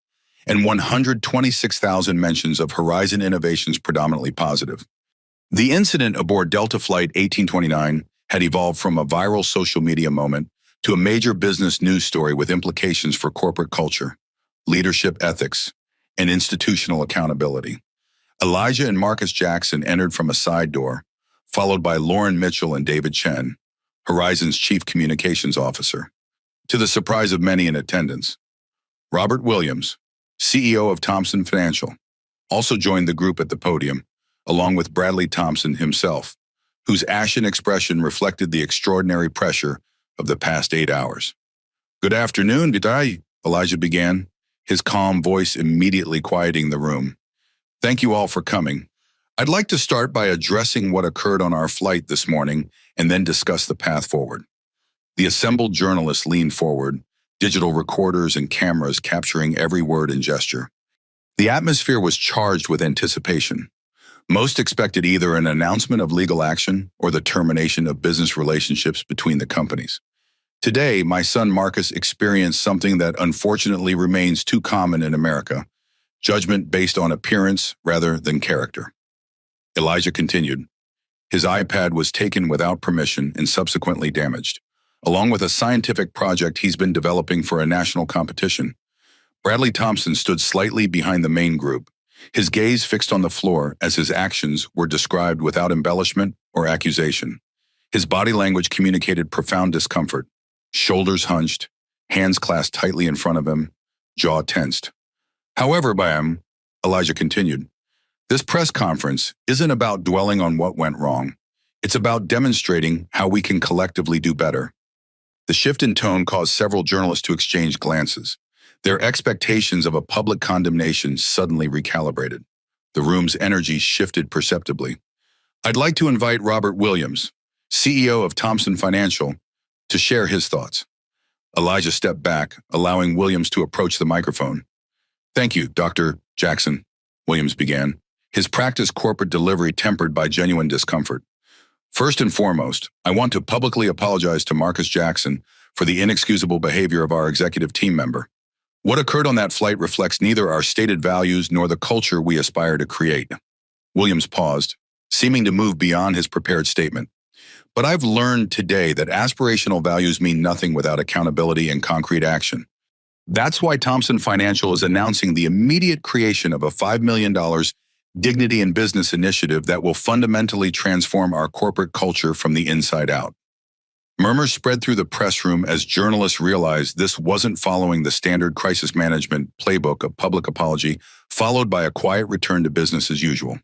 and 126,000 mentions of Horizon Innovations, predominantly positive. The incident aboard Delta Flight 1829 had evolved from a viral social media moment to a major business news story with implications for corporate culture, leadership ethics, and institutional accountability. Elijah and Marcus Jackson entered from a side door, followed by Lauren Mitchell and David Chen, Horizon's chief communications officer. To the surprise of many in attendance, Robert Williams, CEO of Thompson Financial, also joined the group at the podium, along with Bradley Thompson himself, whose ashen expression reflected the extraordinary pressure of the past 8 hours. "Good afternoon, Vidai," Elijah began, his calm voice immediately quieting the room. "Thank you all for coming. I'd like to start by addressing what occurred on our flight this morning and then discuss the path forward." The assembled journalists leaned forward, digital recorders and cameras capturing every word and gesture. The atmosphere was charged with anticipation. Most expected either an announcement of legal action or the termination of business relationships between the companies. Today, my son Marcus experienced something that unfortunately remains too common in America: judgment based on appearance rather than character. Elijah continued. His iPad was taken without permission and subsequently damaged, along with a scientific project he's been developing for a national competition. Bradley Thompson stood slightly behind the main group, his gaze fixed on the floor as his actions were described without embellishment or accusation. His body language communicated profound discomfort, shoulders hunched, hands clasped tightly in front of him, jaw tensed. "However, Bayam," Elijah continued, "this press conference isn't about dwelling on what went wrong. It's about demonstrating how we can collectively do better." The shift in tone caused several journalists to exchange glances. Their expectations of a public condemnation suddenly recalibrated. The room's energy shifted perceptibly. "I'd like to invite Robert Williams, CEO of Thompson Financial, to share his thoughts." Elijah stepped back, allowing Williams to approach the microphone. "Thank you, Dr. Jackson," Williams began, his practiced corporate delivery tempered by genuine discomfort. "First and foremost, I want to publicly apologize to Marcus Jackson for the inexcusable behavior of our executive team member. What occurred on that flight reflects neither our stated values nor the culture we aspire to create." Williams paused, seeming to move beyond his prepared statement. "But I've learned today that aspirational values mean nothing without accountability and concrete action. That's why Thompson Financial is announcing the immediate creation of a $5 million Dignity in Business initiative that will fundamentally transform our corporate culture from the inside out." Murmurs spread through the press room as journalists realized this wasn't following the standard crisis management playbook of public apology, followed by a quiet return to business as usual.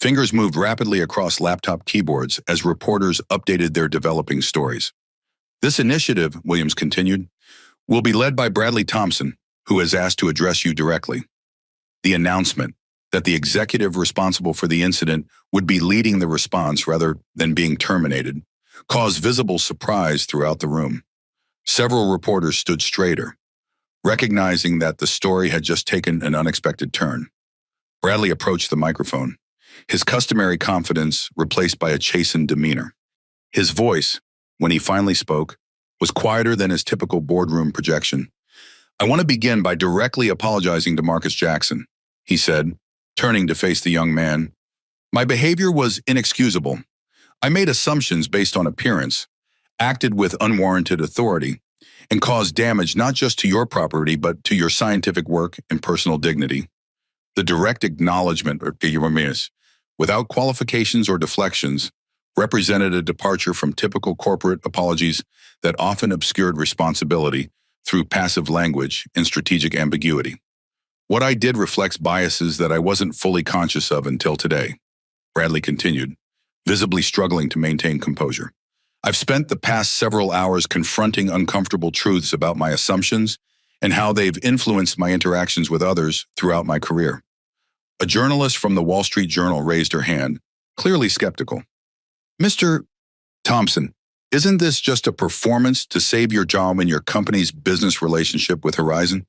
Fingers moved rapidly across laptop keyboards as reporters updated their developing stories. "This initiative," Williams continued, "will be led by Bradley Thompson, who has asked to address you directly." The announcement that the executive responsible for the incident would be leading the response rather than being terminated caused visible surprise throughout the room. Several reporters stood straighter, recognizing that the story had just taken an unexpected turn. Bradley approached the microphone, his customary confidence replaced by a chastened demeanor. His voice, when he finally spoke, was quieter than his typical boardroom projection. "I want to begin by directly apologizing to Marcus Jackson," he said, turning to face the young man. "My behavior was inexcusable. I made assumptions based on appearance, acted with unwarranted authority, and caused damage not just to your property but to your scientific work and personal dignity." The direct acknowledgement, without qualifications or deflections, represented a departure from typical corporate apologies that often obscured responsibility through passive language and strategic ambiguity. What I did reflects biases that I wasn't fully conscious of until today, Bradley continued, visibly struggling to maintain composure. I've spent the past several hours confronting uncomfortable truths about my assumptions and how they've influenced my interactions with others throughout my career. A journalist from the Wall Street Journal raised her hand, clearly skeptical. Mr. Thompson, isn't this just a performance to save your job in your company's business relationship with Horizon?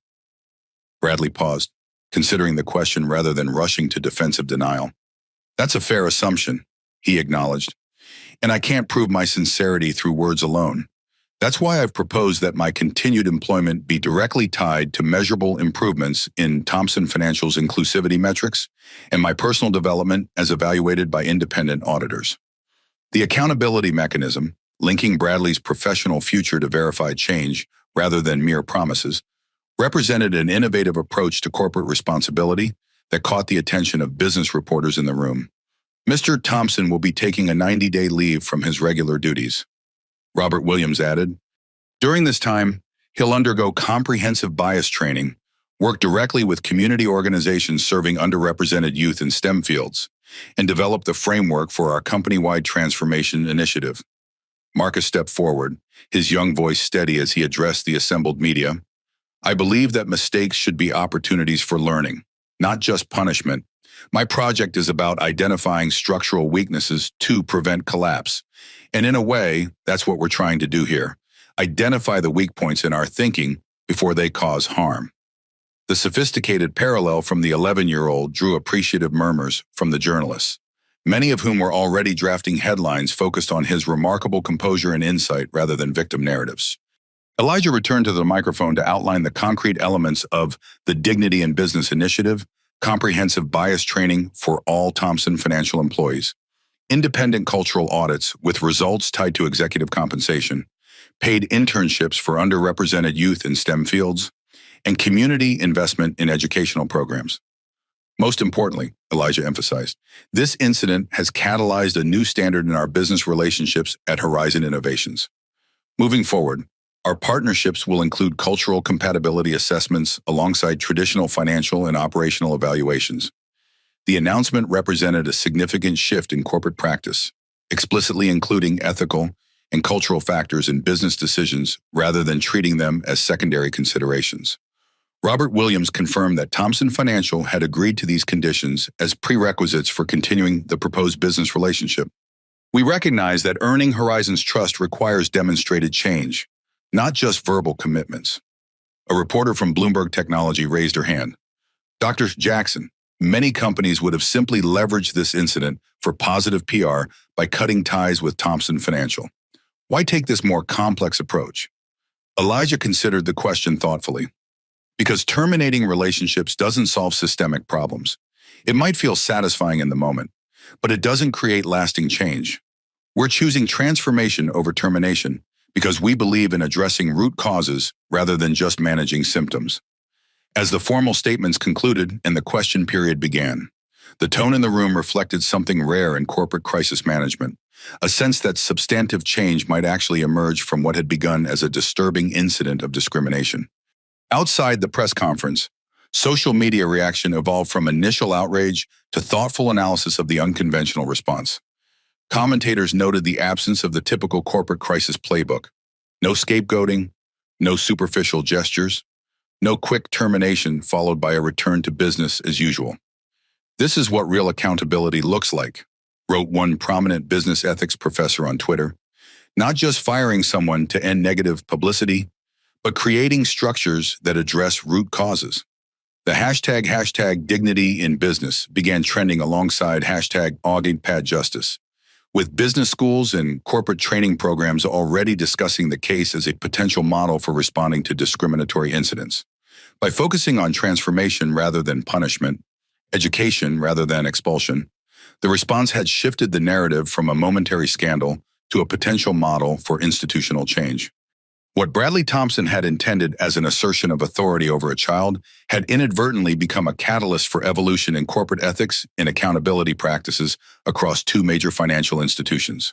Bradley paused, considering the question rather than rushing to defensive denial. That's a fair assumption, he acknowledged, and I can't prove my sincerity through words alone. That's why I've proposed that my continued employment be directly tied to measurable improvements in Thompson Financial's inclusivity metrics and my personal development as evaluated by independent auditors. The accountability mechanism, linking Bradley's professional future to verified change rather than mere promises, represented an innovative approach to corporate responsibility that caught the attention of business reporters in the room. Mr. Thompson will be taking a 90-day leave from his regular duties, Robert Williams added. During this time, he'll undergo comprehensive bias training, work directly with community organizations serving underrepresented youth in STEM fields, and develop the framework for our company-wide transformation initiative. Marcus stepped forward, his young voice steady as he addressed the assembled media. I believe that mistakes should be opportunities for learning, not just punishment. My project is about identifying structural weaknesses to prevent collapse. And in a way, that's what we're trying to do here. Identify the weak points in our thinking before they cause harm. The sophisticated parallel from the 11-year-old drew appreciative murmurs from the journalists, many of whom were already drafting headlines focused on his remarkable composure and insight rather than victim narratives. Elijah returned to the microphone to outline the concrete elements of the Dignity in Business Initiative, comprehensive bias training for all Thompson Financial employees, independent cultural audits with results tied to executive compensation, paid internships for underrepresented youth in STEM fields, and community investment in educational programs. Most importantly, Elijah emphasized, this incident has catalyzed a new standard in our business relationships at Horizon Innovations. Moving forward, our partnerships will include cultural compatibility assessments alongside traditional financial and operational evaluations. The announcement represented a significant shift in corporate practice, explicitly including ethical and cultural factors in business decisions rather than treating them as secondary considerations. Robert Williams confirmed that Thompson Financial had agreed to these conditions as prerequisites for continuing the proposed business relationship. We recognize that earning Horizon's trust requires demonstrated change, not just verbal commitments. A reporter from Bloomberg Technology raised her hand. Dr. Jackson, many companies would have simply leveraged this incident for positive PR by cutting ties with Thompson Financial. Why take this more complex approach? Elijah considered the question thoughtfully. Because terminating relationships doesn't solve systemic problems. It might feel satisfying in the moment, but it doesn't create lasting change. We're choosing transformation over termination because we believe in addressing root causes rather than just managing symptoms. As the formal statements concluded and the question period began, the tone in the room reflected something rare in corporate crisis management, a sense that substantive change might actually emerge from what had begun as a disturbing incident of discrimination. Outside the press conference, social media reaction evolved from initial outrage to thoughtful analysis of the unconventional response. Commentators noted the absence of the typical corporate crisis playbook. No scapegoating, no superficial gestures, no quick termination followed by a return to business as usual. This is what real accountability looks like, wrote one prominent business ethics professor on Twitter. Not just firing someone to end negative publicity, but creating structures that address root causes. The hashtag dignity in business began trending alongside hashtag #AugPadJustice, with business schools and corporate training programs already discussing the case as a potential model for responding to discriminatory incidents. By focusing on transformation rather than punishment, education rather than expulsion, the response had shifted the narrative from a momentary scandal to a potential model for institutional change. What Bradley Thompson had intended as an assertion of authority over a child had inadvertently become a catalyst for evolution in corporate ethics and accountability practices across two major financial institutions.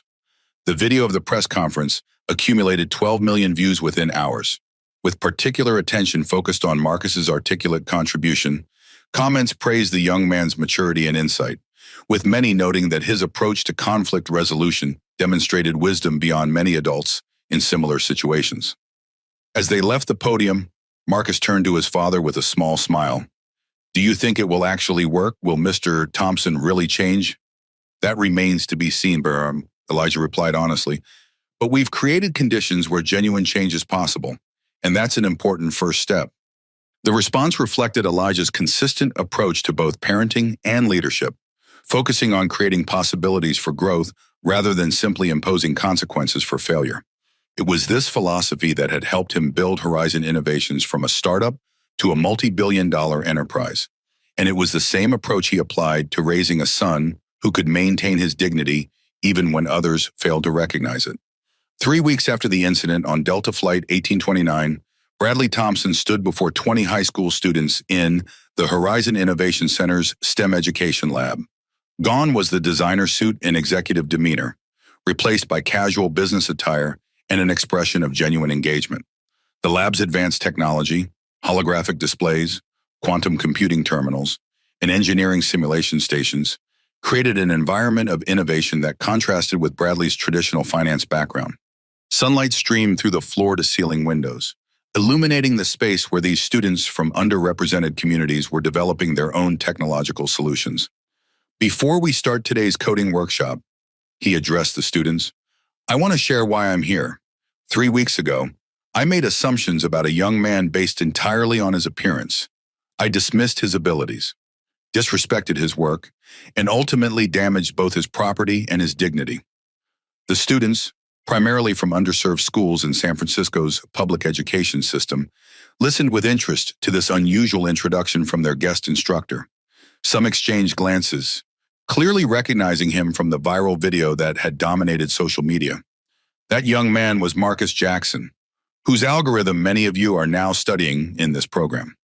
The video of the press conference accumulated 12 million views within hours. With particular attention focused on Marcus's articulate contribution, comments praised the young man's maturity and insight, with many noting that his approach to conflict resolution demonstrated wisdom beyond many adults in similar situations. As they left the podium, Marcus turned to his father with a small smile. "Do you think it will actually work? Will Mr. Thompson really change?" "That remains to be seen, Barham," Elijah replied honestly. "But we've created conditions where genuine change is possible, and that's an important first step." The response reflected Elijah's consistent approach to both parenting and leadership, focusing on creating possibilities for growth rather than simply imposing consequences for failure. It was this philosophy that had helped him build Horizon Innovations from a startup to a multi-billion-dollar enterprise. And it was the same approach he applied to raising a son who could maintain his dignity even when others failed to recognize it. 3 weeks after the incident on Delta Flight 1829, Bradley Thompson stood before 20 high school students in the Horizon Innovation Center's STEM Education Lab. Gone was the designer suit and executive demeanor, replaced by casual business attire and an expression of genuine engagement. The lab's advanced technology, holographic displays, quantum computing terminals, and engineering simulation stations created an environment of innovation that contrasted with Bradley's traditional finance background. Sunlight streamed through the floor-to-ceiling windows, illuminating the space where these students from underrepresented communities were developing their own technological solutions. "Before we start today's coding workshop," he addressed the students, "I want to share why I'm here. 3 weeks ago, I made assumptions about a young man based entirely on his appearance. I dismissed his abilities, disrespected his work, and ultimately damaged both his property and his dignity." The students, primarily from underserved schools in San Francisco's public education system, listened with interest to this unusual introduction from their guest instructor. Some exchanged glances, clearly recognizing him from the viral video that had dominated social media. That young man was Marcus Jackson, whose algorithm many of you are now studying in this program.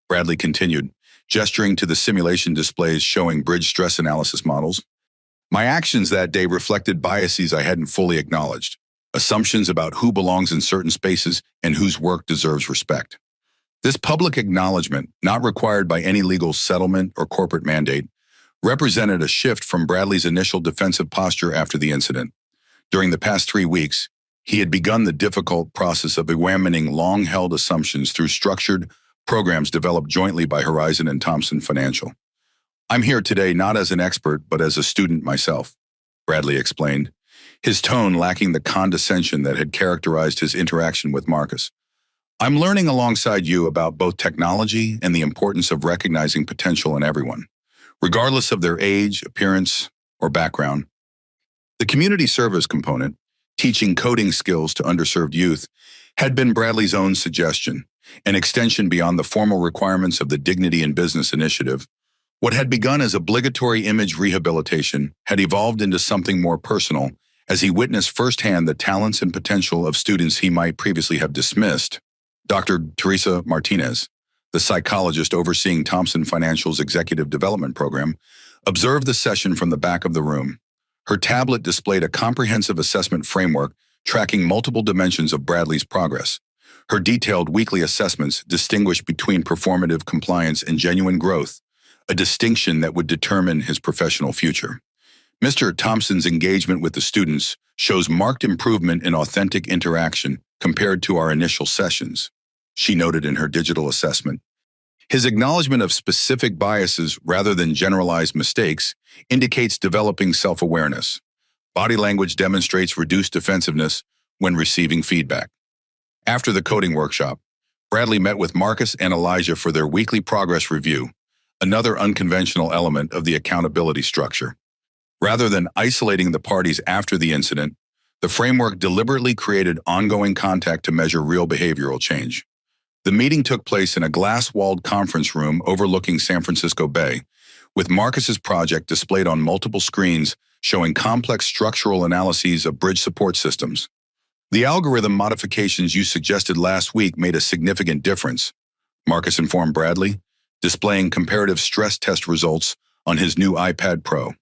Bradley continued, gesturing to the simulation displays showing bridge stress analysis models. "My actions that day reflected biases I hadn't fully acknowledged, assumptions about who belongs in certain spaces and whose work deserves respect." This public acknowledgement, not required by any legal settlement or corporate mandate, represented a shift from Bradley's initial defensive posture after the incident. During the past 3 weeks, he had begun the difficult process of examining long-held assumptions through structured programs developed jointly by Horizon and Thompson Financial. "I'm here today not as an expert, but as a student myself," Bradley explained, his tone lacking the condescension that had characterized his interaction with Marcus. "I'm learning alongside you about both technology and the importance of recognizing potential in everyone, regardless of their age, appearance, or background." The community service component, teaching coding skills to underserved youth, had been Bradley's own suggestion, an extension beyond the formal requirements of the Dignity in Business initiative. What had begun as obligatory image rehabilitation had evolved into something more personal as he witnessed firsthand the talents and potential of students he might previously have dismissed. Dr. Teresa Martinez, the psychologist overseeing Thompson Financial's executive development program, observed the session from the back of the room. Her tablet displayed a comprehensive assessment framework tracking multiple dimensions of Bradley's progress. Her detailed weekly assessments distinguished between performative compliance and genuine growth, a distinction that would determine his professional future. Mr. Thompson's engagement with the students shows marked improvement in authentic interaction compared to our initial sessions, she noted in her digital assessment. His acknowledgement of specific biases rather than generalized mistakes indicates developing self-awareness. Body language demonstrates reduced defensiveness when receiving feedback. After the coding workshop, Bradley met with Marcus and Elijah for their weekly progress review, another unconventional element of the accountability structure. Rather than isolating the parties after the incident, the framework deliberately created ongoing contact to measure real behavioral change. The meeting took place in a glass-walled conference room overlooking San Francisco Bay, with Marcus's project displayed on multiple screens showing complex structural analyses of bridge support systems. The algorithm modifications you suggested last week made a significant difference, Marcus informed Bradley, displaying comparative stress test results on his new iPad Pro.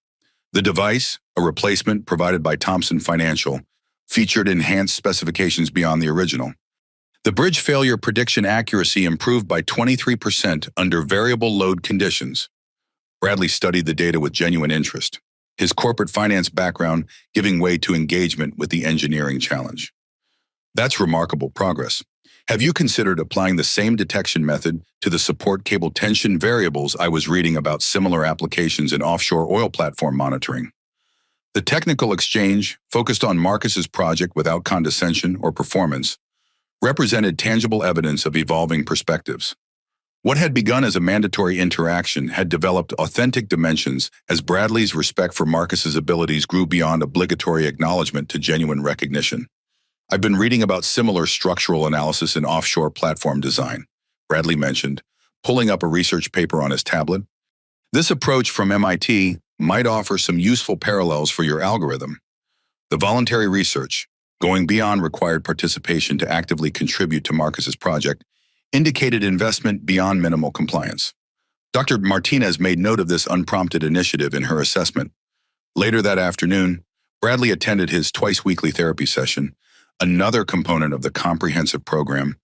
The device, a replacement provided by Thompson Financial, featured enhanced specifications beyond the original. The bridge failure prediction accuracy improved by 23% under variable load conditions. Bradley studied the data with genuine interest, his corporate finance background giving way to engagement with the engineering challenge. That's remarkable progress. Have you considered applying the same detection method to the support cable tension variables I was reading about similar applications in offshore oil platform monitoring? The technical exchange, focused on Marcus's project without condescension or performance, represented tangible evidence of evolving perspectives. What had begun as a mandatory interaction had developed authentic dimensions as Bradley's respect for Marcus's abilities grew beyond obligatory acknowledgement to genuine recognition. I've been reading about similar structural analysis in offshore platform design, Bradley mentioned, pulling up a research paper on his tablet. This approach from MIT might offer some useful parallels for your algorithm. The voluntary research, going beyond required participation to actively contribute to Marcus's project, indicated investment beyond minimal compliance. Dr. Martinez made note of this unprompted initiative in her assessment. Later that afternoon, Bradley attended his twice-weekly therapy session, another component of the comprehensive program,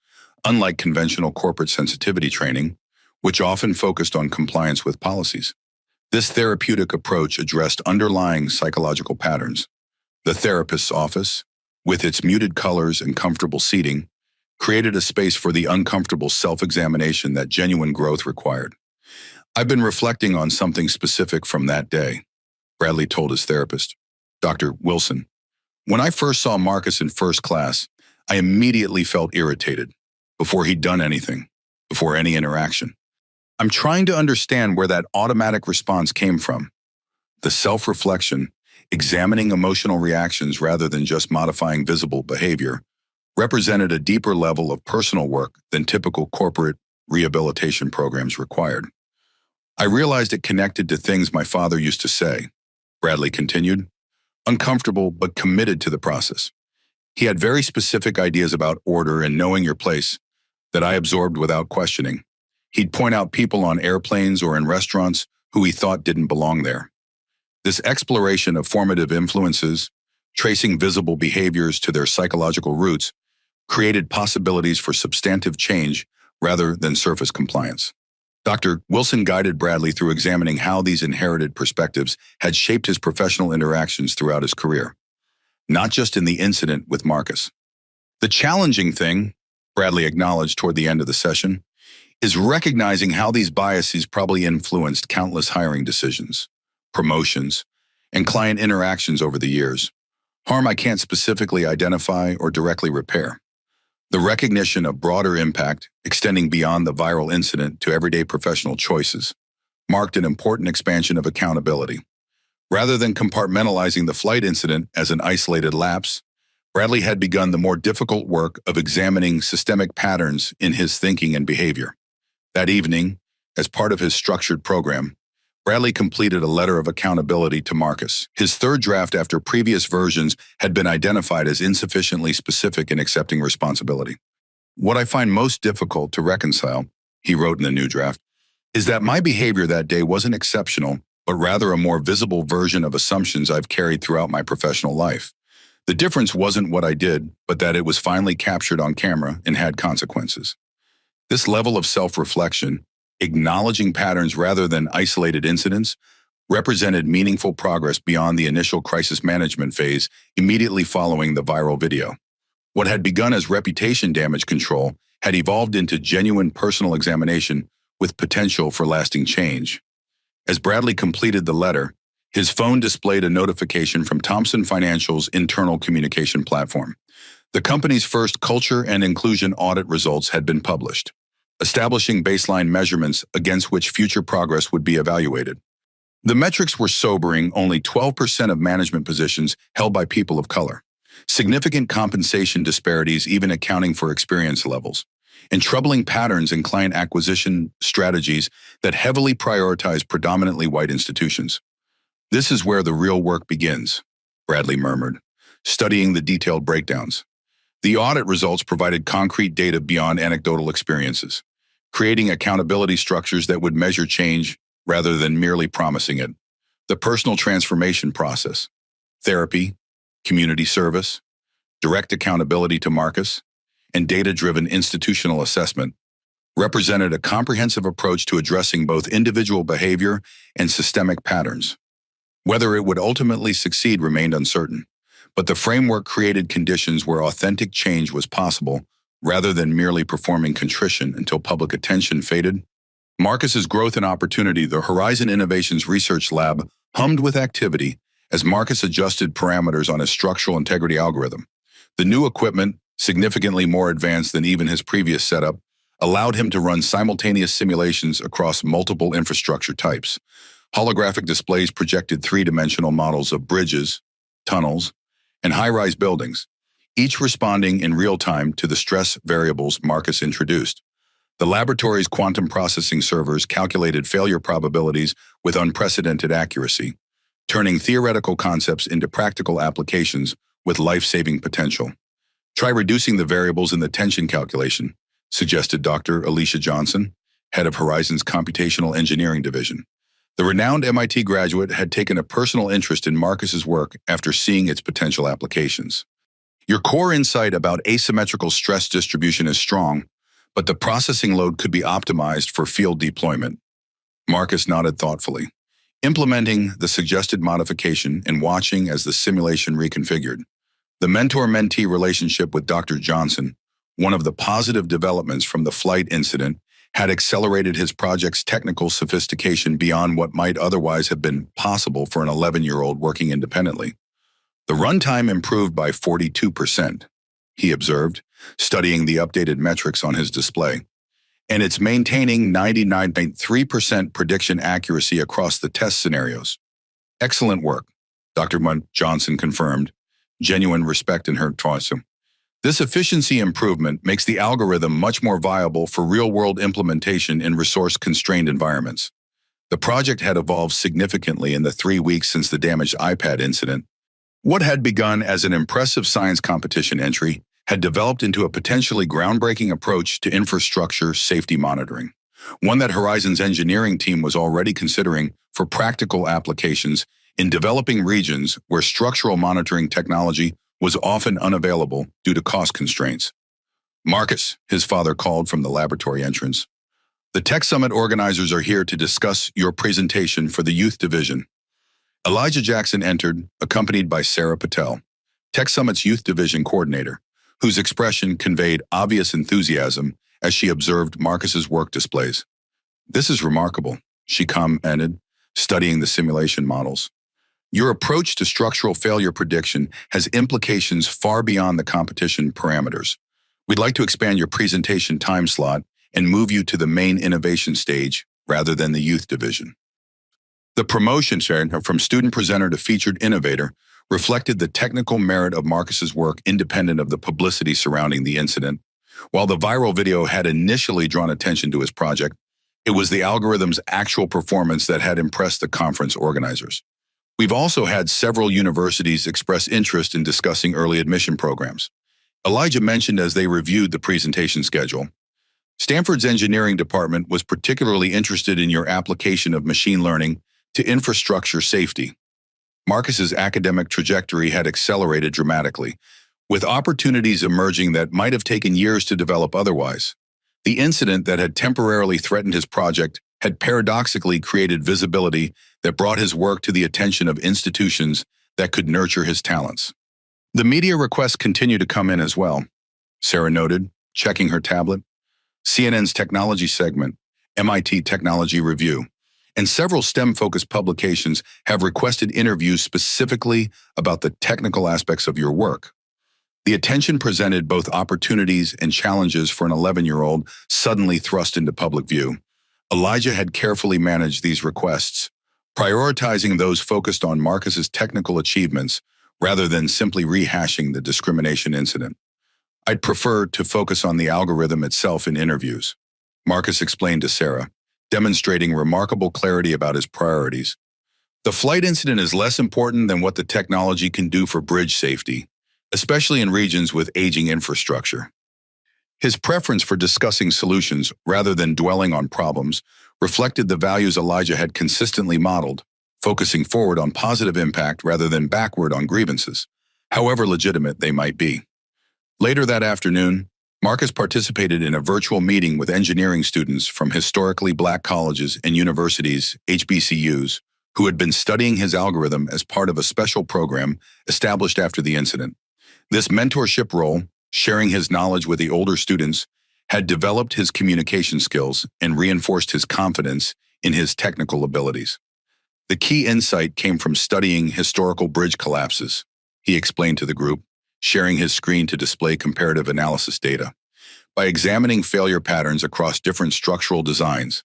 unlike conventional corporate sensitivity training, which often focused on compliance with policies. This therapeutic approach addressed underlying psychological patterns. The therapist's office, with its muted colors and comfortable seating, created a space for the uncomfortable self-examination that genuine growth required. I've been reflecting on something specific from that day, Bradley told his therapist, Dr. Wilson. When I first saw Marcus in first class, I immediately felt irritated, before he'd done anything, before any interaction. I'm trying to understand where that automatic response came from. The self-reflection, examining emotional reactions rather than just modifying visible behavior, represented a deeper level of personal work than typical corporate rehabilitation programs required. I realized it connected to things my father used to say, Bradley continued, uncomfortable but committed to the process. He had very specific ideas about order and knowing your place that I absorbed without questioning. He'd point out people on airplanes or in restaurants who he thought didn't belong there. This exploration of formative influences, tracing visible behaviors to their psychological roots, created possibilities for substantive change rather than surface compliance. Dr. Wilson guided Bradley through examining how these inherited perspectives had shaped his professional interactions throughout his career, not just in the incident with Marcus. The challenging thing, Bradley acknowledged toward the end of the session, is recognizing how these biases probably influenced countless hiring decisions, promotions, and client interactions over the years, harm I can't specifically identify or directly repair. The recognition of broader impact, extending beyond the viral incident to everyday professional choices, marked an important expansion of accountability. Rather than compartmentalizing the flight incident as an isolated lapse, Bradley had begun the more difficult work of examining systemic patterns in his thinking and behavior. That evening, as part of his structured program, Bradley completed a letter of accountability to Marcus. His third draft after previous versions had been identified as insufficiently specific in accepting responsibility. What I find most difficult to reconcile, he wrote in the new draft, is that my behavior that day wasn't exceptional, but rather a more visible version of assumptions I've carried throughout my professional life. The difference wasn't what I did, but that it was finally captured on camera and had consequences. This level of self-reflection, acknowledging patterns rather than isolated incidents, represented meaningful progress beyond the initial crisis management phase immediately following the viral video. What had begun as reputation damage control had evolved into genuine personal examination with potential for lasting change. As Bradley completed the letter, his phone displayed a notification from Thompson Financial's internal communication platform. The company's first culture and inclusion audit results had been published, establishing baseline measurements against which future progress would be evaluated. The metrics were sobering: only 12% of management positions held by people of color, significant compensation disparities even accounting for experience levels, and troubling patterns in client acquisition strategies that heavily prioritize predominantly white institutions. This is where the real work begins, Bradley murmured, studying the detailed breakdowns. The audit results provided concrete data beyond anecdotal experiences, creating accountability structures that would measure change rather than merely promising it. The personal transformation process, therapy, community service, direct accountability to Marcus, and data-driven institutional assessment represented a comprehensive approach to addressing both individual behavior and systemic patterns. Whether it would ultimately succeed remained uncertain, but the framework created conditions where authentic change was possible rather than merely performing contrition until public attention faded. Marcus's growth and opportunity. The Horizon Innovations Research Lab hummed with activity as Marcus adjusted parameters on his structural integrity algorithm. The new equipment, significantly more advanced than even his previous setup, allowed him to run simultaneous simulations across multiple infrastructure types. Holographic displays projected three-dimensional models of bridges, tunnels, and high-rise buildings, each responding in real time to the stress variables Marcus introduced. The laboratory's quantum processing servers calculated failure probabilities with unprecedented accuracy, turning theoretical concepts into practical applications with life-saving potential. Try reducing the variables in the tension calculation, suggested Dr. Alicia Johnson, head of Horizon's Computational Engineering Division. The renowned MIT graduate had taken a personal interest in Marcus's work after seeing its potential applications. Your core insight about asymmetrical stress distribution is strong, but the processing load could be optimized for field deployment. Marcus nodded thoughtfully, implementing the suggested modification and watching as the simulation reconfigured. The mentor-mentee relationship with Dr. Johnson, one of the positive developments from the flight incident, had accelerated his project's technical sophistication beyond what might otherwise have been possible for an 11-year-old working independently. The runtime improved by 42%, he observed, studying the updated metrics on his display. And it's maintaining 99.3% prediction accuracy across the test scenarios. Excellent work, Dr. Johnson confirmed, genuine respect in her voice. This efficiency improvement makes the algorithm much more viable for real-world implementation in resource-constrained environments. The project had evolved significantly in the 3 weeks since the damaged iPad incident. What had begun as an impressive science competition entry had developed into a potentially groundbreaking approach to infrastructure safety monitoring, one that Horizon's engineering team was already considering for practical applications in developing regions where structural monitoring technology was often unavailable due to cost constraints. Marcus, his father called from the laboratory entrance. The Tech Summit organizers are here to discuss your presentation for the Youth Division. Elijah Jackson entered, accompanied by Sarah Patel, Tech Summit's Youth Division coordinator, whose expression conveyed obvious enthusiasm as she observed Marcus's work displays. This is remarkable, she commented, studying the simulation models. Your approach to structural failure prediction has implications far beyond the competition parameters. We'd like to expand your presentation time slot and move you to the main innovation stage rather than the youth division. The promotion from student presenter to featured innovator reflected the technical merit of Marcus's work independent of the publicity surrounding the incident. While the viral video had initially drawn attention to his project, it was the algorithm's actual performance that had impressed the conference organizers. We've also had several universities express interest in discussing early admission programs. Elijah mentioned as they reviewed the presentation schedule. Stanford's engineering department was particularly interested in your application of machine learning to infrastructure safety. Marcus's academic trajectory had accelerated dramatically, with opportunities emerging that might have taken years to develop otherwise. The incident that had temporarily threatened his project had paradoxically created visibility that brought his work to the attention of institutions that could nurture his talents. The media requests continue to come in as well, Sarah noted, checking her tablet. CNN's technology segment, MIT Technology Review, and several STEM-focused publications have requested interviews specifically about the technical aspects of your work. The attention presented both opportunities and challenges for an 11-year-old suddenly thrust into public view. Elijah had carefully managed these requests, prioritizing those focused on Marcus's technical achievements rather than simply rehashing the discrimination incident. I'd prefer to focus on the algorithm itself in interviews, Marcus explained to Sarah, demonstrating remarkable clarity about his priorities. The flight incident is less important than what the technology can do for bridge safety, especially in regions with aging infrastructure. His preference for discussing solutions rather than dwelling on problems reflected the values Elijah had consistently modeled, focusing forward on positive impact rather than backward on grievances, however legitimate they might be. Later that afternoon, Marcus participated in a virtual meeting with engineering students from historically black colleges and universities, HBCUs, who had been studying his algorithm as part of a special program established after the incident. This mentorship role, sharing his knowledge with the older students, had developed his communication skills and reinforced his confidence in his technical abilities. The key insight came from studying historical bridge collapses, he explained to the group, sharing his screen to display comparative analysis data. By examining failure patterns across different structural designs,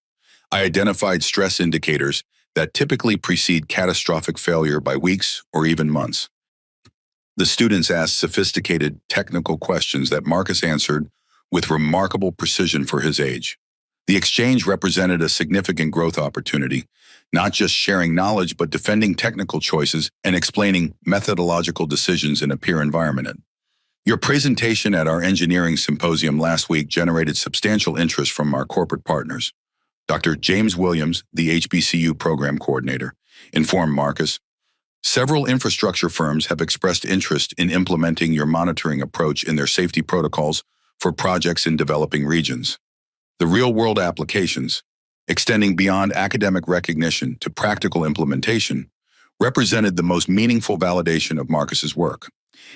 I identified stress indicators that typically precede catastrophic failure by weeks or even months. The students asked sophisticated technical questions that Marcus answered with remarkable precision for his age. The exchange represented a significant growth opportunity, not just sharing knowledge but defending technical choices and explaining methodological decisions in a peer environment. Your presentation at our engineering symposium last week generated substantial interest from our corporate partners. Dr. James Williams, the HBCU program coordinator, informed Marcus, several infrastructure firms have expressed interest in implementing your monitoring approach in their safety protocols for projects in developing regions. The real-world applications, extending beyond academic recognition to practical implementation, represented the most meaningful validation of Marcus's work.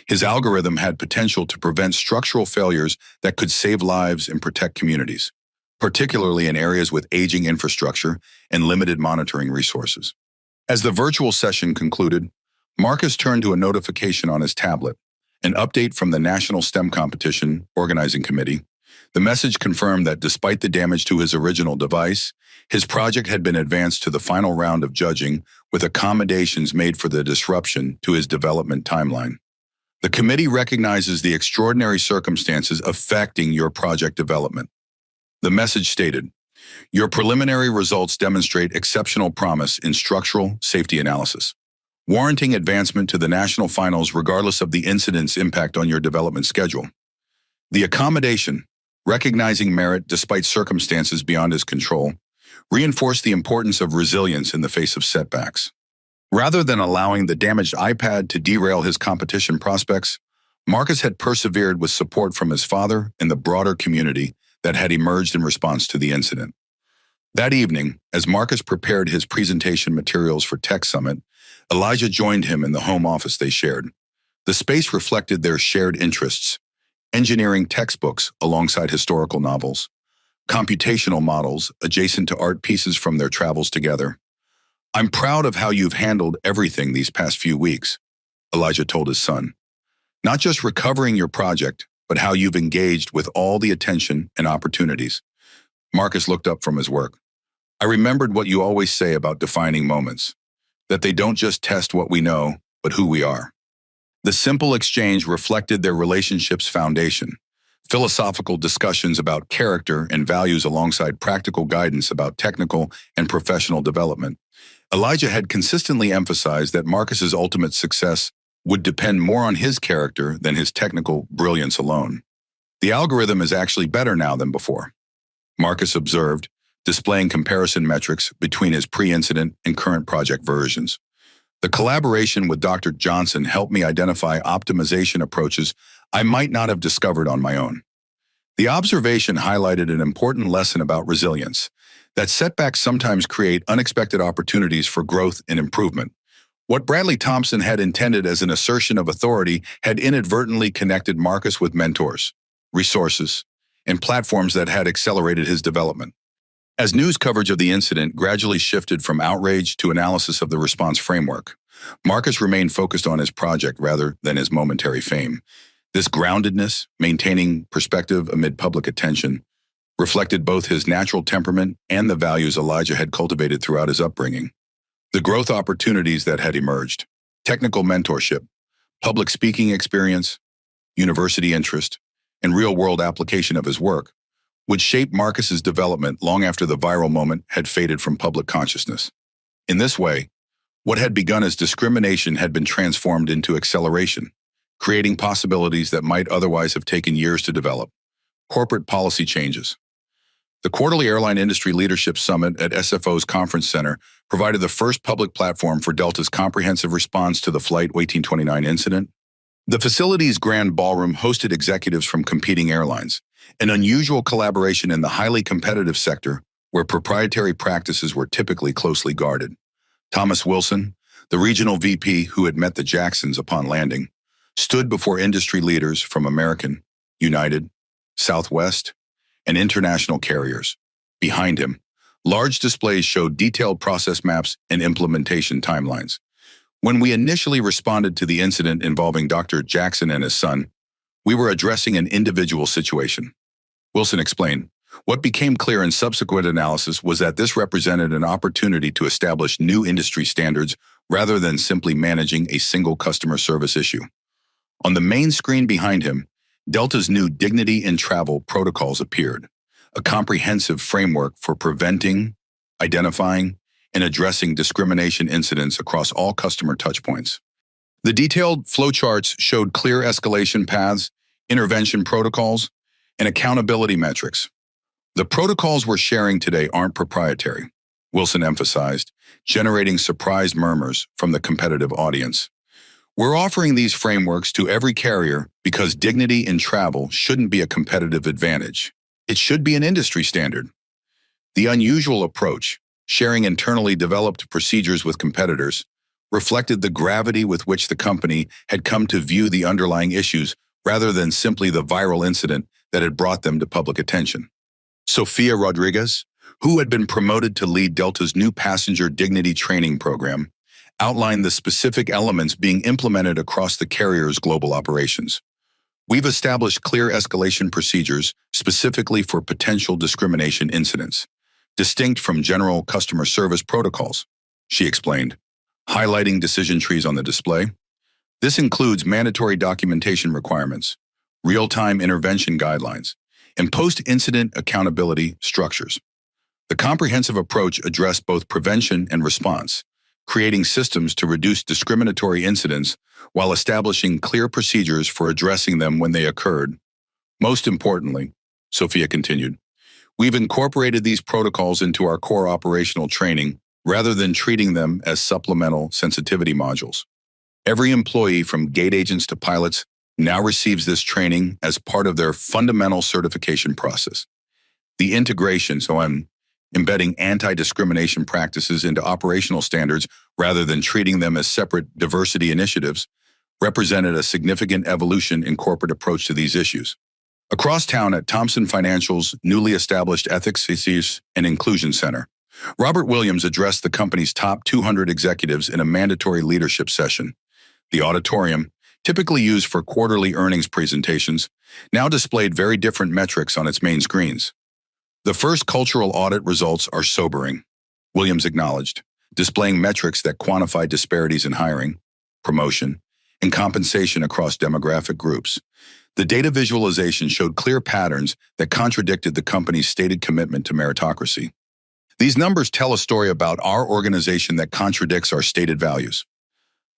His algorithm had potential to prevent structural failures that could save lives and protect communities, particularly in areas with aging infrastructure and limited monitoring resources. As the virtual session concluded, Marcus turned to a notification on his tablet, an update from the National STEM Competition Organizing Committee. The message confirmed that despite the damage to his original device, his project had been advanced to the final round of judging with accommodations made for the disruption to his development timeline. The committee recognizes the extraordinary circumstances affecting your project development. The message stated, your preliminary results demonstrate exceptional promise in structural safety analysis, warranting advancement to the national finals regardless of the incident's impact on your development schedule. The accommodation, recognizing merit despite circumstances beyond his control, reinforced the importance of resilience in the face of setbacks. Rather than allowing the damaged iPad to derail his competition prospects, Marcus had persevered with support from his father and the broader community that had emerged in response to the incident. That evening, as Marcus prepared his presentation materials for Tech Summit, Elijah joined him in the home office they shared. The space reflected their shared interests, engineering textbooks alongside historical novels, computational models adjacent to art pieces from their travels together. I'm proud of how you've handled everything these past few weeks, Elijah told his son. Not just recovering your project, but how you've engaged with all the attention and opportunities. Marcus looked up from his work. I remembered what you always say about defining moments, that they don't just test what we know, but who we are. The simple exchange reflected their relationship's foundation, philosophical discussions about character and values alongside practical guidance about technical and professional development. Elijah had consistently emphasized that Marcus's ultimate success would depend more on his character than his technical brilliance alone. The algorithm is actually better now than before, Marcus observed, displaying comparison metrics between his pre-incident and current project versions. The collaboration with Dr. Johnson helped me identify optimization approaches I might not have discovered on my own. The observation highlighted an important lesson about resilience, that setbacks sometimes create unexpected opportunities for growth and improvement. What Bradley Thompson had intended as an assertion of authority had inadvertently connected Marcus with mentors, resources, and platforms that had accelerated his development. As news coverage of the incident gradually shifted from outrage to analysis of the response framework, Marcus remained focused on his project rather than his momentary fame. This groundedness, maintaining perspective amid public attention, reflected both his natural temperament and the values Elijah had cultivated throughout his upbringing. The growth opportunities that had emerged, technical mentorship, public speaking experience, university interest, and real-world application of his work, would shape Marcus's development long after the viral moment had faded from public consciousness. In this way, what had begun as discrimination had been transformed into acceleration, creating possibilities that might otherwise have taken years to develop. Corporate policy changes. The quarterly Airline Industry Leadership Summit at SFO's Conference Center provided the first public platform for Delta's comprehensive response to the Flight 1829 incident. The facility's grand ballroom hosted executives from competing airlines, an unusual collaboration in the highly competitive sector where proprietary practices were typically closely guarded. Thomas Wilson, the regional VP who had met the Jacksons upon landing, stood before industry leaders from American, United, Southwest, and international carriers. Behind him, large displays showed detailed process maps and implementation timelines. When we initially responded to the incident involving Dr. Jackson and his son, we were addressing an individual situation. Wilson explained, what became clear in subsequent analysis was that this represented an opportunity to establish new industry standards rather than simply managing a single customer service issue. On the main screen behind him, Delta's new Dignity in Travel protocols appeared, a comprehensive framework for preventing, identifying, and addressing discrimination incidents across all customer touchpoints. The detailed flowcharts showed clear escalation paths, intervention protocols, and accountability metrics. The protocols we're sharing today aren't proprietary, Wilson emphasized, generating surprised murmurs from the competitive audience. We're offering these frameworks to every carrier because dignity in travel shouldn't be a competitive advantage. It should be an industry standard. The unusual approach, sharing internally developed procedures with competitors, reflected the gravity with which the company had come to view the underlying issues rather than simply the viral incident that had brought them to public attention. Sofia Rodriguez, who had been promoted to lead Delta's new passenger dignity training program, outlined the specific elements being implemented across the carrier's global operations. We've established clear escalation procedures specifically for potential discrimination incidents, distinct from general customer service protocols, she explained, highlighting decision trees on the display. This includes mandatory documentation requirements, real-time intervention guidelines, and post-incident accountability structures. The comprehensive approach addressed both prevention and response, creating systems to reduce discriminatory incidents while establishing clear procedures for addressing them when they occurred. Most importantly, Sophia continued, we've incorporated these protocols into our core operational training rather than treating them as supplemental sensitivity modules. Every employee, from gate agents to pilots, now receives this training as part of their fundamental certification process. The integration, so I'm embedding anti-discrimination practices into operational standards rather than treating them as separate diversity initiatives, represented a significant evolution in corporate approach to these issues. Across town at Thompson Financial's newly established Ethics, and Inclusion Center, Robert Williams addressed the company's top 200 executives in a mandatory leadership session. The auditorium, typically used for quarterly earnings presentations, now displayed very different metrics on its main screens. The first cultural audit results are sobering, Williams acknowledged, displaying metrics that quantify disparities in hiring, promotion, and compensation across demographic groups. The data visualization showed clear patterns that contradicted the company's stated commitment to meritocracy. These numbers tell a story about our organization that contradicts our stated values.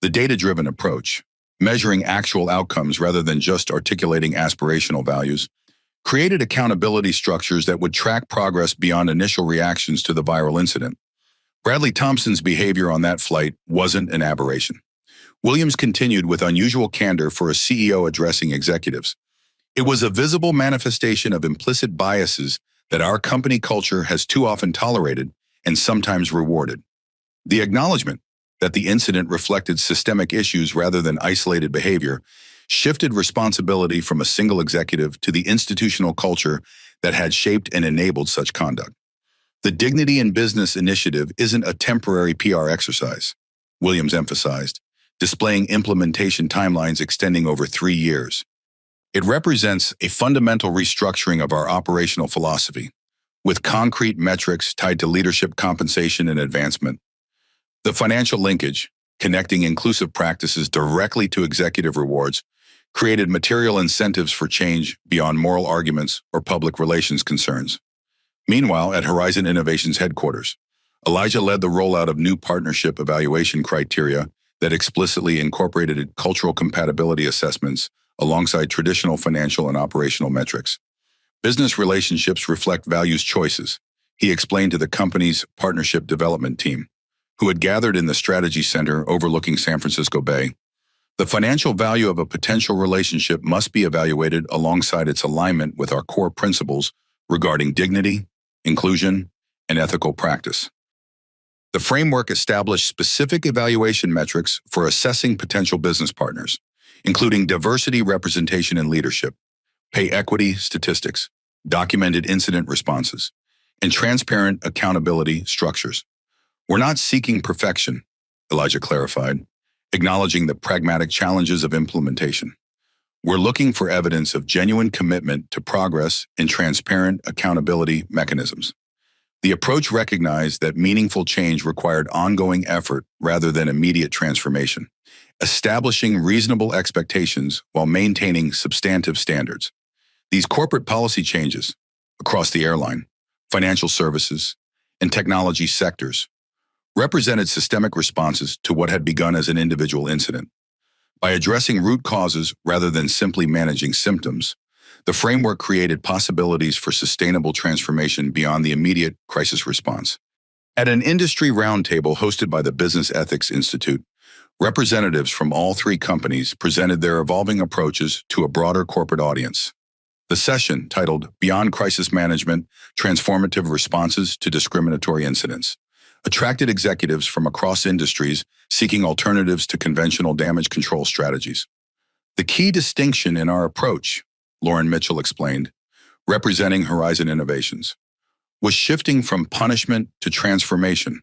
The data-driven approach, measuring actual outcomes rather than just articulating aspirational values, created accountability structures that would track progress beyond initial reactions to the viral incident. Bradley Thompson's behavior on that flight wasn't an aberration. Williams continued with unusual candor for a CEO addressing executives. It was a visible manifestation of implicit biases that our company culture has too often tolerated and sometimes rewarded. The acknowledgement that the incident reflected systemic issues rather than isolated behavior shifted responsibility from a single executive to the institutional culture that had shaped and enabled such conduct. The Dignity in Business initiative isn't a temporary PR exercise, Williams emphasized, displaying implementation timelines extending over 3 years. It represents a fundamental restructuring of our operational philosophy, with concrete metrics tied to leadership compensation and advancement. The financial linkage, connecting inclusive practices directly to executive rewards, created material incentives for change beyond moral arguments or public relations concerns. Meanwhile, at Horizon Innovation's headquarters, Elijah led the rollout of new partnership evaluation criteria that explicitly incorporated cultural compatibility assessments alongside traditional financial and operational metrics. Business relationships reflect values choices, he explained to the company's partnership development team, who had gathered in the strategy center overlooking San Francisco Bay. The financial value of a potential relationship must be evaluated alongside its alignment with our core principles regarding dignity, inclusion, and ethical practice. The framework established specific evaluation metrics for assessing potential business partners, including diversity representation in leadership, pay equity statistics, documented incident responses, and transparent accountability structures. We're not seeking perfection, Elijah clarified, acknowledging the pragmatic challenges of implementation. We're looking for evidence of genuine commitment to progress and transparent accountability mechanisms. The approach recognized that meaningful change required ongoing effort rather than immediate transformation, establishing reasonable expectations while maintaining substantive standards. These corporate policy changes across the airline, financial services, and technology sectors represented systemic responses to what had begun as an individual incident. By addressing root causes rather than simply managing symptoms, the framework created possibilities for sustainable transformation beyond the immediate crisis response. At an industry roundtable hosted by the Business Ethics Institute, representatives from all three companies presented their evolving approaches to a broader corporate audience. The session, titled Beyond Crisis Management: Transformative Responses to Discriminatory Incidents, attracted executives from across industries seeking alternatives to conventional damage control strategies. The key distinction in our approach, Lauren Mitchell explained, representing Horizon Innovations, was shifting from punishment to transformation,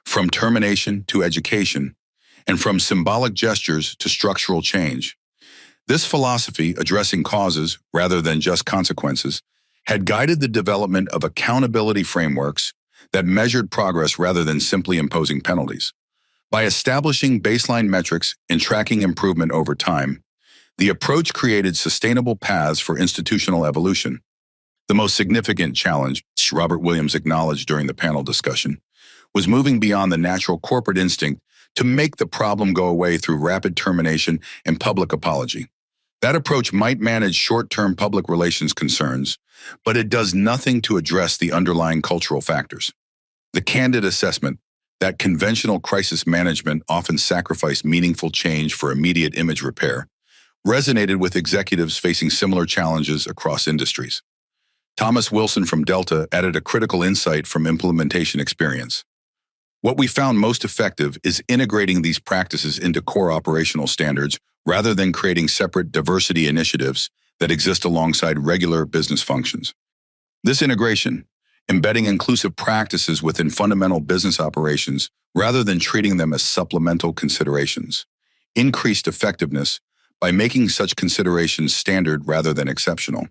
from termination to education, and from symbolic gestures to structural change. This philosophy, addressing causes rather than just consequences, had guided the development of accountability frameworks that measured progress rather than simply imposing penalties. By establishing baseline metrics and tracking improvement over time, the approach created sustainable paths for institutional evolution. The most significant challenge, Robert Williams acknowledged during the panel discussion, was moving beyond the natural corporate instinct to make the problem go away through rapid termination and public apology. That approach might manage short-term public relations concerns, but it does nothing to address the underlying cultural factors. The candid assessment that conventional crisis management often sacrificed meaningful change for immediate image repair resonated with executives facing similar challenges across industries. Thomas Wilson from Delta added a critical insight from implementation experience. What we found most effective is integrating these practices into core operational standards rather than creating separate diversity initiatives that exist alongside regular business functions. This integration, embedding inclusive practices within fundamental business operations rather than treating them as supplemental considerations, increased effectiveness by making such considerations standard rather than exceptional.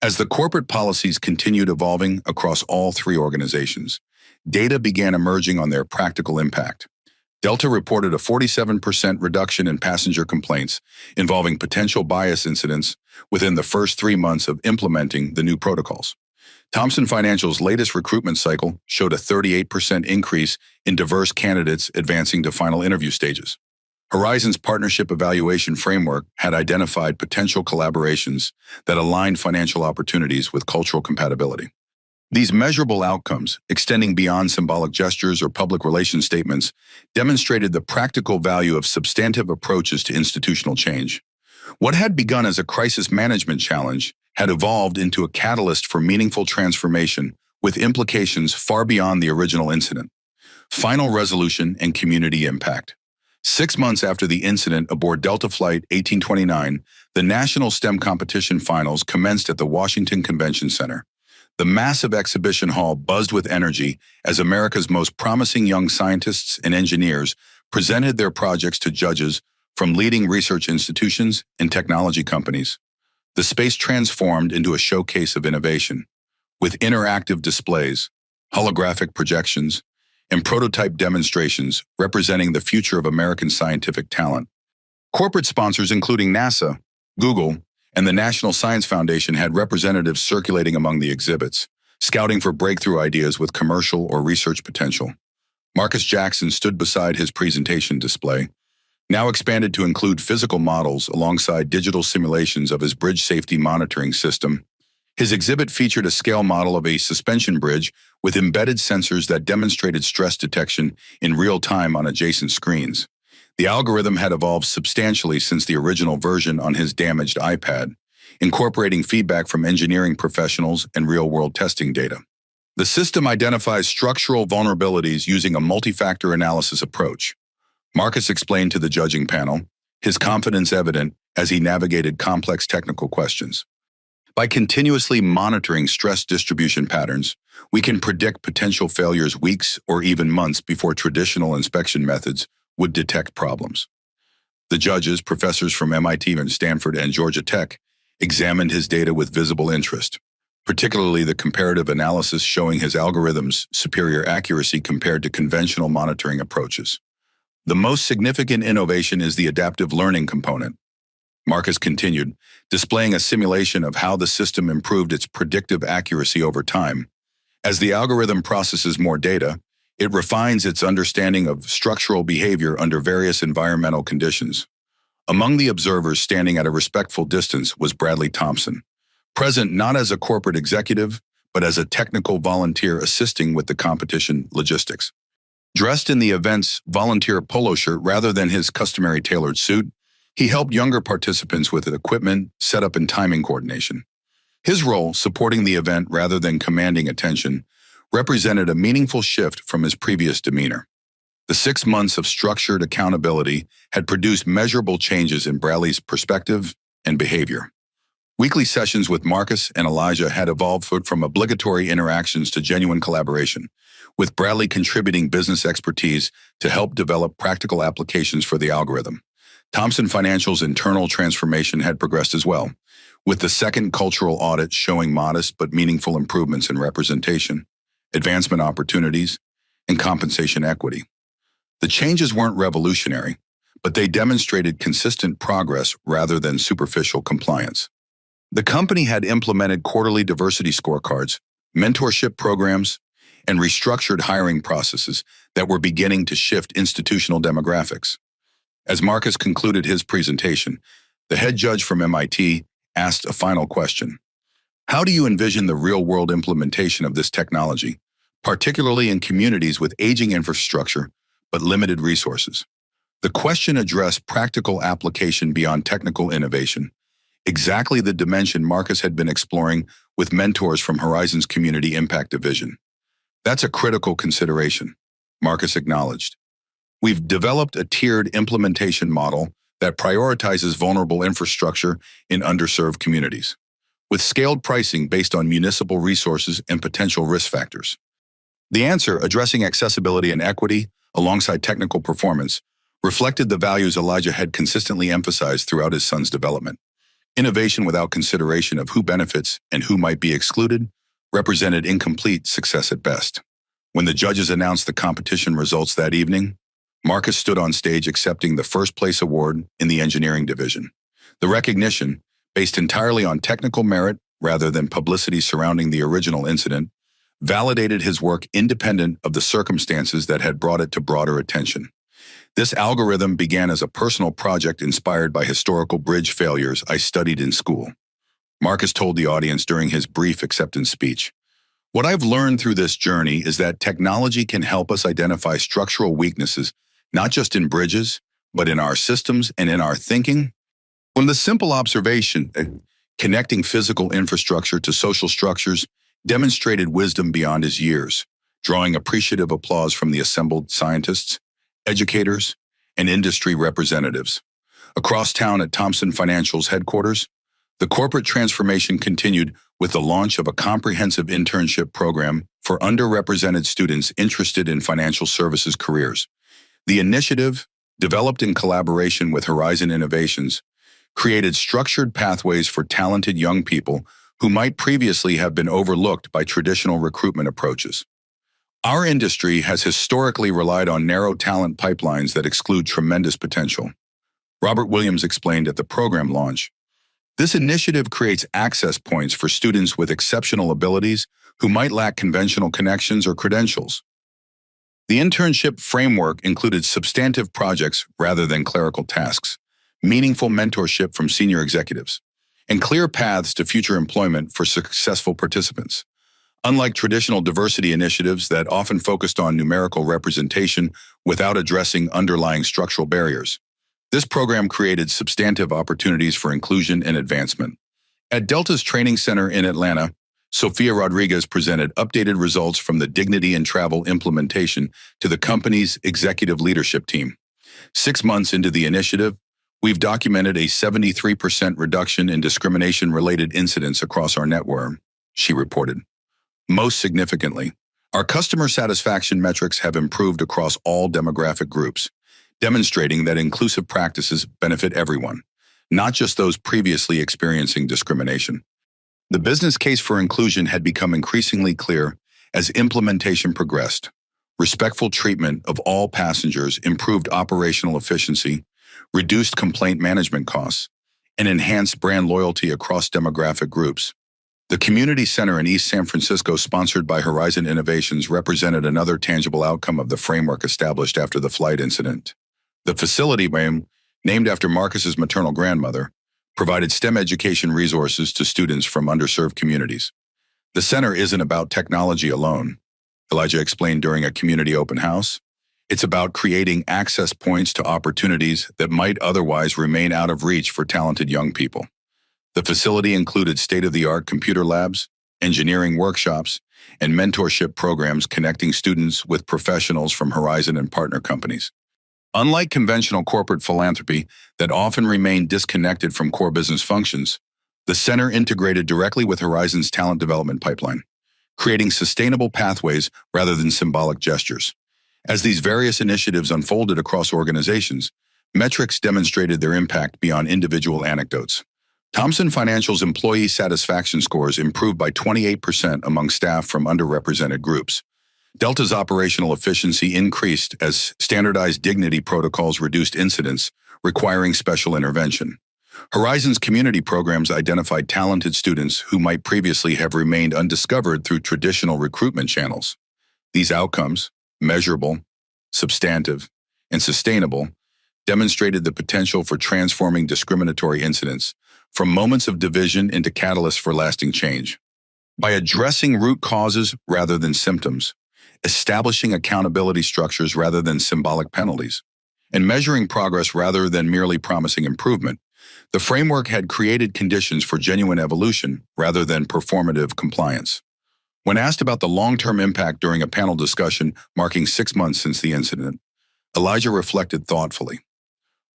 As the corporate policies continued evolving across all three organizations, data began emerging on their practical impact. Delta reported a 47% reduction in passenger complaints involving potential bias incidents within the first 3 months of implementing the new protocols. Thomson Financial's latest recruitment cycle showed a 38% increase in diverse candidates advancing to final interview stages. Horizon's partnership evaluation framework had identified potential collaborations that aligned financial opportunities with cultural compatibility. These measurable outcomes, extending beyond symbolic gestures or public relations statements, demonstrated the practical value of substantive approaches to institutional change. What had begun as a crisis management challenge had evolved into a catalyst for meaningful transformation with implications far beyond the original incident. Final resolution and community impact. 6 months after the incident aboard Delta Flight 1829, the National STEM Competition Finals commenced at the Washington Convention Center. The massive exhibition hall buzzed with energy as America's most promising young scientists and engineers presented their projects to judges from leading research institutions and technology companies. The space transformed into a showcase of innovation, with interactive displays, holographic projections, and prototype demonstrations representing the future of American scientific talent. Corporate sponsors including NASA, Google, and the National Science Foundation had representatives circulating among the exhibits, scouting for breakthrough ideas with commercial or research potential. Marcus Jackson stood beside his presentation display, now expanded to include physical models alongside digital simulations of his bridge safety monitoring system. His exhibit featured a scale model of a suspension bridge with embedded sensors that demonstrated stress detection in real time on adjacent screens. The algorithm had evolved substantially since the original version on his damaged iPad, incorporating feedback from engineering professionals and real-world testing data. The system identifies structural vulnerabilities using a multi-factor analysis approach. Marcus explained to the judging panel, his confidence evident as he navigated complex technical questions. By continuously monitoring stress distribution patterns, we can predict potential failures weeks or even months before traditional inspection methods would detect problems. The judges, professors from MIT and Stanford and Georgia Tech, examined his data with visible interest, particularly the comparative analysis showing his algorithm's superior accuracy compared to conventional monitoring approaches. The most significant innovation is the adaptive learning component. Marcus continued, displaying a simulation of how the system improved its predictive accuracy over time. As the algorithm processes more data, it refines its understanding of structural behavior under various environmental conditions. Among the observers standing at a respectful distance was Bradley Thompson, present not as a corporate executive, but as a technical volunteer assisting with the competition logistics. Dressed in the event's volunteer polo shirt rather than his customary tailored suit, he helped younger participants with equipment, setup, and timing coordination. His role, supporting the event rather than commanding attention, represented a meaningful shift from his previous demeanor. The 6 months of structured accountability had produced measurable changes in Bradley's perspective and behavior. Weekly sessions with Marcus and Elijah had evolved from obligatory interactions to genuine collaboration, with Bradley contributing business expertise to help develop practical applications for the algorithm. Thompson Financial's internal transformation had progressed as well, with the second cultural audit showing modest but meaningful improvements in representation, advancement opportunities, and compensation equity. The changes weren't revolutionary, but they demonstrated consistent progress rather than superficial compliance. The company had implemented quarterly diversity scorecards, mentorship programs, and restructured hiring processes that were beginning to shift institutional demographics. As Marcus concluded his presentation, the head judge from MIT asked a final question. How do you envision the real-world implementation of this technology, particularly in communities with aging infrastructure but limited resources? The question addressed practical application beyond technical innovation, exactly the dimension Marcus had been exploring with mentors from Horizon's Community Impact Division. That's a critical consideration, Marcus acknowledged. We've developed a tiered implementation model that prioritizes vulnerable infrastructure in underserved communities, with scaled pricing based on municipal resources and potential risk factors. The answer, addressing accessibility and equity alongside technical performance, reflected the values Elijah had consistently emphasized throughout his son's development. Innovation without consideration of who benefits and who might be excluded represented incomplete success at best. When the judges announced the competition results that evening, Marcus stood on stage accepting the first-place award in the engineering division. The recognition, based entirely on technical merit rather than publicity surrounding the original incident, validated his work independent of the circumstances that had brought it to broader attention. This algorithm began as a personal project inspired by historical bridge failures I studied in school. Marcus told the audience during his brief acceptance speech, "What I've learned through this journey is that technology can help us identify structural weaknesses not just in bridges, but in our systems and in our thinking." From the simple observation that connecting physical infrastructure to social structures demonstrated wisdom beyond his years, drawing appreciative applause from the assembled scientists, educators, and industry representatives. Across town at Thompson Financial's headquarters, the corporate transformation continued with the launch of a comprehensive internship program for underrepresented students interested in financial services careers. The initiative, developed in collaboration with Horizon Innovations, created structured pathways for talented young people who might previously have been overlooked by traditional recruitment approaches. Our industry has historically relied on narrow talent pipelines that exclude tremendous potential. Robert Williams explained at the program launch, "This initiative creates access points for students with exceptional abilities who might lack conventional connections or credentials. The internship framework included substantive projects rather than clerical tasks, meaningful mentorship from senior executives, and clear paths to future employment for successful participants. Unlike traditional diversity initiatives that often focused on numerical representation without addressing underlying structural barriers, this program created substantive opportunities for inclusion and advancement. At Delta's training center in Atlanta, Sofia Rodriguez presented updated results from the Dignity and Travel implementation to the company's executive leadership team. 6 months into the initiative, we've documented a 73% reduction in discrimination-related incidents across our network, she reported. Most significantly, our customer satisfaction metrics have improved across all demographic groups, demonstrating that inclusive practices benefit everyone, not just those previously experiencing discrimination. The business case for inclusion had become increasingly clear as implementation progressed. Respectful treatment of all passengers improved operational efficiency, reduced complaint management costs, and enhanced brand loyalty across demographic groups. The community center in East San Francisco, sponsored by Horizon Innovations, represented another tangible outcome of the framework established after the flight incident. The facility, named after Marcus's maternal grandmother, provided STEM education resources to students from underserved communities. The center isn't about technology alone, Elijah explained during a community open house. It's about creating access points to opportunities that might otherwise remain out of reach for talented young people. The facility included state-of-the-art computer labs, engineering workshops, and mentorship programs connecting students with professionals from Horizon and partner companies. Unlike conventional corporate philanthropy that often remain disconnected from core business functions, the center integrated directly with Horizon's talent development pipeline, creating sustainable pathways rather than symbolic gestures. As these various initiatives unfolded across organizations, metrics demonstrated their impact beyond individual anecdotes. Thomson Financial's employee satisfaction scores improved by 28% among staff from underrepresented groups. Delta's operational efficiency increased as standardized dignity protocols reduced incidents requiring special intervention. Horizon's community programs identified talented students who might previously have remained undiscovered through traditional recruitment channels. These outcomes, measurable, substantive, and sustainable, demonstrated the potential for transforming discriminatory incidents from moments of division into catalysts for lasting change. By addressing root causes rather than symptoms, establishing accountability structures rather than symbolic penalties, and measuring progress rather than merely promising improvement, the framework had created conditions for genuine evolution rather than performative compliance. When asked about the long-term impact during a panel discussion marking 6 months since the incident, Elijah reflected thoughtfully.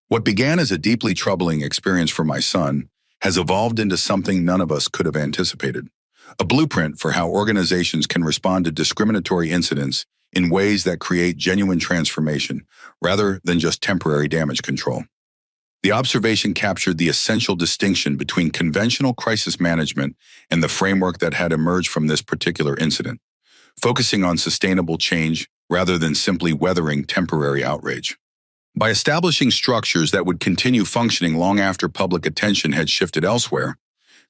What began as a deeply troubling experience for my son has evolved into something none of us could have anticipated. A blueprint for how organizations can respond to discriminatory incidents in ways that create genuine transformation rather than just temporary damage control. The observation captured the essential distinction between conventional crisis management and the framework that had emerged from this particular incident, focusing on sustainable change rather than simply weathering temporary outrage. By establishing structures that would continue functioning long after public attention had shifted elsewhere,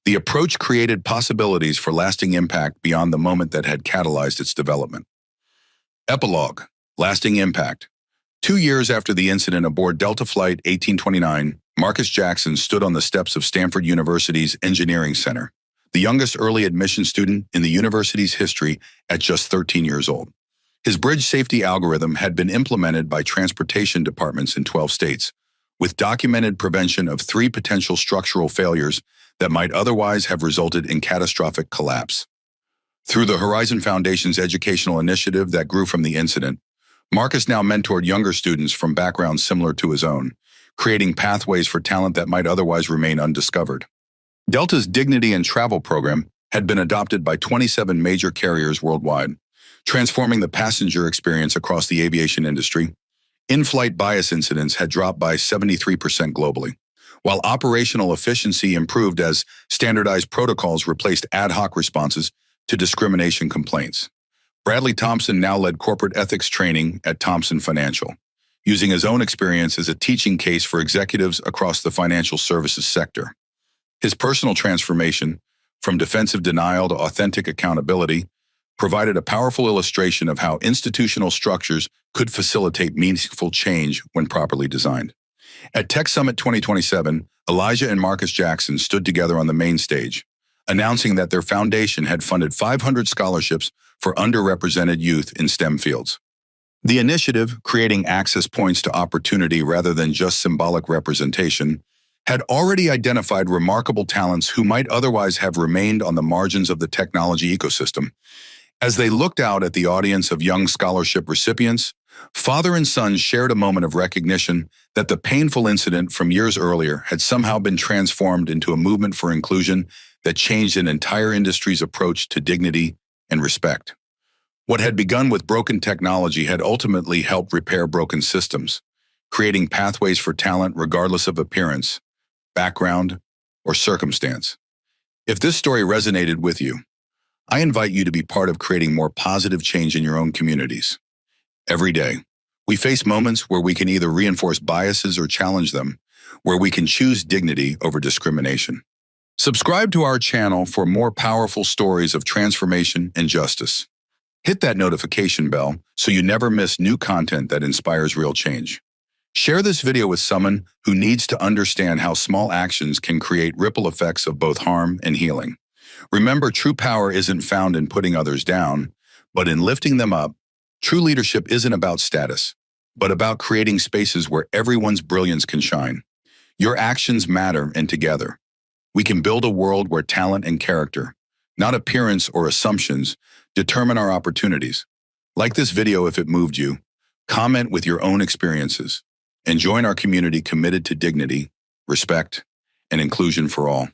the approach created possibilities for lasting impact beyond the moment that had catalyzed its development. Epilogue: Lasting impact. 2 years after the incident aboard Delta Flight 1829, Marcus Jackson stood on the steps of Stanford University's Engineering Center, the youngest early admission student in the university's history at just 13 years old. His bridge safety algorithm had been implemented by transportation departments in 12 states, with documented prevention of 3 potential structural failures that might otherwise have resulted in catastrophic collapse. Through the Horizon Foundation's educational initiative that grew from the incident, Marcus now mentored younger students from backgrounds similar to his own, creating pathways for talent that might otherwise remain undiscovered. Delta's Dignity and Travel program had been adopted by 27 major carriers worldwide, transforming the passenger experience across the aviation industry. In-flight bias incidents had dropped by 73% globally, while operational efficiency improved as standardized protocols replaced ad hoc responses to discrimination complaints. Bradley Thompson now led corporate ethics training at Thomson Financial, using his own experience as a teaching case for executives across the financial services sector. His personal transformation, from defensive denial to authentic accountability, provided a powerful illustration of how institutional structures could facilitate meaningful change when properly designed. At Tech Summit 2027, Elijah and Marcus Jackson stood together on the main stage, announcing that their foundation had funded 500 scholarships for underrepresented youth in STEM fields. The initiative, creating access points to opportunity rather than just symbolic representation, had already identified remarkable talents who might otherwise have remained on the margins of the technology ecosystem. As they looked out at the audience of young scholarship recipients, father and son shared a moment of recognition that the painful incident from years earlier had somehow been transformed into a movement for inclusion that changed an entire industry's approach to dignity and respect. What had begun with broken technology had ultimately helped repair broken systems, creating pathways for talent regardless of appearance, background, or circumstance. If this story resonated with you, I invite you to be part of creating more positive change in your own communities. Every day, we face moments where we can either reinforce biases or challenge them, where we can choose dignity over discrimination. Subscribe to our channel for more powerful stories of transformation and justice. Hit that notification bell so you never miss new content that inspires real change. Share this video with someone who needs to understand how small actions can create ripple effects of both harm and healing. Remember, true power isn't found in putting others down, but in lifting them up. True leadership isn't about status, but about creating spaces where everyone's brilliance can shine. Your actions matter, and together, we can build a world where talent and character, not appearance or assumptions, determine our opportunities. Like this video if it moved you, comment with your own experiences, and join our community committed to dignity, respect, and inclusion for all.